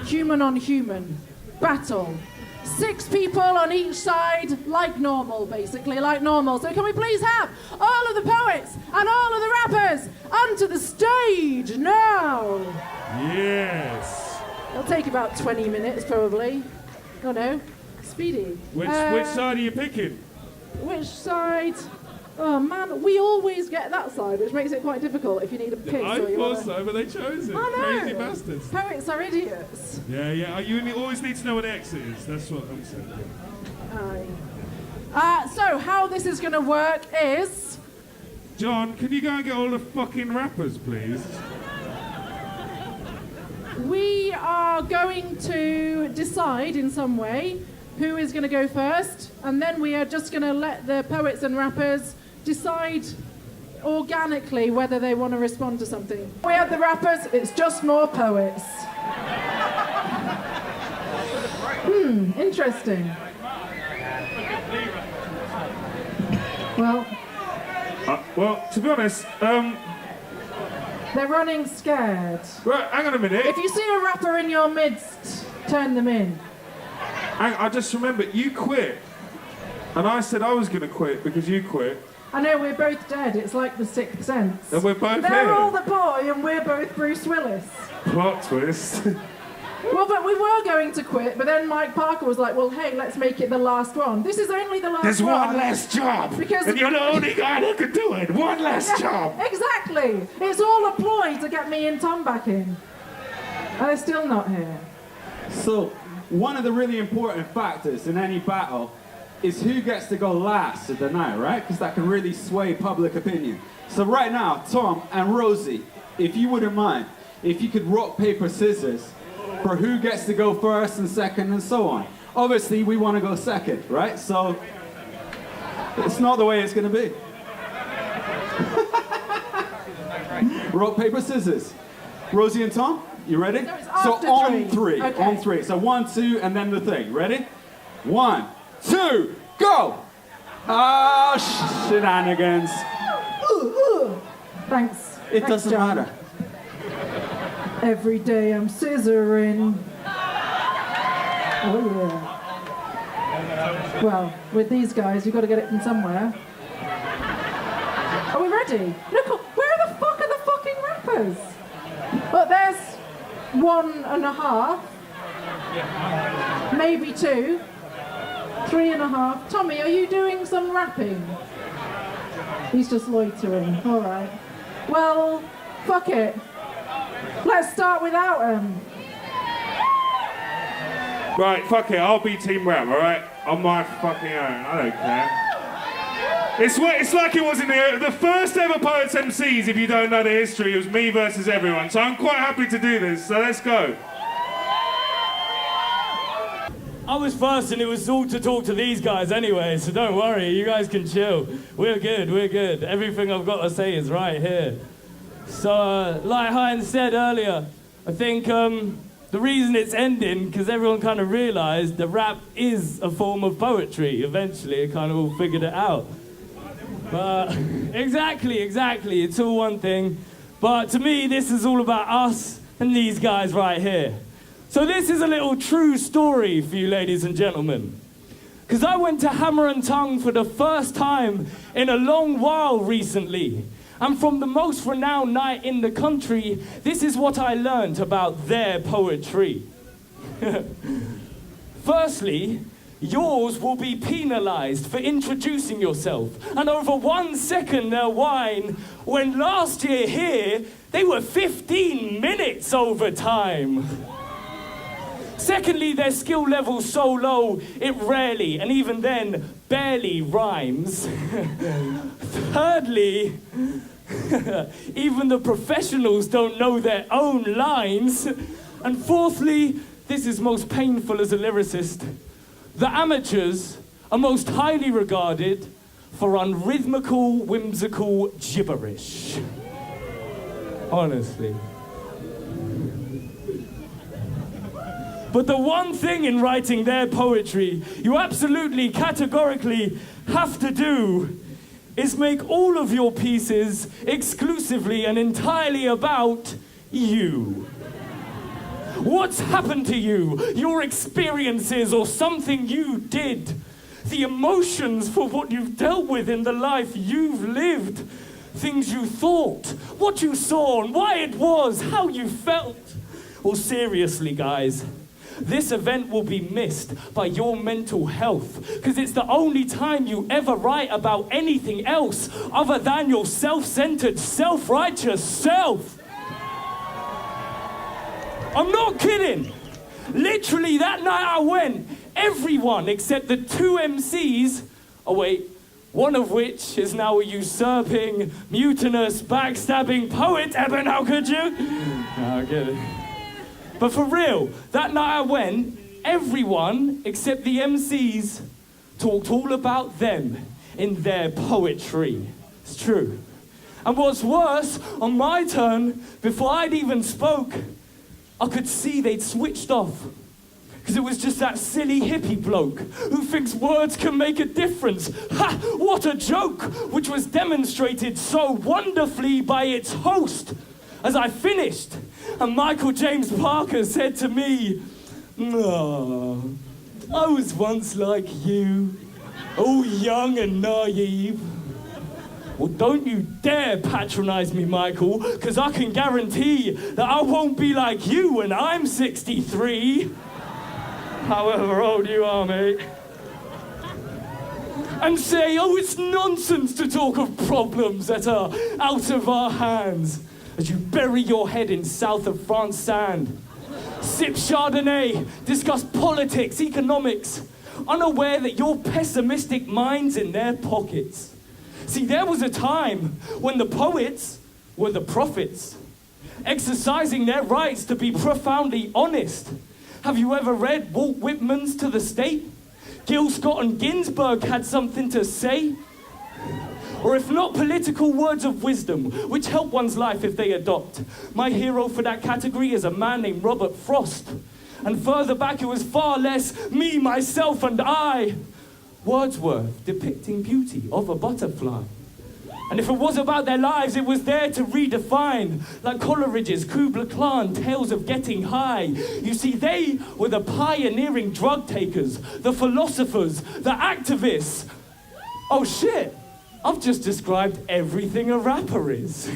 human on human battle. 6 people on each side, like normal, basically, like normal. So can we please have all of the poets and all of the rappers onto the stage now? Yes. It'll take about 20 minutes, probably. Oh no, speedy. Which side are you picking? Which side? Oh man, we always get that side, which makes it quite difficult if you need a piss. I thought so, but they chose it. I know. Crazy bastards. Poets are idiots. Yeah. You always need to know what the exit is. That's what I'm saying. Aye. So how this is going to work is... John, can you go and get all the fucking rappers, please? We are going to decide in some way who is going to go first, and then we are just going to let the poets and rappers decide organically whether they want to respond to something. We have the rappers, it's just more poets. Interesting. Well, to be honest, they're running scared. Right, hang on a minute. If you see a rapper in your midst, turn them in. I just remembered, you quit. And I said I was going to quit because you quit. I know, we're both dead. It's like the Sixth Sense. And we're both They're here. all the boy and we're both Bruce Willis. Plot twist. Well, but we were going to quit, but then Mike Parker was like, well, hey, let's make it the last one. This is only the last There's one. one last job. Because and you're the only guy who can do it. One last job. Exactly. It's all a ploy to get me and Tom back in. And they're still not here. So, one of the really important factors in any battle is who gets to go last of the night, right? Because that can really sway public opinion. So right now, Tom and Rosie, if you wouldn't mind, if you could rock, paper, scissors for who gets to go first and second and so on. Obviously, we want to go second, right? So it's not the way it's going to be. Rock, paper, scissors. Rosie and Tom, you ready? So on three. Okay. On three. So 1, 2, and then the thing. Ready? 1, 2, go! Oh, shenanigans. Thanks. It doesn't matter. Every day I'm scissoring. Oh yeah. Well, with these guys, you've got to get it from somewhere. Are we ready? Look, where the fuck are the fucking rappers? Well, there's 1.5. Maybe 2. 3.5. Tommy, are you doing some rapping? He's just loitering. All right. Well, fuck it. Let's start without him. Right, fuck it, I'll be team rap, alright? On my fucking own, I don't care. It's like it was in the first ever Poets MCs, if you don't know the history, it was me versus everyone. So I'm quite happy to do this, so let's go. I was first and it was all to talk to these guys anyway, so don't worry, you guys can chill. We're good. Everything I've got to say is right here. So, like Heinz said earlier, I think the reason it's ending, because everyone kind of realised that rap is a form of poetry. Eventually, it kind of all figured it out. But, exactly, it's all one thing. But to me, this is all about us and these guys right here. So this is a little true story for you ladies and gentlemen. Because I went to Hammer and Tongue for the first time in a long while recently. And from the most renowned night in the country, this is what I learned about their poetry. Firstly, yours will be penalised for introducing yourself. And over 1 second they'll whine, when last year here, they were 15 minutes over time. Secondly, their skill level's so low, it rarely, and even then, barely rhymes. Thirdly, even the professionals don't know their own lines. And fourthly, this is most painful as a lyricist, the amateurs are most highly regarded for unrhythmical, whimsical gibberish. Honestly. But the one thing in writing their poetry you absolutely, categorically have to do is make all of your pieces exclusively and entirely about you. What's happened to you, your experiences or something you did, the emotions for what you've dealt with in the life you've lived, things you thought, what you saw and why it was, how you felt. Well, seriously, guys, this event will be missed by your mental health, because it's the only time you ever write about anything else other than your self-centered, self-righteous self. I'm not kidding. Literally, that night I went, everyone except the 2 MCs, oh wait, one of which is now a usurping, mutinous, backstabbing poet. Eben, how could you? No, I get it. But for real, that night I went, everyone except the MCs talked all about them in their poetry. It's true. And what's worse, on my turn, before I'd even spoke, I could see they'd switched off. Because it was just that silly hippie bloke who thinks words can make a difference. Ha! What a joke! Which was demonstrated so wonderfully by its host. As I finished, and Michael James Parker said to me, "Oh, I was once like you, all young and naive." Well, don't you dare patronize me, Michael, because I can guarantee that I won't be like you when I'm 63. However old you are, mate. And say, oh, it's nonsense to talk of problems that are out of our hands. As you bury your head in south of France sand, sip Chardonnay, discuss politics, economics, unaware that your pessimistic mind's in their pockets. See, there was a time when the poets were the prophets, exercising their rights to be profoundly honest. Have you ever read Walt Whitman's To the State? Gil Scott and Ginsberg had something to say. Or if not, political words of wisdom, which help one's life if they adopt. My hero for that category is a man named Robert Frost. And further back, it was far less me, myself, and I. Wordsworth depicting beauty of a butterfly. And if it was about their lives, it was there to redefine. Like Coleridge's Kubla Khan, Tales of Getting High. You see, they were the pioneering drug takers, the philosophers, the activists. Oh shit, I've just described everything a rapper is.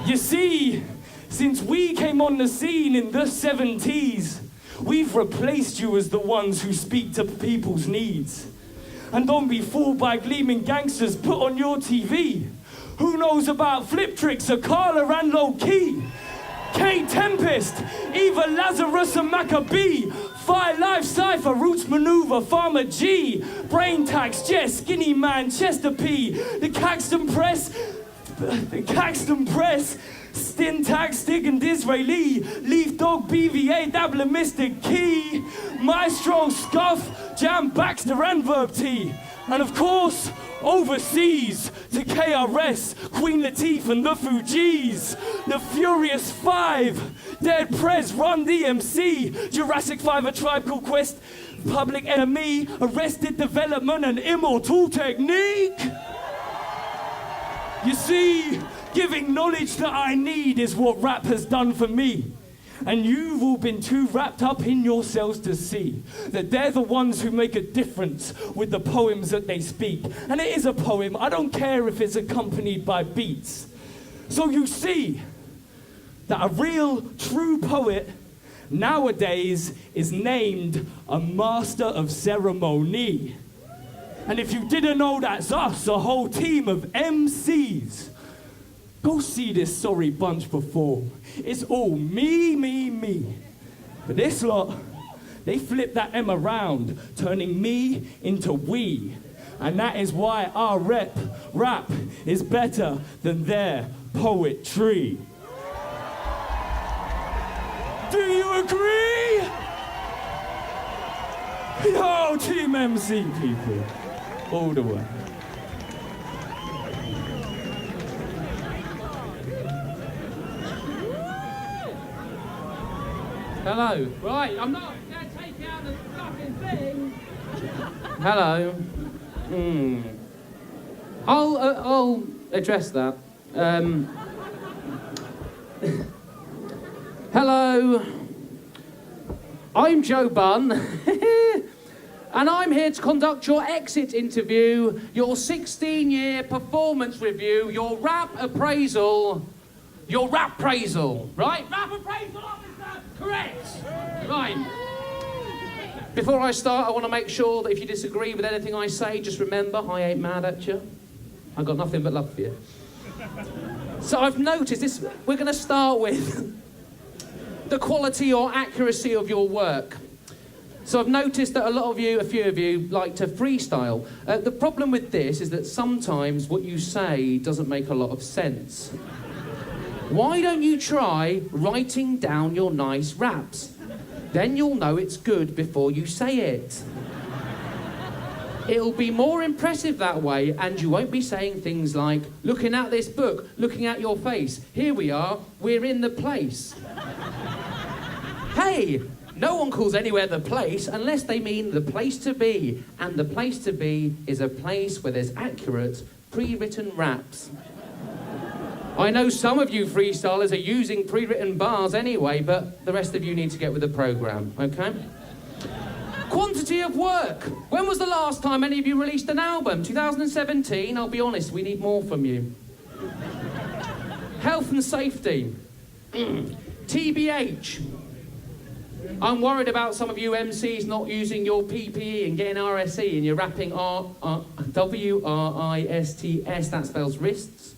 You see, since we came on the scene in the 70s, we've replaced you as the ones who speak to people's needs. And don't be fooled by gleaming gangsters put on your TV. Who knows about flip tricks, Akala and Low Key? K Tempest, Eva Lazarus and Maccabee. Fire Life Cypher, Roots Maneuver, Farmer G. Brain Tax, Jess, Skinny Man, Chester P. The Caxton Press, Stintax, Stig and Disraeli, Leaf Dog, BVA, Dabbler, Mystic Key, Maestro, Scuff, Jam, Baxter and Verb T. And of course, overseas to KRS, Queen Latifah and the Fugees, the Furious Five, Dead Prez, Run DMC, Jurassic 5, A Tribe Called Quest, Public Enemy, Arrested Development and Immortal Technique. You see, giving knowledge that I need is what rap has done for me. And you've all been too wrapped up in yourselves to see that they're the ones who make a difference with the poems that they speak. And it is a poem, I don't care if it's accompanied by beats. So you see that a real, true poet nowadays is named a master of ceremony. And if you didn't know, that's us, a whole team of MCs. Go see this sorry bunch perform. It's all me, me, me. But this lot, they flip that M around, turning me into we. And that is why our rap is better than their poetry. Do you agree? Yo, Team MC people, all the way. Hello. Right, I'm not going to take out the fucking thing. Hello. I'll address that. Hello. I'm Joe Bunn. And I'm here to conduct your exit interview, your 16-year performance review, your rap appraisal, right? Rap appraisal, officer! Correct! Right. Before I start, I want to make sure that if you disagree with anything I say, just remember, I ain't mad at you. I've got nothing but love for you. So I've noticed this, we're going to start with the quality or accuracy of your work. So I've noticed that a few of you, like to freestyle. The problem with this is that sometimes what you say doesn't make a lot of sense. Why don't you try writing down your nice raps? Then you'll know it's good before you say it. It'll be more impressive that way, and you won't be saying things like, looking at this book, looking at your face, here we are, we're in the place. Hey, no one calls anywhere the place unless they mean the place to be, and the place to be is a place where there's accurate, pre-written raps. I know some of you freestylers are using pre-written bars anyway, but the rest of you need to get with the programme, okay? Quantity of work. When was the last time any of you released an album? 2017? I'll be honest, we need more from you. Health and safety. TBH. I'm worried about some of you MCs not using your PPE and getting RSE and you're rapping WRISTS, that spells wrists.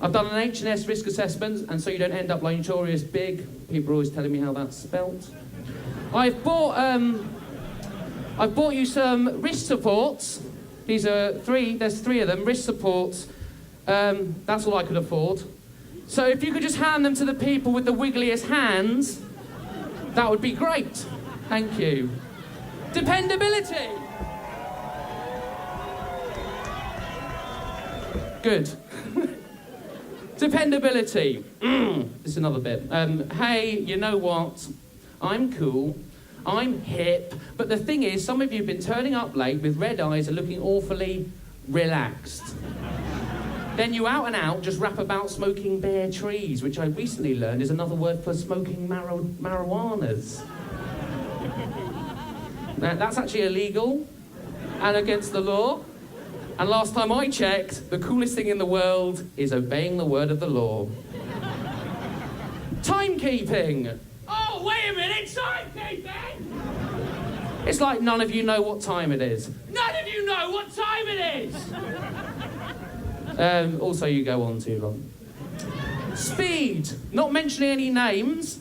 I've done an H&S risk assessment, and so you don't end up like Notorious Big. People are always telling me how that's spelt. I've bought I've bought you some wrist supports. These are there's 3 of them, wrist supports. That's all I could afford. So if you could just hand them to the people with the wiggliest hands, that would be great. Thank you. Dependability. Good. Dependability. This is another bit. Hey, you know what? I'm cool. I'm hip. But the thing is, some of you have been turning up late with red eyes and looking awfully relaxed. Then you out and out just rap about smoking bare trees, which I recently learned is another word for smoking marijuanas. Now, that's actually illegal and against the law. And last time I checked, the coolest thing in the world is obeying the word of the law. Timekeeping. Oh, wait a minute, timekeeping! It's like none of you know what time it is. None of you know what time it is! Also, you go on too long. Speed. Not mentioning any names,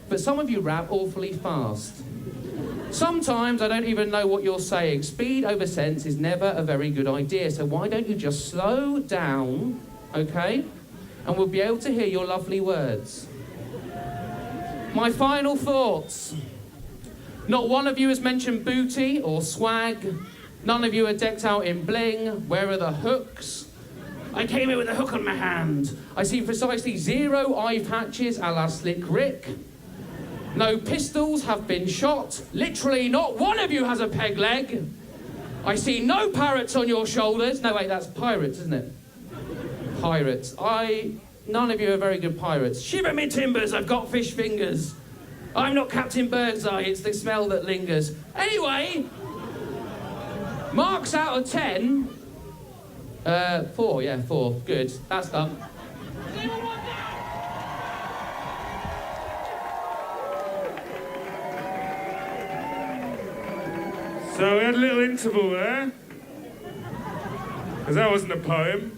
but some of you rap awfully fast. Sometimes I don't even know what you're saying. Speed over sense is never a very good idea, so why don't you just slow down, okay? And we'll be able to hear your lovely words. My final thoughts. Not one of you has mentioned booty or swag. None of you are decked out in bling. Where are the hooks? I came here with a hook on my hand. I see precisely 0 eye patches a la Slick Rick. No pistols have been shot. Literally not one of you has a peg leg. I see no parrots on your shoulders. No, wait, that's pirates, isn't it? Pirates. None of you are very good pirates. Shiver me timbers, I've got fish fingers. I'm not Captain Birdseye, it's the smell that lingers. Anyway, marks out of 10. 4, yeah, 4. Good, that's done. So we had a little interval there, because that wasn't a poem.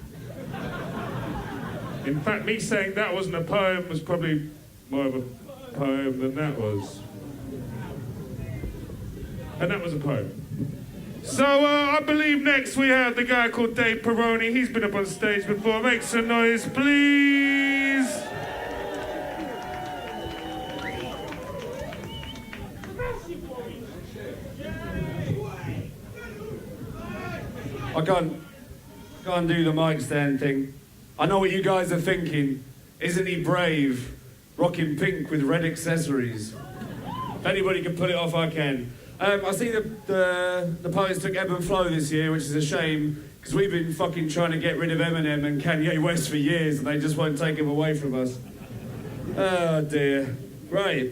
In fact, me saying that wasn't a poem was probably more of a poem than that was. And that was a poem. So I believe next we have the guy called Dave Peroni. He's been up on stage before. Make some noise, please. I can't do the mic stand thing. I know what you guys are thinking. Isn't he brave? Rocking pink with red accessories. If anybody can pull it off, I can. I see the Poets took Ebb and Flow this year, which is a shame, because we've been fucking trying to get rid of Eminem and Kanye West for years, and they just won't take him away from us. Oh dear. Right.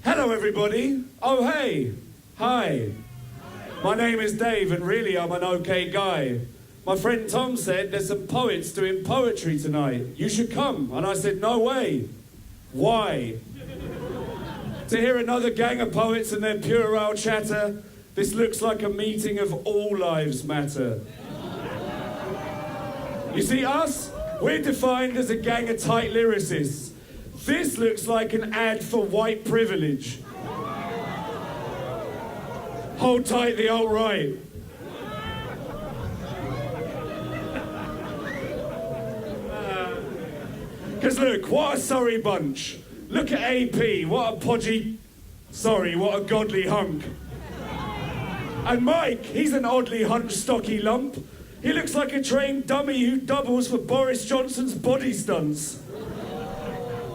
Hello everybody. Oh hey. Hi. My name is Dave, and really I'm an okay guy. My friend Tom said there's some poets doing poetry tonight. You should come. And I said, no way. Why? To hear another gang of poets and their puerile chatter, this looks like a meeting of all lives matter. You see, us, we're defined as a gang of tight lyricists. This looks like an ad for white privilege. Hold tight the alt-right. Because look, what a sorry bunch. Look at AP, what a podgy... Sorry, what a godly hunk. And Mike, he's an oddly hunched, stocky lump. He looks like a trained dummy who doubles for Boris Johnson's body stunts.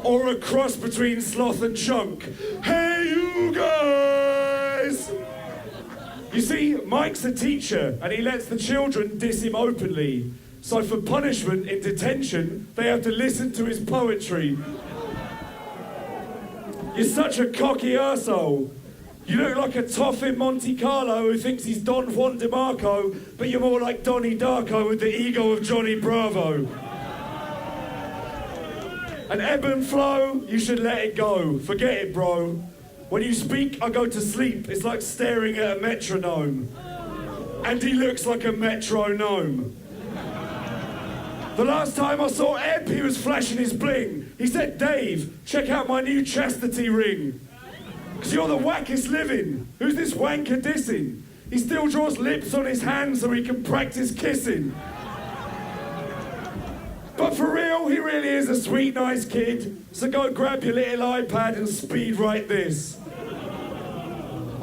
Or a cross between sloth and chunk. Hey, you guys! You see, Mike's a teacher, and he lets the children diss him openly. So for punishment in detention, they have to listen to his poetry. You're such a cocky arsehole. You look like a toff in Monte Carlo who thinks he's Don Juan DeMarco, but you're more like Donnie Darko with the ego of Johnny Bravo. And Ebb and Flow, you should let it go. Forget it, bro. When you speak, I go to sleep. It's like staring at a metronome. And he looks like a metronome. The last time I saw Ebb, he was flashing his bling. He said, Dave, check out my new chastity ring. Because you're the wackest living. Who's this wanker dissing? He still draws lips on his hands so he can practice kissing. But for real, he really is a sweet, nice kid. So go grab your little iPad and speed write this.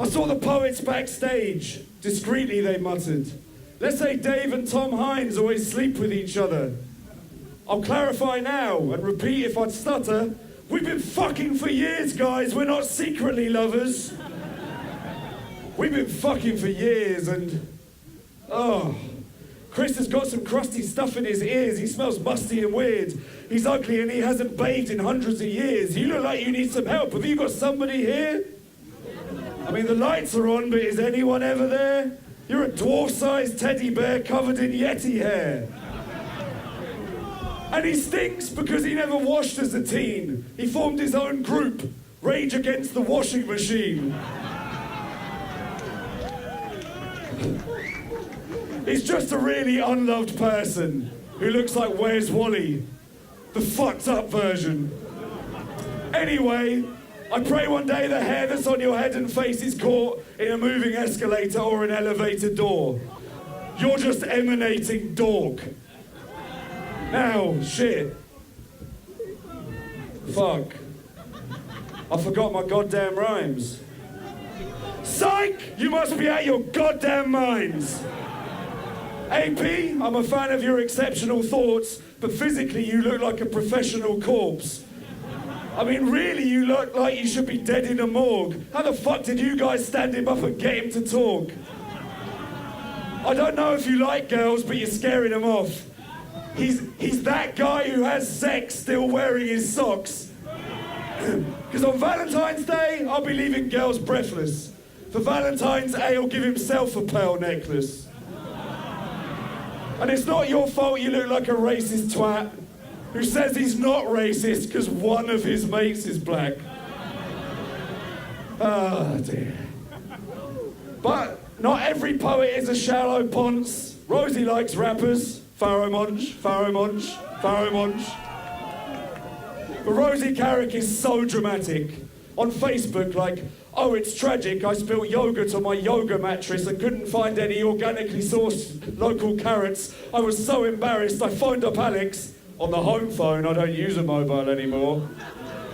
I saw the poets backstage. Discreetly they muttered. Let's say Dave and Tom Hines always sleep with each other. I'll clarify now and repeat if I'd stutter. We've been fucking for years, guys. We're not secretly lovers. We've been fucking for years and... Oh... Chris has got some crusty stuff in his ears. He smells musty and weird. He's ugly and he hasn't bathed in hundreds of years. You look like you need some help. Have you got somebody here? I mean, the lights are on, but is anyone ever there? You're a dwarf-sized teddy bear covered in Yeti hair. And he stinks because he never washed as a teen. He formed his own group, Rage Against the Washing Machine. He's just a really unloved person who looks like Where's Wally, the fucked up version. Anyway, I pray one day the hair that's on your head and face is caught in a moving escalator or an elevator door. You're just emanating dog. Now, shit. Fuck. I forgot my goddamn rhymes. Psych! You must be out your goddamn minds. AP, I'm a fan of your exceptional thoughts, but physically you look like a professional corpse. I mean, really, you look like you should be dead in a morgue. How the fuck did you guys stand him up and get him to talk? I don't know if you like girls, but you're scaring them off. He's that guy who has sex still wearing his socks. Because on Valentine's Day, I'll be leaving girls breathless. For Valentine's Day, he'll give himself a pearl necklace. And it's not your fault you look like a racist twat who says he's not racist because one of his mates is black. Oh dear. But not every poet is a shallow ponce. Rosie likes rappers. Pharaoh Monch, Pharaoh Monch, Pharaoh Monch. But Rosie Carrick is so dramatic. On Facebook, like, oh, it's tragic, I spilled yogurt on my yoga mattress and couldn't find any organically sourced local carrots. I was so embarrassed, I phoned up Alex on the home phone. I don't use a mobile anymore.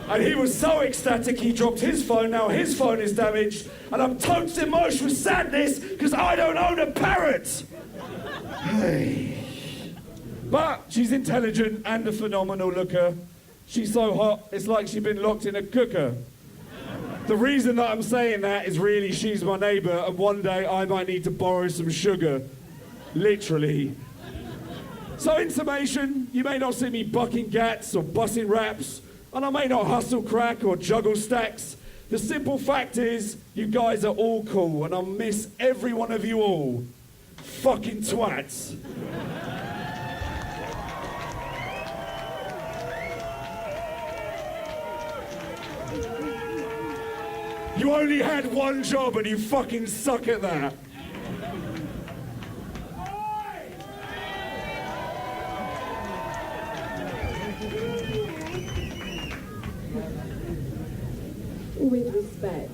And he was so ecstatic he dropped his phone. Now his phone is damaged and I'm totes emotional with sadness because I don't own a parrot. Hey. But she's intelligent and a phenomenal looker. She's so hot, it's like she's been locked in a cooker. The reason that I'm saying that is really she's my neighbour and one day I might need to borrow some sugar. Literally. So in summation, you may not see me bucking gats or bussing raps, and I may not hustle crack or juggle stacks. The simple fact is, you guys are all cool and I'll miss every one of you all. Fucking twats. You only had one job and you fucking suck at that. With respect.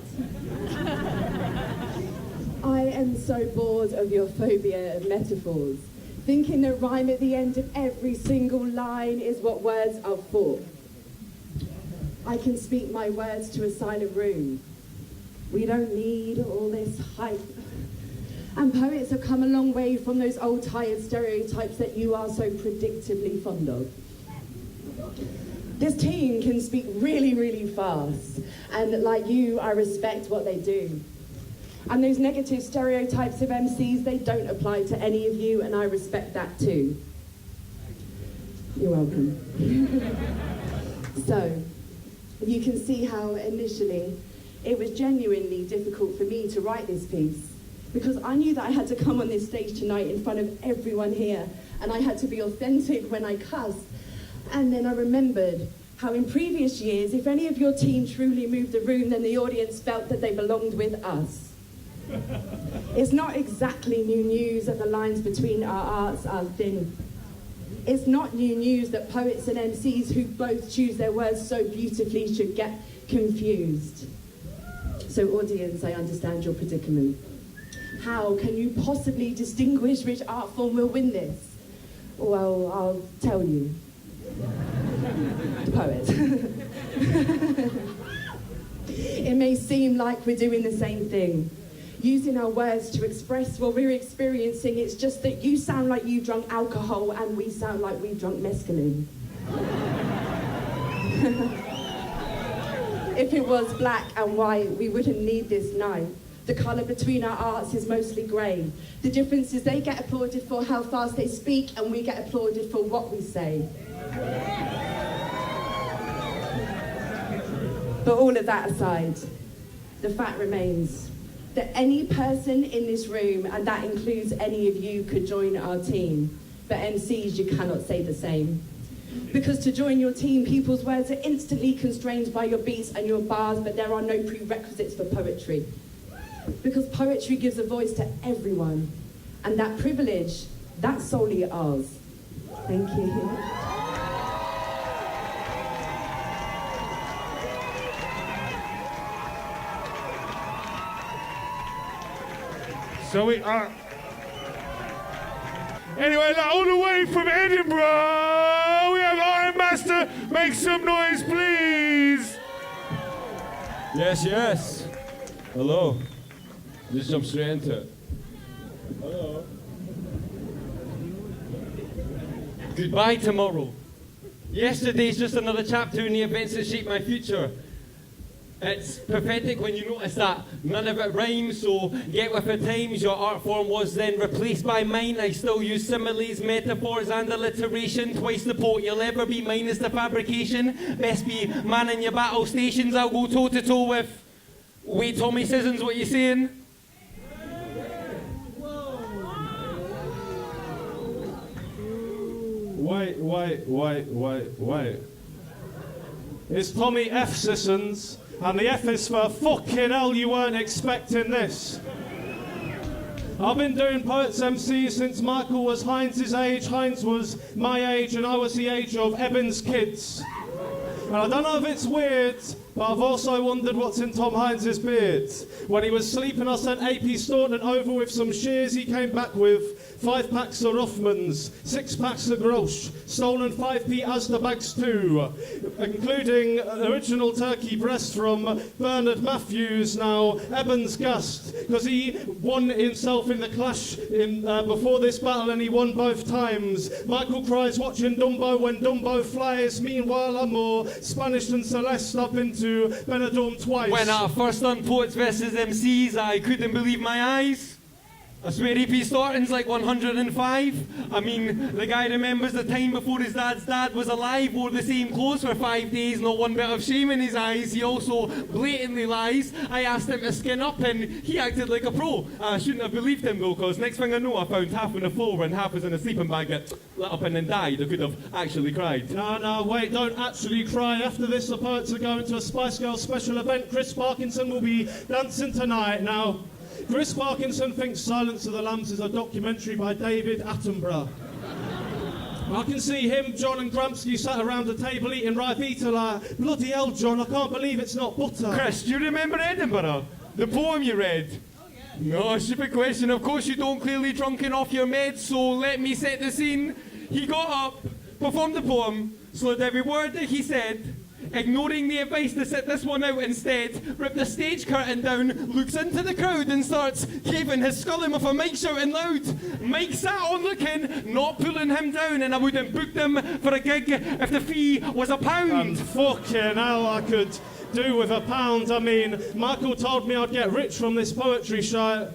I am so bored of your phobia of metaphors. Thinking the rhyme at the end of every single line is what words are for. I can speak my words to a silent room. We don't need all this hype. And poets have come a long way from those old tired stereotypes that you are so predictably fond of. This team can speak really, really fast. And like you, I respect what they do. And those negative stereotypes of MCs, they don't apply to any of you, and I respect that too. You're welcome. So, you can see how initially it was genuinely difficult for me to write this piece because I knew that I had to come on this stage tonight in front of everyone here and I had to be authentic when I cussed. And then I remembered how in previous years, if any of your team truly moved the room, then the audience felt that they belonged with us. It's not exactly new news that the lines between our arts are thin. It's not new news that poets and MCs who both choose their words so beautifully should get confused. So audience, I understand your predicament. How can you possibly distinguish which art form will win this? Well, I'll tell you. The poet. It may seem like we're doing the same thing, using our words to express what we're experiencing. It's just that you sound like you've drunk alcohol and we sound like we've drunk mescaline. If it was black and white, we wouldn't need this night. The colour between our arts is mostly grey. The difference is they get applauded for how fast they speak and we get applauded for what we say. But all of that aside, the fact remains that any person in this room, and that includes any of you, could join our team. But MCs, you cannot say the same. Because to join your team, people's words are instantly constrained by your beats and your bars, but there are no prerequisites for poetry. Because poetry gives a voice to everyone, and that privilege, that's solely ours. Thank you. So we are. Anyway, all the way from Edinburgh, we have Iron Master. Make some noise, please. Yes, yes. Hello. Just jump straight into it. Hello. Goodbye tomorrow. Yesterday's just another chapter in the events that shape my future. It's pathetic when you notice that none of it rhymes, so get with the times. Your art form was then replaced by mine. I still use similes, metaphors and alliteration. Twice the poet you'll ever be, minus the fabrication. Best be manning your battle stations. I'll go toe to toe with... Wait, Tommy Sissons, what you saying? Wait. It's Tommy F. Sissons. And the F is for fucking hell, you weren't expecting this. I've been doing Poets MC since Michael was Heinz's age, Heinz was my age, and I was the age of Eben's kids. And I don't know if it's weird, but I've also wondered what's in Tom Heinz's beard. When he was sleeping, I sent AP Staunton over with some shears. He came back with 5 packs of Rothmans, 6 packs of Grosch, stolen 5p Asda bags too, including original turkey breast from Bernard Matthews, now Eben's gassed, because he won himself in the clash before this battle and he won both times. Michael cries watching Dumbo when Dumbo flies. Meanwhile, I'm more Spanish than Celeste up into Benidorm twice. When I first done Poets versus MCs, I couldn't believe my eyes. I swear EP Staunton's like 105. I mean, the guy remembers the time before his dad's dad was alive, wore the same clothes for 5 days, not one bit of shame in his eyes. He also blatantly lies. I asked him to skin up and he acted like a pro. I shouldn't have believed him though, because next thing I know, I found half on the floor and half was in a sleeping bag that lit up and then died. I could have actually cried. No, wait, don't actually cry. After this, the Poets are going to a Spice Girls special event. Chris Parkinson will be dancing tonight. Now, Chris Parkinson thinks Silence of the Lambs is a documentary by David Attenborough. I can see him, John and Gramsci sat around the table eating Rivita like, bloody hell, John, I can't believe it's not butter. Chris, do you remember Edinburgh? The poem you read? No, stupid question. Of course you don't, clearly drunken off your meds, so let me set the scene. He got up, performed the poem, slurred every word that he said, ignoring the advice to sit this one out instead, ripped the stage curtain down, looks into the crowd and starts caving his skull in with a mic shouting loud. Mike sat on looking, not pulling him down, and I wouldn't book them for a gig if the fee was £1. And fucking hell, I could do with £1. I mean, Michael told me I'd get rich from this poetry show.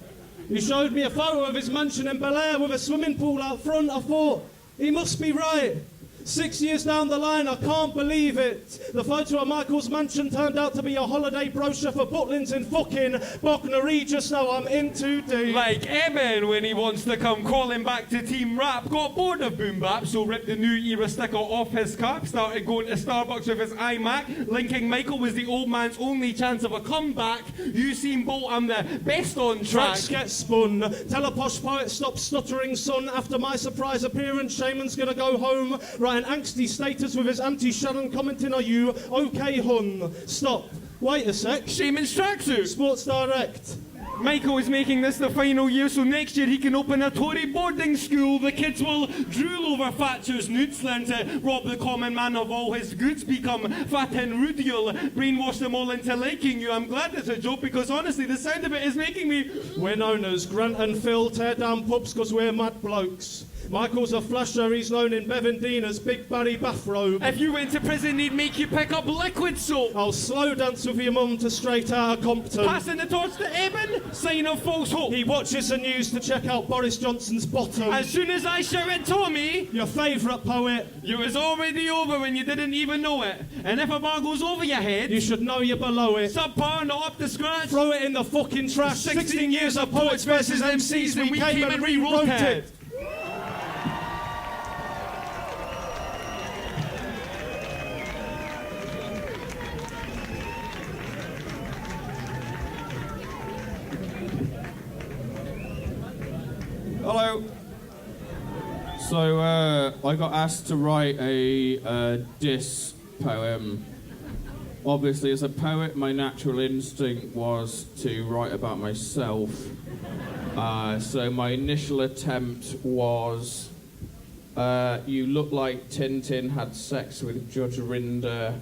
He showed me a photo of his mansion in Bel Air with a swimming pool out front. I thought, he must be right. 6 years down the line, I can't believe it. The photo of Michael's mansion turned out to be a holiday brochure for Butlins in fucking Bognor Regis. Now I'm in too deep. Like Emin when he wants to come crawling back to Team Rap. Got bored of boom bap, so ripped the new era sticker off his cap. Started going to Starbucks with his iMac. Linking Michael was the old man's only chance of a comeback. Usain Bolt, I'm the best on track. Tracks get spun. Tell a posh poet stop stuttering, son. After my surprise appearance, Shaman's gonna go home. Right. An angsty status with his Auntie Sharon commenting, are you okay, hun? Stop. Wait a sec. Shaman's tracksuit. Sports Direct. Michael is making this the final year, so next year he can open a Tory boarding school. The kids will drool over Thatcher's nudes, learn to rob the common man of all his goods, become fat and rude. You'll brainwash them all into liking you. I'm glad it's a joke because honestly, the sound of it is making me. We're known as Grant and Phil tear down pubs because we're mad blokes. Michael's a flasher, he's known in Bevendine as Big Barry Bathrobe. If you went to prison, he'd make you pick up liquid soap. I'll slow dance with your mum to Straight Outta Compton. Passing the torch to Eben, sign of false hope. He watches the news to check out Boris Johnson's bottom. As soon as I shouted Tommy, your favourite poet, you was already over when you didn't even know it. And if a bar goes over your head, you should know you're below it. Subpar, not up to scratch. Throw it in the fucking trash. 16 years of poets versus MCs when we came and rewrote it. Hello. So I got asked to write a diss poem. Obviously, as a poet, my natural instinct was to write about myself. So my initial attempt was, you look like Tintin had sex with Judge Rinder,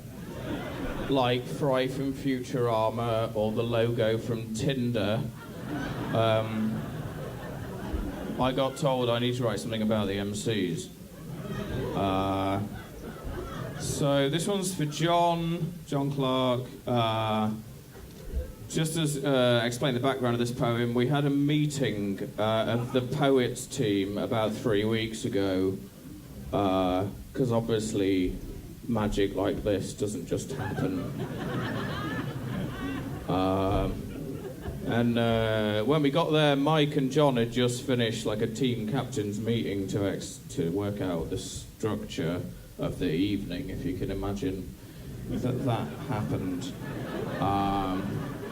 like Fry from Futurama or the logo from Tinder. I got told I need to write something about the MCs. So this one's for John Clark. Just to explain the background of this poem, we had a meeting of the Poets team about 3 weeks ago, because obviously magic like this doesn't just happen. And when we got there, Mike and John had just finished like a team captain's meeting to work out the structure of the evening, if you can imagine that happened.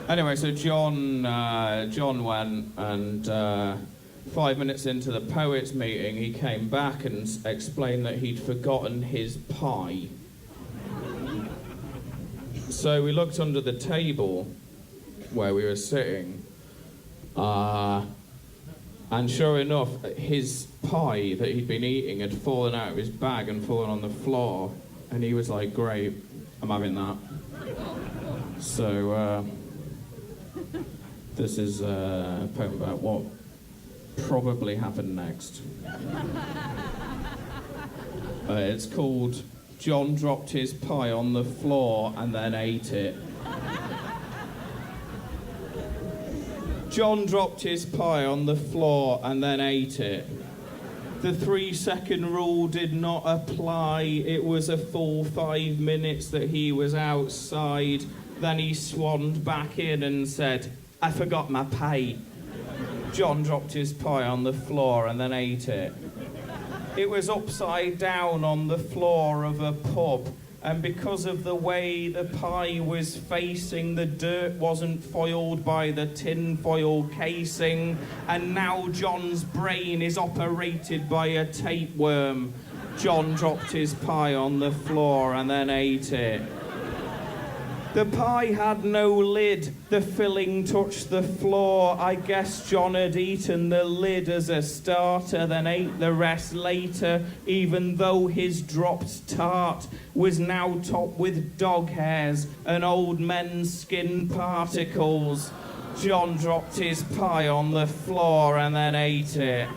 Anyway, so John went, and 5 minutes into the poets meeting, he came back and explained that he'd forgotten his pie. So we looked under the table where we were sitting, and sure enough, his pie that he'd been eating had fallen out of his bag and fallen on the floor, and he was like, great, I'm having that. So this is a poem about what probably happened next. It's called John Dropped His Pie on the Floor and Then Ate It. John dropped his pie on the floor and then ate it. The 3-second rule did not apply. It was a full 5 minutes that he was outside. Then he swanned back in and said, I forgot my pie. John dropped his pie on the floor and then ate it. It was upside down on the floor of a pub. And because of the way the pie was facing, the dirt wasn't foiled by the tin foil casing. And now John's brain is operated by a tapeworm. John dropped his pie on the floor and then ate it. The pie had no lid, the filling touched the floor. I guess John had eaten the lid as a starter, then ate the rest later, even though his dropped tart was now topped with dog hairs and old men's skin particles. John dropped his pie on the floor and then ate it.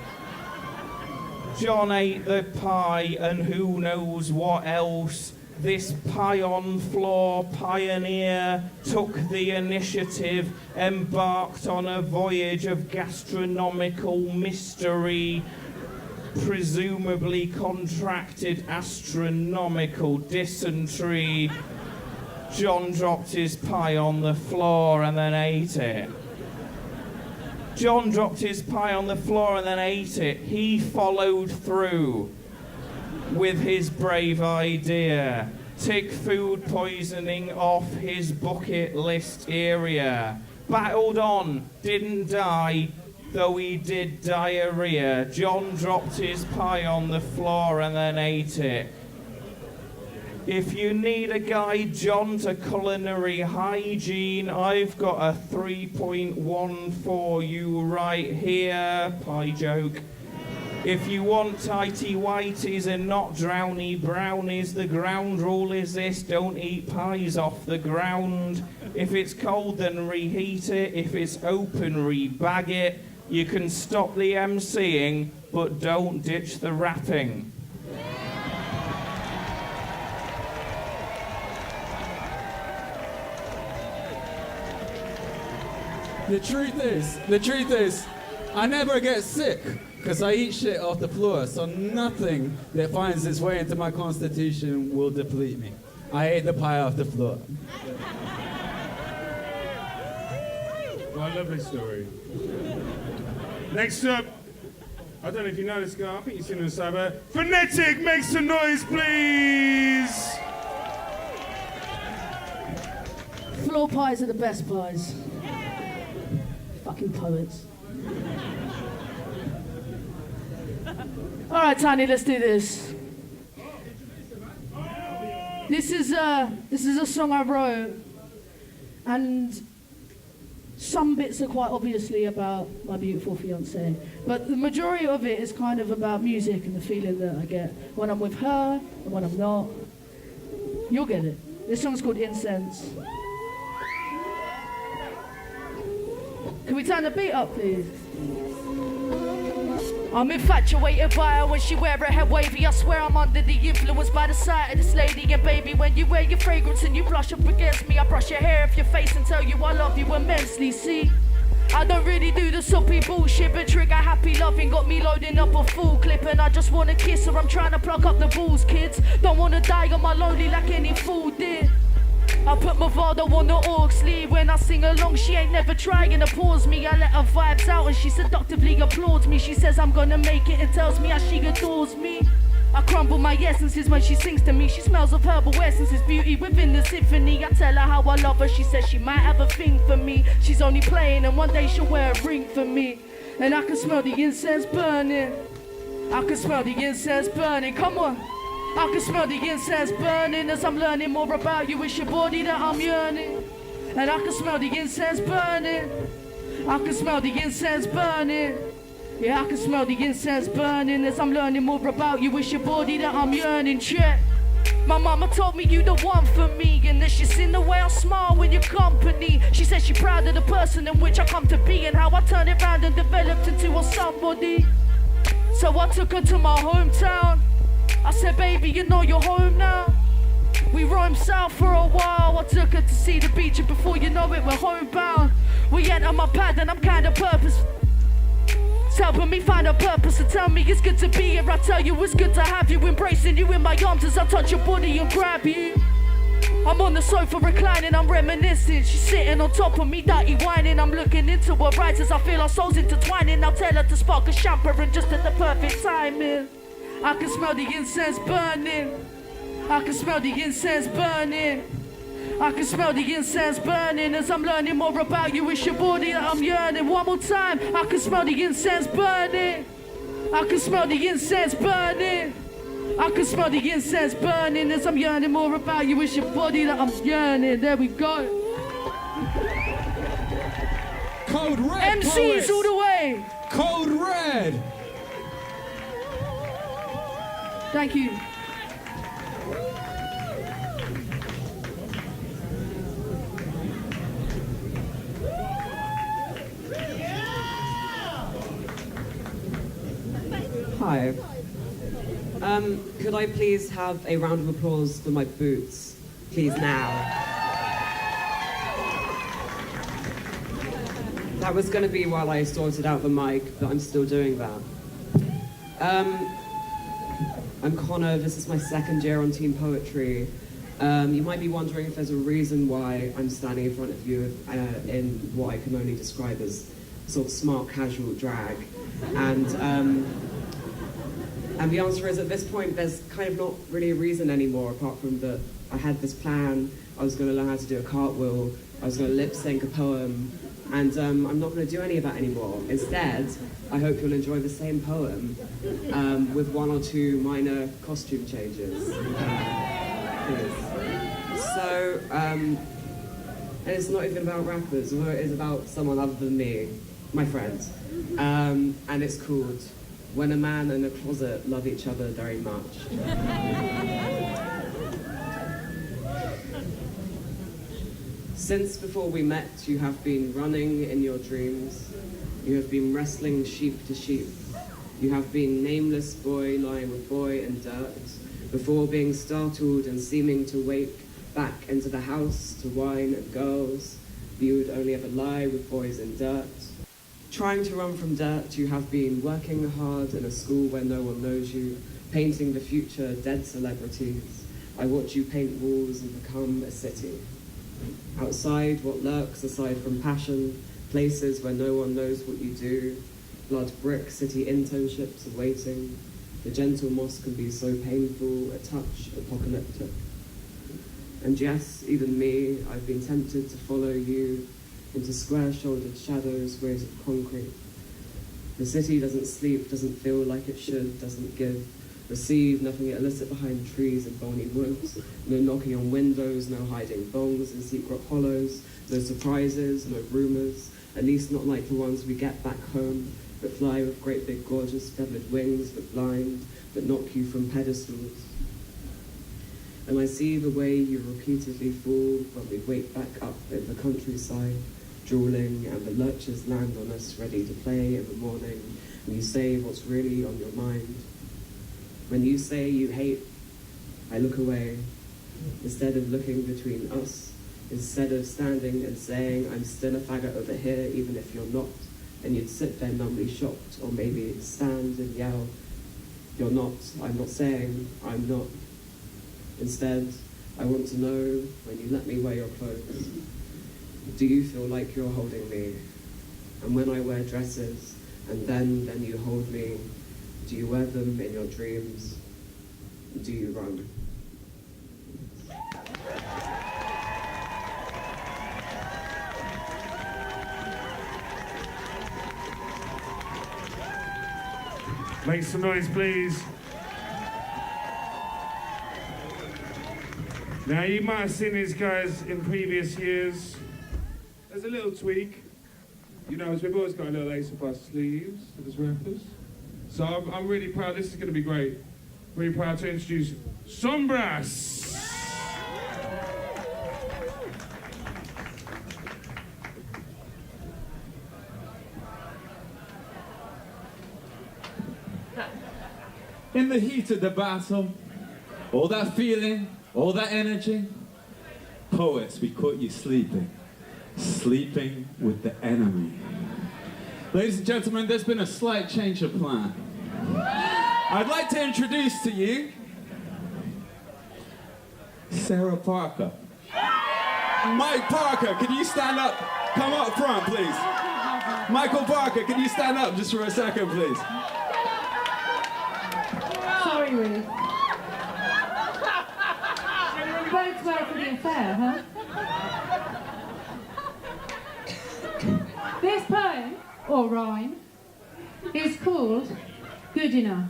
John ate the pie and who knows what else. This pie-on-floor pioneer took the initiative, embarked on a voyage of gastronomical mystery, presumably contracted astronomical dysentery. John dropped his pie on the floor and then ate it. John dropped his pie on the floor and then ate it. He followed through with his brave idea. Tick food poisoning off his bucket list area. Battled on, didn't die, though he did diarrhea. John dropped his pie on the floor and then ate it. If you need a guide John to culinary hygiene, I've got a 3.1 for you right here. Pie joke. If you want tighty whities and not drowny brownies, the ground rule is this: don't eat pies off the ground. If it's cold, then reheat it. If it's open, rebag it. You can stop the MCing, but don't ditch the rapping. The truth is, I never get sick because I eat shit off the floor, so nothing that finds its way into my constitution will deplete me. I ate the pie off the floor. Well, lovely story. Next up, I don't know if you know this guy, I think you've seen him in Cyber. Phonetic, make some noise, please! Floor pies are the best pies. Fucking poets. All right, Tiny, let's do this. This is a song I wrote, and some bits are quite obviously about my beautiful fiancée, but the majority of it is kind of about music and the feeling that I get when I'm with her and when I'm not. You'll get it. This song's called Incense. Can we turn the beat up, please? I'm infatuated by her when she wear her hair wavy. I swear I'm under the influence by the sight of this lady. And baby, when you wear your fragrance and you blush up against me, I brush your hair off your face and tell you I love you immensely. See, I don't really do the soppy bullshit, but trigger happy loving got me loading up a full clip. And I just wanna kiss her, I'm trying to plug up the balls, kids. Don't wanna die on my lonely like any fool did. I put my Vado on the aux sleeve. When I sing along, she ain't never trying to pause me. I let her vibes out and she seductively applauds me. She says I'm gonna make it and tells me how she adores me. I crumble my essences when she sings to me. She smells of herbal essences, beauty within the symphony. I tell her how I love her, she says she might have a thing for me. She's only playing and one day she'll wear a ring for me. And I can smell the incense burning. I can smell the incense burning, come on. I can smell the incense burning as I'm learning more about you. It's your body that I'm yearning. And I can smell the incense burning. I can smell the incense burning. Yeah, I can smell the incense burning as I'm learning more about you. It's your body that I'm yearning. Check. My mama told me you the one for me, and that she's seen the way I smile when you're company. She said she's proud of the person in which I come to be and how I turned it round and developed into a somebody. So I took her to my hometown. I said, baby, you know you're home now. We roamed south for a while. I took her to see the beach, and before you know it, we're homebound. We enter my pad, and I'm kind of purpose. It's helping me find a purpose. And tell me it's good to be here. I tell you it's good to have you, embracing you in my arms as I touch your body and grab you. I'm on the sofa reclining, I'm reminiscing. She's sitting on top of me, dirty whining. I'm looking into her eyes as I feel our souls intertwining. I'll tell her to spark a champagne just at the perfect timing. I can smell the incense burning. I can smell the incense burning. I can smell the incense burning as I'm learning more about you. It's your body that I'm yearning. One more time. I can smell the incense burning. I can smell the incense burning. I can smell the incense burning as I'm yearning more about you. It's your body that I'm yearning. There we go. Code Red. MCs Poets. all the way. Code Red. Thank you. Hi. Could I please have a round of applause for my boots? Please now. That was going to be while I sorted out the mic, but I'm still doing that. I'm Connor, this is my second year on Team Poetry. You might be wondering if there's a reason why I'm standing in front of you in what I can only describe as sort of smart casual drag. And the answer is, at this point, there's kind of not really a reason anymore, apart from that I had this plan, I was going to learn how to do a cartwheel, I was going to lip sync a poem, and I'm not going to do any of that anymore. Instead, I hope you'll enjoy the same poem with one or two minor costume changes. please. So, it's not even about rappers, although it is about someone other than me, my friend. And it's called When a Man and a Closet Love Each Other Very Much. Since before we met, you have been running in your dreams. You have been wrestling sheep to sheep. You have been nameless boy lying with boy in dirt, before being startled and seeming to wake back into the house to wine and girls. You would only ever lie with boys in dirt. Trying to run from dirt, you have been working hard in a school where no one knows you, painting the future dead celebrities. I watch you paint walls and become a city. Outside, what lurks aside from passion, places where no one knows what you do, blood brick city internships awaiting. The gentle moss can be so painful, a touch apocalyptic. And yes, even me, I've been tempted to follow you into square-shouldered shadows, ways of concrete. The city doesn't sleep, doesn't feel like it should, doesn't give, receive, nothing illicit behind trees and bony woods, no knocking on windows, no hiding bongs in secret hollows, no surprises, no rumors, at least not like the ones we get back home, that fly with great big gorgeous feathered wings that blind, that knock you from pedestals. And I see the way you repeatedly fall when we wake back up in the countryside, drooling, and the lurchers land on us ready to play in the morning, and you say what's really on your mind. When you say you hate, I look away, instead of looking between us, instead of standing and saying, I'm still a faggot over here, even if you're not, and you'd sit there numbly shocked, or maybe stand and yell, you're not, I'm not saying, I'm not. Instead, I want to know, when you let me wear your clothes, do you feel like you're holding me? And when I wear dresses, and then you hold me, do you wear them in your dreams? Do you run? Make some noise, please. Now, you might have seen these guys in previous years. There's a little tweak. You know, we've always got a little ace up our sleeves as rappers. So I'm really proud. This is going to be great. Really proud to introduce Sombras. In the heat of the battle, all that feeling, all that energy, poets, we caught you sleeping with the enemy. Ladies and gentlemen, there's been a slight change of plan. I'd like to introduce to you Sarah Parker. Mike Parker, can you stand up? Come up front, please. Michael Parker, can you stand up just for a second, please? Sorry, Ruth. Both well for the affair, huh? This poem, or rhyme, is called Good Enough.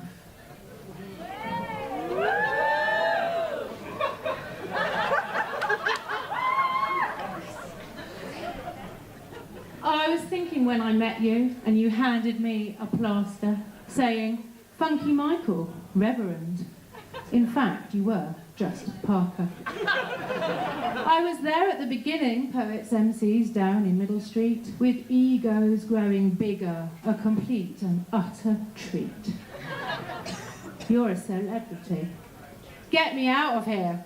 I was thinking when I met you and you handed me a plaster saying, Funky Michael, Reverend. In fact, you were just Parker. I was there at the beginning, Poets MCs down in Middle Street, with egos growing bigger, a complete and utter treat. You're a celebrity. Get me out of here.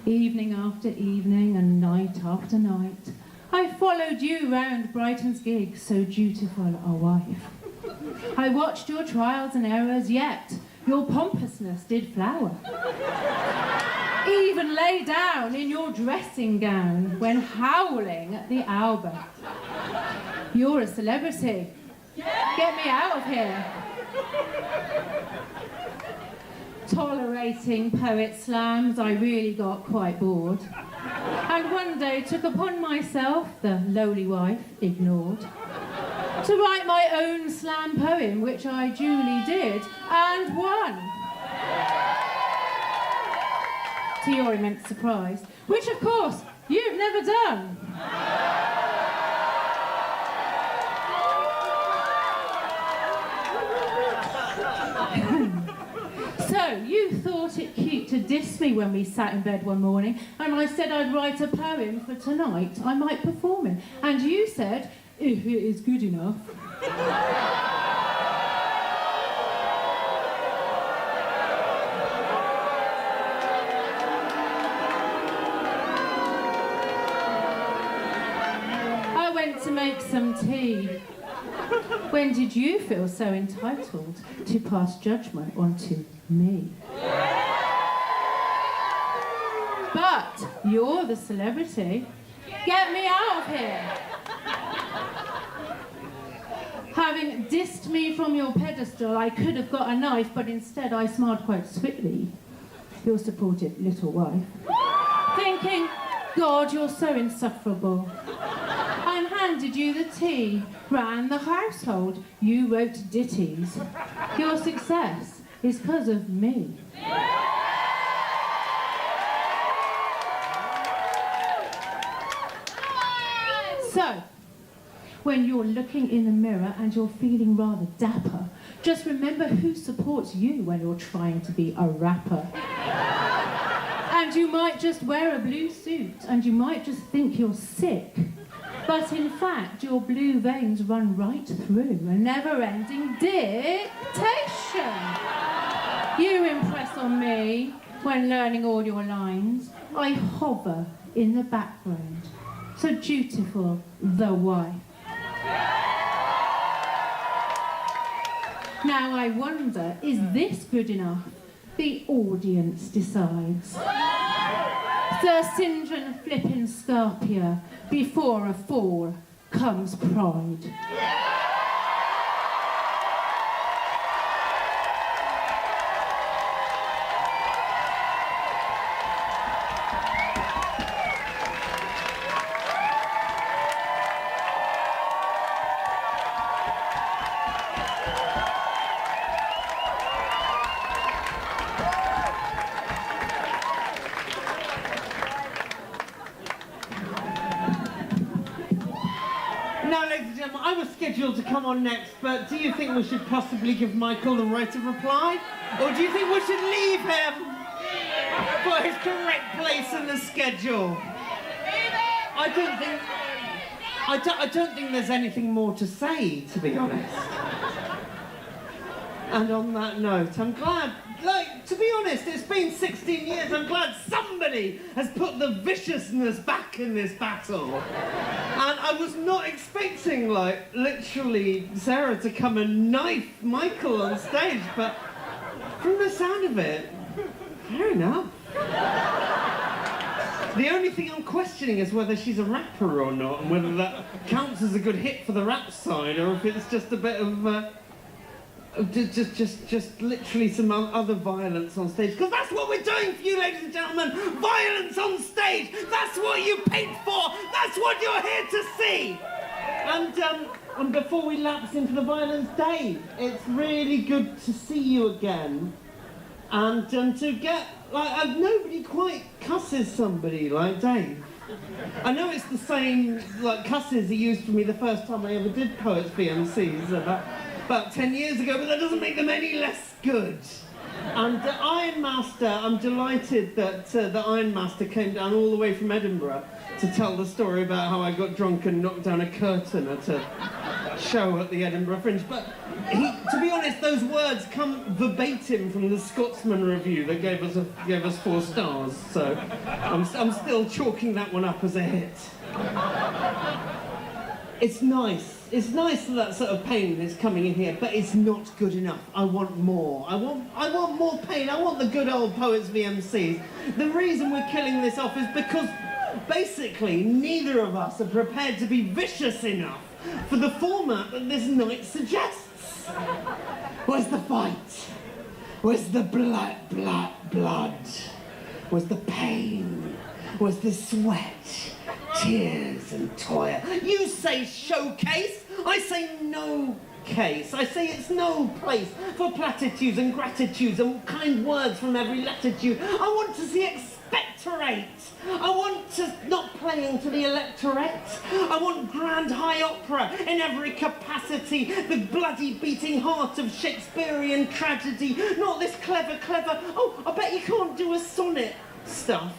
Evening after evening and night after night, I followed you round Brighton's gig, so dutiful a wife. I watched your trials and errors, yet your pompousness did flower. Even lay down in your dressing gown when howling at the Albert. You're a celebrity. Get me out of here. Tolerating poet slams, I really got quite bored. And one day took upon myself, the lowly wife ignored, to write my own slam poem, which I duly did, and won. to your immense surprise, which of course you've never done. So, you thought it cute to diss me when we sat in bed one morning, and I said I'd write a poem for tonight I might perform in. And you said, if it is good enough. I went to make some tea. When did you feel so entitled to pass judgment onto me? But you're the celebrity. Get me out of here. Having dissed me from your pedestal, I could have got a knife, but instead I smiled quite sweetly. Your supportive little wife. Thinking, God, you're so insufferable. And handed you the tea, ran the household, you wrote ditties. Your success is because of me. So, when you're looking in the mirror and you're feeling rather dapper, just remember who supports you when you're trying to be a rapper. And you might just wear a blue suit and you might just think you're sick. But in fact, your blue veins run right through a never-ending dictation. You impress on me when learning all your lines. I hover in the background. So dutiful, the wife. Now I wonder, is this good enough? The audience decides. Sir Sindran flippin' Scarpia, before a fall comes pride. To come on next, but do you think we should possibly give Michael the right of reply? Or do you think we should leave him for his correct place in the schedule? I don't think there's anything more to say, to be honest. And on that note, I'm glad, to be honest, it's been 16 years, I'm glad somebody has put the viciousness back in this battle. And I was not expecting, literally, Sarah to come and knife Michael on stage, but from the sound of it, fair enough. The only thing I'm questioning is whether she's a rapper or not, and whether that counts as a good hit for the rap side, or if it's just a bit of, just literally some other violence on stage. Because that's what we're doing for you, ladies and gentlemen. Violence on stage. That's what you paid for. That's what you're here to see. And before we lapse into the violence, Dave, it's really good to see you again. And to get, nobody quite cusses somebody like Dave. I know it's the same, cusses he used for me the first time I ever did Poets VMCs about 10 years ago, but that doesn't make them any less good. And Ironmaster, I'm delighted that the Ironmaster came down all the way from Edinburgh to tell the story about how I got drunk and knocked down a curtain at a show at the Edinburgh Fringe. But to be honest, those words come verbatim from the Scotsman review that gave us 4 stars. So I'm still chalking that one up as a hit. It's nice. It's nice that sort of pain is coming in here, but it's not good enough. I want more. I want more pain. I want the good old Poets VMCs. The reason we're killing this off is because basically neither of us are prepared to be vicious enough for the format that this night suggests. Where's the fight? Where's the blood? Where's the pain? Where's the sweat? Tears and toil. You say showcase, I say no case. I say it's no place for platitudes and gratitudes and kind words from every latitude. I want to see expectancy electorate. I want to not playing to the electorate. I want grand high opera in every capacity, the bloody beating heart of Shakespearean tragedy, not this clever, oh, I bet you can't do a sonnet stuff.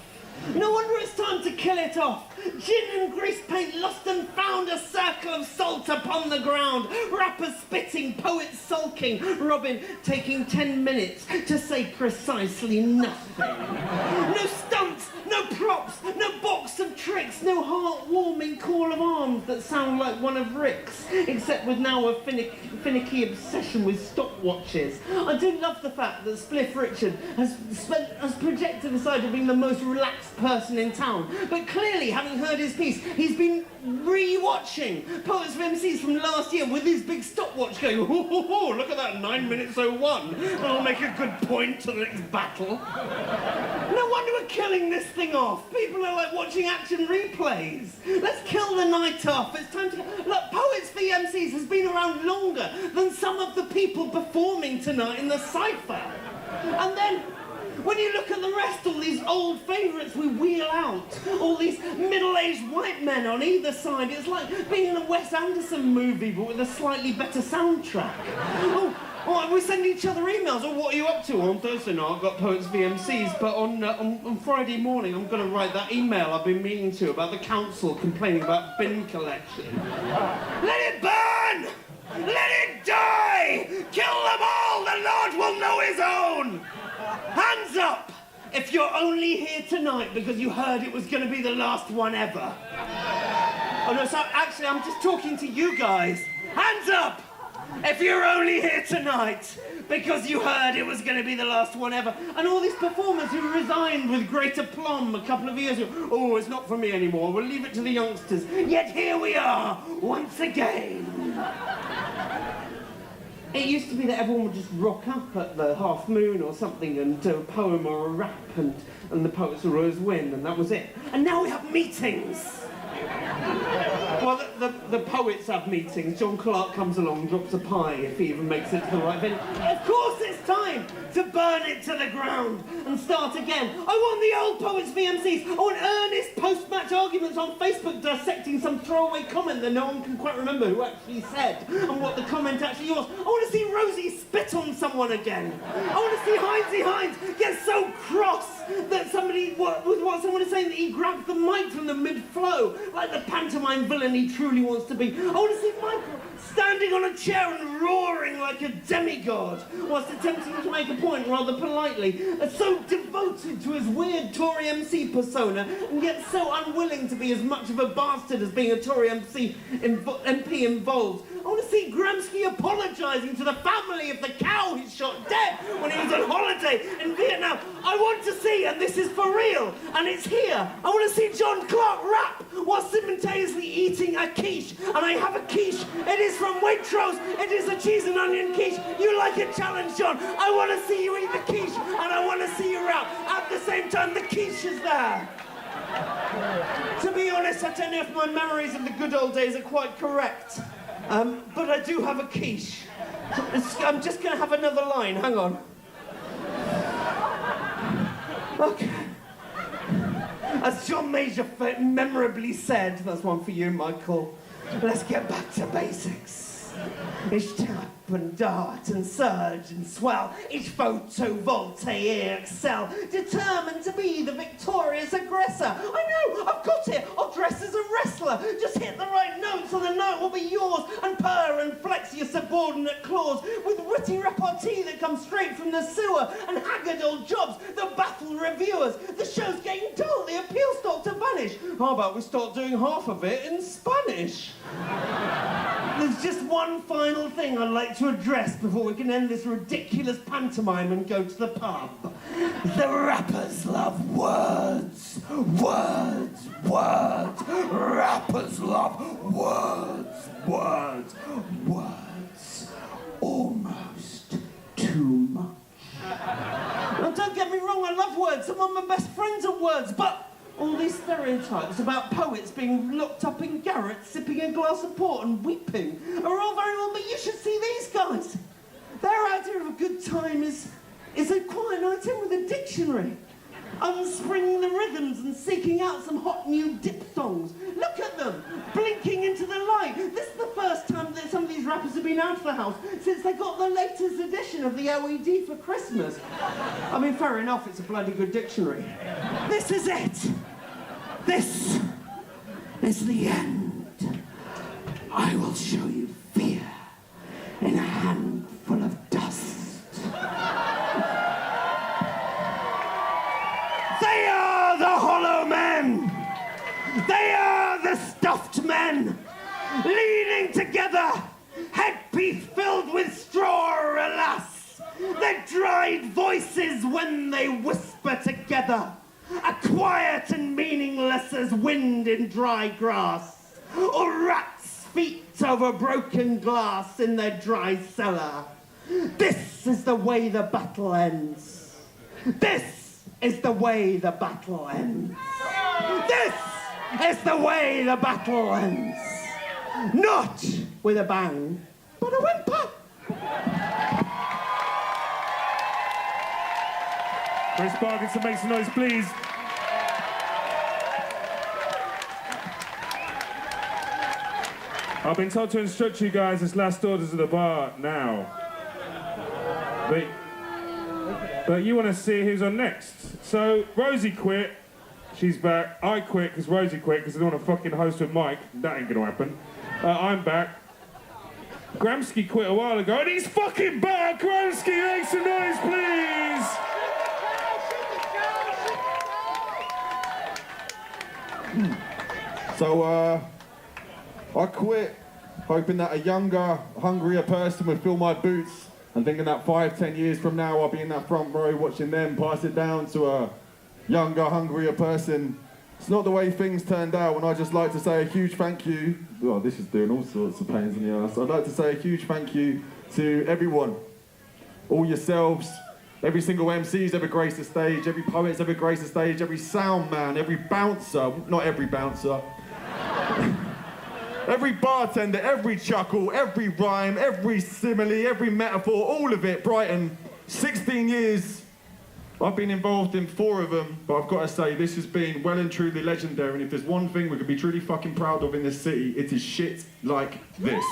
No wonder it's time to kill it off. Gin and grease paint lost and found, a circle of salt upon the ground. Rappers spitting, poets sulking. Robin taking 10 minutes to say precisely nothing. No stunts, no props, no box of tricks, no heartwarming call of arms that sound like one of Rick's, except with now a finicky obsession with stopwatches. I do love the fact that Spliff Richard has projected the side of being the most relaxed person in town, but clearly, having heard his piece, he's been re-watching Poets of MCs from last year with his big stopwatch going, oh, look at that, 9 minutes 01. I'll make a good point to the next battle. No wonder we're killing this thing off. People are like watching action replays. Let's kill the night off. It's time to... Look, Poets v MCs has been around longer than some of the people performing tonight in the cypher. And then, when you look at the rest, all these old favourites we wheel out, all these middle-aged white men on either side, it's like being in a Wes Anderson movie but with a slightly better soundtrack. Oh, we send each other emails. Oh, what are you up to? On Thursday night, I've got Poets v MCs, but on Friday morning, I'm going to write that email I've been meaning to about the council complaining about bin collection. Let it burn! Let it die! Kill them all! The Lord will know his own! Hands up if you're only here tonight because you heard it was going to be the last one ever. Oh no, so actually I'm just talking to you guys. Hands up if you're only here tonight because you heard it was going to be the last one ever. And all these performers who resigned with great aplomb a couple of years ago. Oh, it's not for me anymore. We'll leave it to the youngsters. Yet here we are once again. It used to be that everyone would just rock up at the half moon or something and do a poem or a rap and the poets would always win and that was it. And now we have meetings. Well, the poets have meetings. John Clark comes along, drops a pie if he even makes it to the right venue. Of course it's time to burn it to the ground and start again. I want the old Poets v MCs. I want earnest post-match arguments on Facebook dissecting some throwaway comment that no one can quite remember who actually said and what the comment actually was. I want to see Rosie spit on someone again. I want to see Heinz get so cross that what someone is saying that he grabbed the mic from the mid-flow like the pantomime villain he truly wants to be. I want to see Michael standing on a chair and roaring like a demigod whilst attempting to make a point rather politely, so devoted to his weird Tory MC persona and yet so unwilling to be as much of a bastard as being a Tory MP involved. I want to see Gramsci apologising to the family of the cow he shot dead when he was on holiday in Vietnam. I want to see, and this is for real, and it's here, I want to see John Clark rap while simultaneously eating a quiche. And I have a quiche. It is from Waitrose. It is a cheese and onion quiche. You like a challenge, John? I want to see you eat the quiche, and I want to see you rap. At the same time, the quiche is there. To be honest, I don't know if my memories of the good old days are quite correct. But I do have a quiche. I'm just going to have another line. Hang on. Okay. As John Major memorably said, that's one for you, Michael, let's get back to basics. Each tap and dart and surge and swell, each photovoltaic cell, determined to be the victorious aggressor. I know, I've got it, I'll dress as a wrestler. Just hit the right note so the night will be yours, and purr and flex your subordinate claws with witty repartee that comes straight from the sewer, and haggard old jobs that baffle reviewers. The show's getting dull, the appeal start to vanish. How about we start doing half of it in Spanish? There's just one final thing I'd like to address before we can end this ridiculous pantomime and go to the pub. The rappers love words. Words, words. Rappers love words, words, words. Almost too much. Now, don't get me wrong, I love words. Some of my best friends are words, but all these stereotypes about poets being locked up in garrets, sipping a glass of port and weeping are all very well, but you should see these guys. Their idea of a good time is a quiet night in with a dictionary. unspringing the rhythms and seeking out some hot new diphthongs. Look at them, blinking into the light. This is the first time that some of these rappers have been out of the house since they got the latest edition of the LED for Christmas. I mean, fair enough, it's a bloody good dictionary. This is it. This is the end. I will show you fear in a handful of dust. They are the hollow men. They are the stuffed men, leaning together, headpiece filled with straw, alas. Their dried voices when they whisper together, are quiet and meaningless as wind in dry grass, or rats' feet over broken glass in their dry cellar. This is the way the battle ends. This is the way the battle ends. This is the way the battle ends. Not with a bang, but a whimper. Chris Parkinson, make some noise, please. I've been told to instruct you guys as last orders of the bar now. But you want to see who's on next. So, Rosie quit. She's back. I quit because Rosie quit because I don't want to fucking host with Mike. That ain't going to happen. I'm back. Gramsci quit a while ago and he's fucking back. Gramsci, make some noise, please. So, I quit hoping that a younger, hungrier person would fill my boots and thinking that 5-10 years from now I'll be in that front row watching them pass it down to a younger, hungrier person. It's not the way things turned out, and I'd just like to say a huge thank you. Oh, this is doing all sorts of pains in the ass. I'd like to say a huge thank you to everyone, all yourselves, every single MC's ever graced the stage, every poet's ever graced the stage, every sound man, every bouncer, not every bouncer, every bartender, every chuckle, every rhyme, every simile, every metaphor, all of it. Brighton, 16 years. I've been involved in 4 of them, but I've got to say, this has been well and truly legendary, and if there's one thing we could be truly fucking proud of in this city, it is shit like this.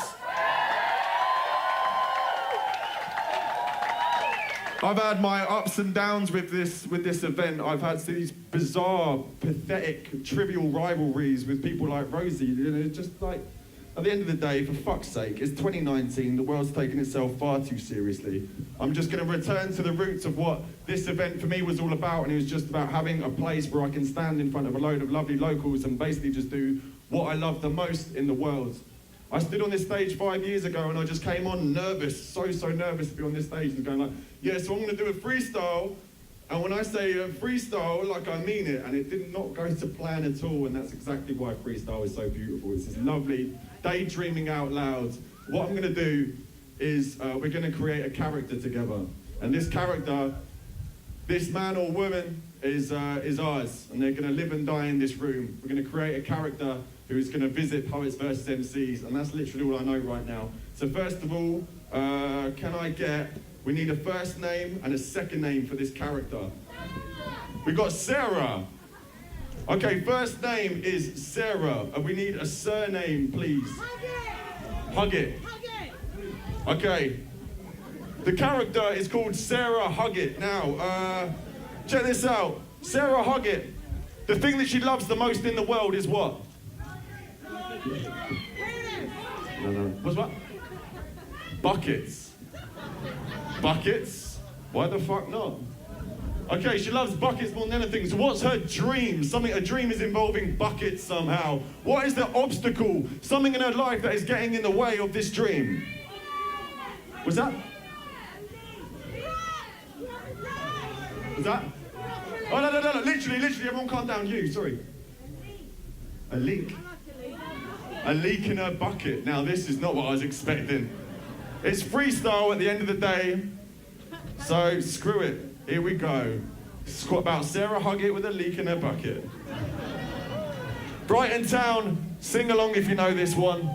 I've had my ups and downs with this event. I've had these bizarre, pathetic, trivial rivalries with people like Rosie. You know, just like, at the end of the day, for fuck's sake, it's 2019, the world's taking itself far too seriously. I'm just going to return to the roots of what this event for me was all about, and it was just about having a place where I can stand in front of a load of lovely locals and basically just do what I love the most in the world. I stood on this stage 5 years ago and I just came on nervous, so nervous to be on this stage and going like, yeah, so I'm going to do a freestyle. And when I say a freestyle, like I mean it, and it did not go to plan at all, and that's exactly why freestyle is so beautiful. It's this lovely daydreaming out loud. What I'm going to do is we're going to create a character together. And this character, this man or woman, is ours. And they're going to live and die in this room. We're going to create a character who's going to visit Poets versus MCs, and that's literally all I know right now. So first of all, we need a first name and a second name for this character. We got Sarah. Okay, first name is Sarah, and we need a surname, please. Huggett. Okay. The character is called Sarah Huggett. Now, check this out. Sarah Huggett, the thing that she loves the most in the world is what? What's what? Buckets. Buckets? Why the fuck not? Okay, she loves buckets more than anything. So what's her dream? A dream is involving buckets somehow. What is the obstacle? Something in her life that is getting in the way of this dream. What's that? What's that? Oh, no. Literally, everyone calm down. You, sorry. A leak. A leak in her bucket. Now, this is not what I was expecting. It's freestyle at the end of the day, so screw it. Here we go. It's about Sarah Huggett with a leak in her bucket. Brighton Town, sing along if you know this one.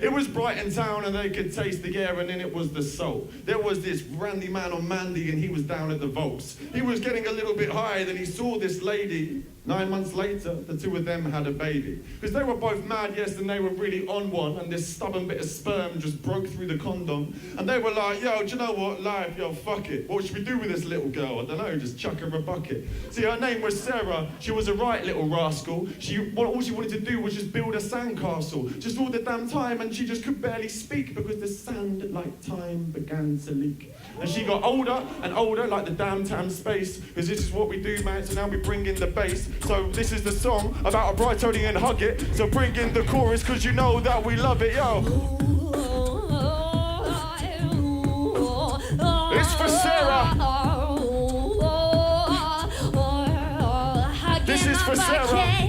Here was Brighton town and they could taste the air, and then it was the soul. There was this randy man on Mandy and he was down at the Volks. He was getting a little bit high, then he saw this lady. 9 months later, the two of them had a baby. Because they were both mad, yes, and they were really on one, and this stubborn bit of sperm just broke through the condom. And they were like, yo, do you know what, life, yo, fuck it. What should we do with this little girl? I don't know, just chuck her a bucket. See, her name was Sarah. She was a right little rascal. All she wanted to do was just build a sandcastle. Just all the damn time, and she just could barely speak because the sand, like time, began to leak. And she got older and older, like the damn space, because this is what we do, man, so now we bring in the bass. So this is the song about a Brightonian hug it, so bring in the chorus, because you know that we love it, yo. It's for Sarah. This is for Sarah.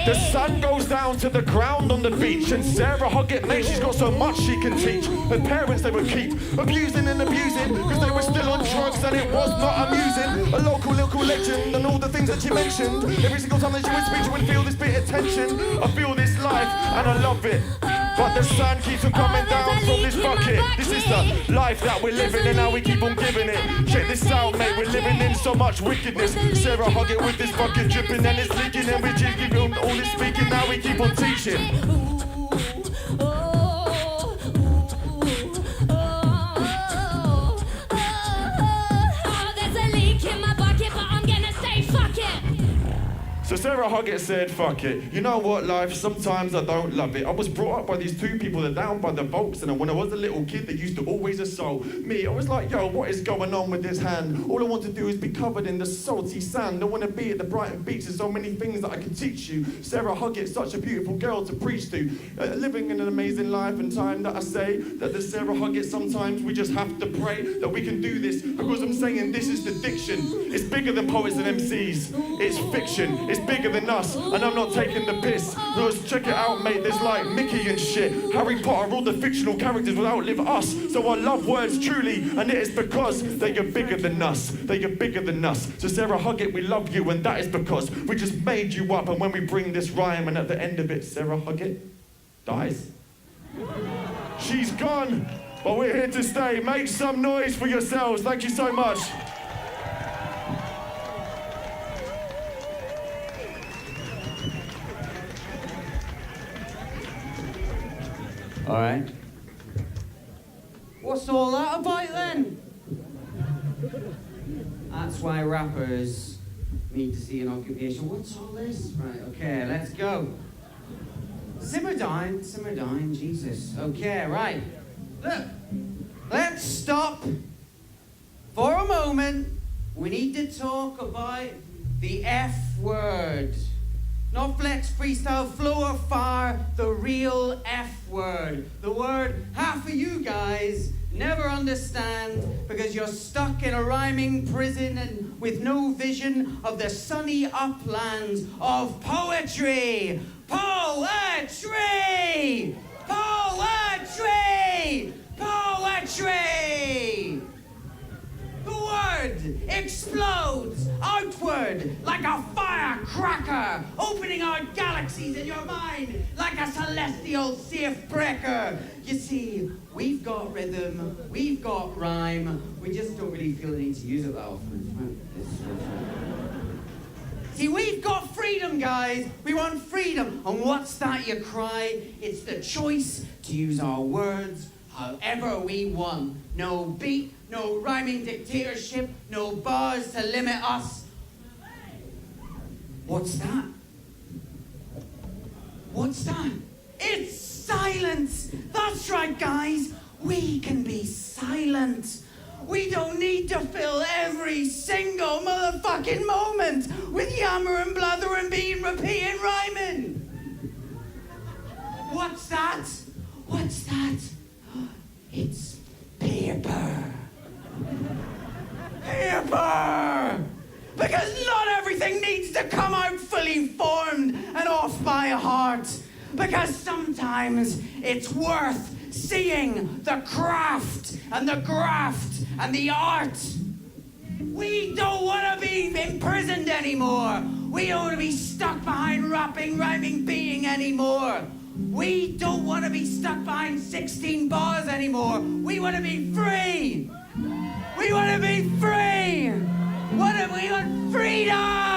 The sun goes down to the ground on the beach, and Sarah Hoggett, mate, she's got so much she can teach. Her parents, they would keep abusing and abusing, because they were still on drugs and it was not amusing. A local legend and all the things that she mentioned. Every single time that she would speak, she would feel this bit of tension. I feel this life and I love it, but the sun keeps on coming down from this bucket. This is the life that we're living and now we keep on giving it. Check this out, mate, we're living in so much wickedness. Sarah Hoggett with this bucket dripping and it's leaking, and we just keep on all this speaking, now we keep on teaching. So Sarah Hoggett said, fuck it. You know what, life, sometimes I don't love it. I was brought up by these two people that are down by the Volks, and when I was a little kid, they used to always assault me. I was like, yo, what is going on with this hand? All I want to do is be covered in the salty sand. I want to be at the Brighton beach. There's so many things that I can teach you. Sarah Hoggett, such a beautiful girl to preach to. Living in an amazing life and time that I say that the Sarah Hoggett, sometimes we just have to pray that we can do this, because I'm saying this is the diction. It's bigger than poets and MCs. It's fiction. It's bigger than us, and I'm not taking the piss. Because check it out, mate, there's like Mickey and shit. Harry Potter, all the fictional characters will outlive us. So I love words truly, and it is because they are bigger than us. They are bigger than us. So Sarah Hoggett, we love you, and that is because we just made you up. And when we bring this rhyme, and at the end of it, Sarah Hoggett dies. She's gone, but we're here to stay. Make some noise for yourselves. Thank you so much. All right. What's all that about then? That's why rappers need to see an occupation. What's all this? Right, okay, let's go. Simmer down, Jesus. Okay, right. Look, let's stop for a moment. We need to talk about the F word. Not flex, freestyle, flow or fire, the real F word. The word half of you guys never understand because you're stuck in a rhyming prison and with no vision of the sunny uplands of poetry. Poetry! Poetry! Poetry! The word explodes outward like a firecracker, opening out galaxies in your mind like a celestial safe breaker. You see, we've got rhythm, we've got rhyme, we just don't really feel the need to use it that often. See, we've got freedom, guys. We want freedom. And what's that, you cry? It's the choice to use our words however we want. No beat, no rhyming dictatorship, no bars to limit us. What's that? What's that? It's silence. That's right, guys. We can be silent. We don't need to fill every single motherfucking moment with yammer and blather and being repeating rhyming. What's that? What's that? It's paper. Paper! Because not everything needs to come out fully formed and off by heart. Because sometimes it's worth seeing the craft and the graft and the art We don't want to be imprisoned anymore. We don't want to be stuck behind rapping, rhyming, being anymore. We don't want to be stuck behind 16 bars anymore. We want to be free. We want to be free. We want freedom.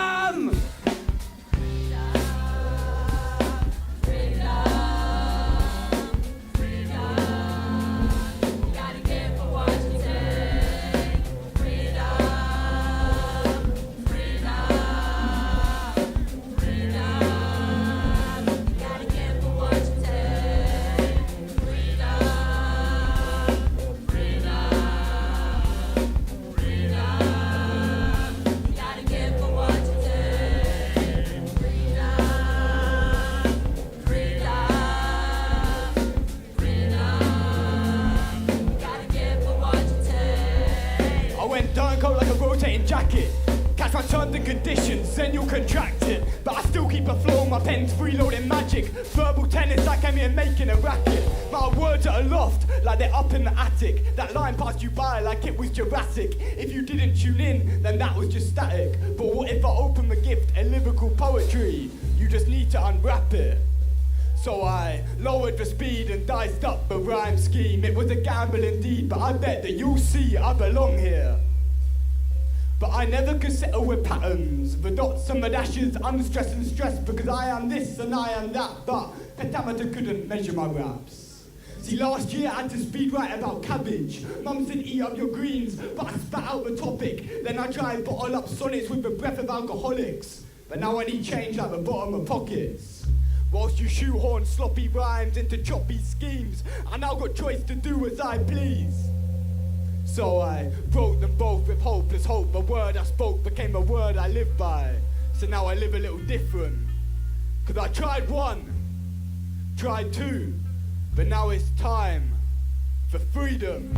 Jacket. Catch my terms and conditions, then you'll contract it. But I still keep a flow, my pen's freeloading magic. Verbal tennis like I'm here making a racket. My words are aloft, like they're up in the attic. That line passed you by like it was Jurassic. If you didn't tune in, then that was just static. But what if I open the gift in lyrical poetry? You just need to unwrap it. So I lowered the speed and diced up the rhyme scheme. It was a gamble indeed, but I bet that you'll see I belong here. But I never could settle with patterns. The dots and the dashes, unstressed and stressed, because I am this and I am that. But pentameter couldn't measure my raps. See, last year I had to speed write about cabbage. Mum said eat up your greens, but I spat out the topic. Then I tried to bottle up sonnets with the breath of alcoholics. But now I need change out the bottom of pockets. Whilst you shoehorn sloppy rhymes into choppy schemes, I now got choice to do as I please. So I wrote them both with hopeless hope. The word I spoke became a word I live by. So now I live a little different. Cause I tried one, tried two, but now it's time for freedom.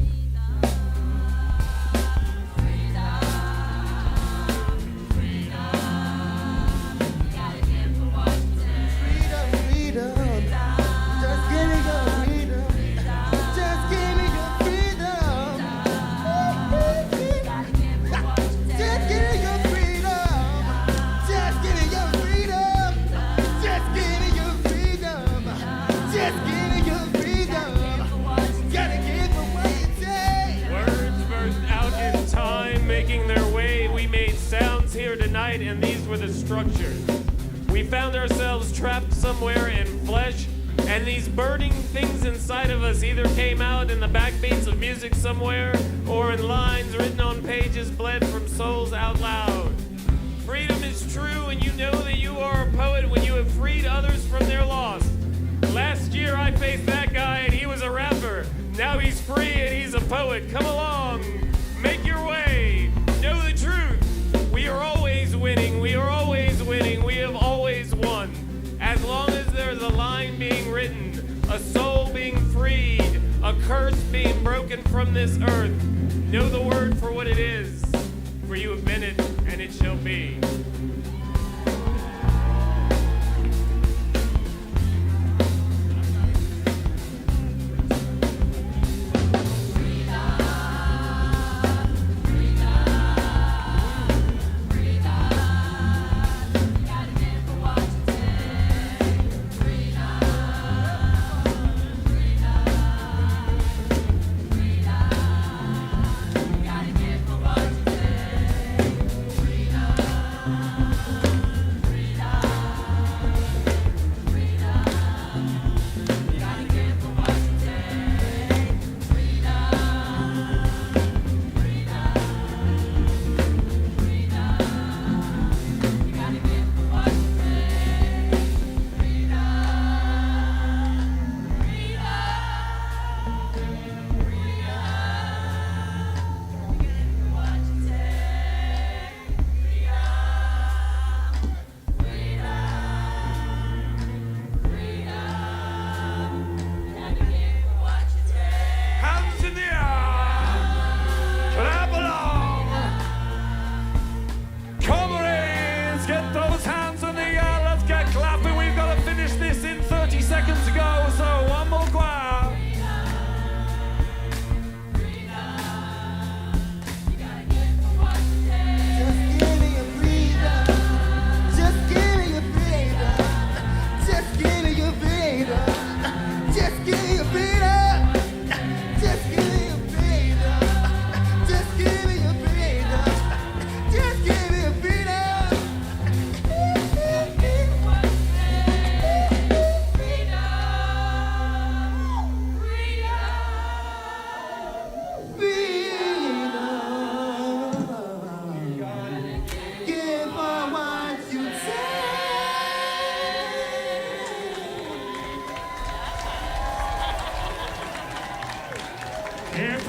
And these were the structures. We found ourselves trapped somewhere in flesh, and these burning things inside of us either came out in the backbeats of music somewhere, or in lines written on pages bled from souls out loud. Freedom is true, and you know that you are a poet when you have freed others from their loss. Last year I faced that guy, and he was a rapper. Now he's free, and he's a poet. Come along, make your way, know the truth. We are always winning, we are always winning, we have always won. As long as there's a line being written, a soul being freed, a curse being broken from this earth, know the word for what it is, for you have been it, and it shall be.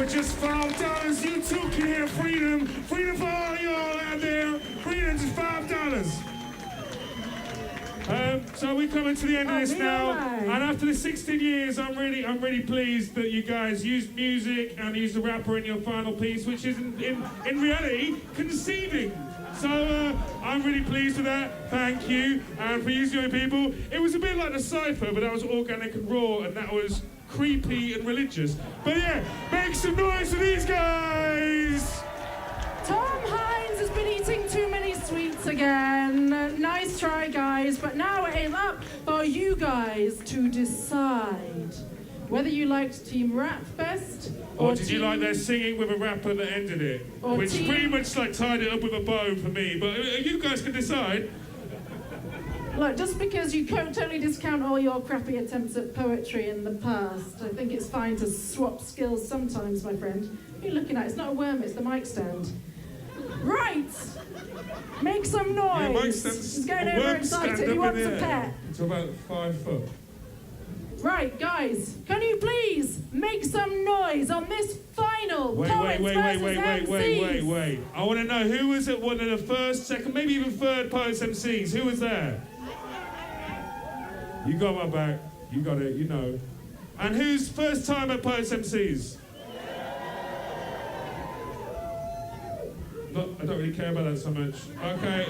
for just $5. You too can hear freedom. Freedom for all y'all out there. Freedom just $5. So we're coming to the end of this now, and after the 16 years, I'm really pleased that you guys used music and used the rapper in your final piece, which is in reality conceiving. So I'm really pleased with that. Thank you. And for you young people, it was a bit like the cypher, but that was organic and raw, and that was creepy and religious. But yeah, make some noise for these guys. Tom Hines has been eating too many sweets again. Nice try, guys, but now it is up for you guys to decide whether you liked Team Rap best or did you like their singing with a rapper that ended it? Which pretty much like tied it up with a bow for me, but you guys can decide. Look, just because you totally discount all your crappy attempts at poetry in the past, I think it's fine to swap skills sometimes, my friend. What are you looking at? It's not a worm, it's the mic stand. Right! Make some noise! Yeah, mic stand's He's getting overexcited, he wants a pet. It's about 5 foot. Right, guys, can you please make some noise on this final Poets versus MCs? Wait. I want to know who was at one of the first, second, maybe even third Poets MCs. Who was there? You got my back. You got it, you know. And who's first time at Poets MCs? Look, I don't really care about that so much. Okay.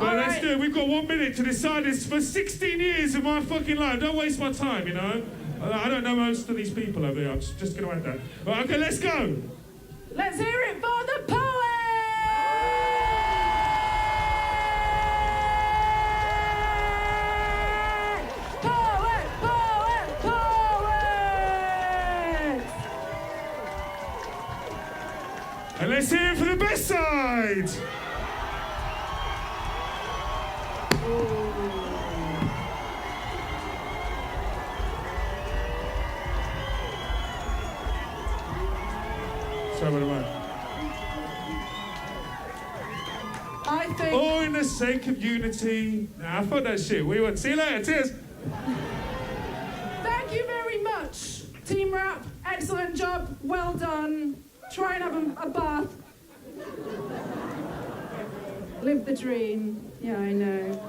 Well, let's do it. We've got 1 minute to decide this for 16 years of my fucking life. Don't waste my time, you know? I don't know most of these people over here. I'm just going to add that. Well, okay, let's go. Let's hear it for the poets! And let's hear it for the best side. Sorry about the mic. I think... All in the sake of unity. Nah, I thought that shit. We would. See you later. Cheers. Thank you very much, Team Rap. Excellent job. Well done. Try and have a bath. Live the dream. Yeah, I know.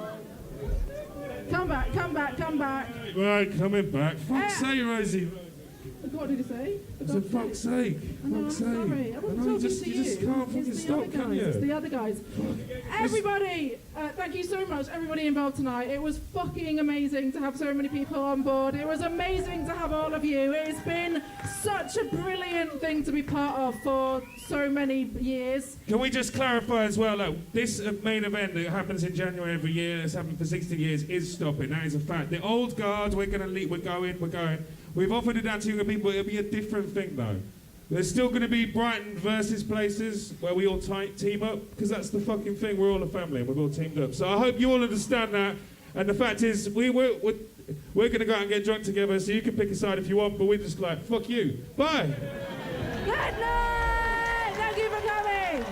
Come back. Right, coming back. Fuck's sake, Rosie. What did he say? I said, fuck's sake. I'm sorry. I wasn't talking to you. You just can't fucking stop, can you? It's the other guys. Everybody, thank you so much, everybody involved tonight. It was fucking amazing to have so many people on board. It was amazing to have all of you. It's been such a brilliant thing to be part of for so many years. Can we just clarify as well, look, this main event that happens in January every year, it's happened for 16 years, is stopping. That is a fact. The old guard, we're going to leave, we're going. We've offered it out to younger people. It'll be a different thing, though. There's still going to be Brighton versus places where we all team up, because that's the fucking thing. We're all a family, and we've all teamed up. So I hope you all understand that. And the fact is, we're going to go out and get drunk together, so you can pick a side if you want, but we're just like, fuck you. Bye. Good night! Thank you for coming!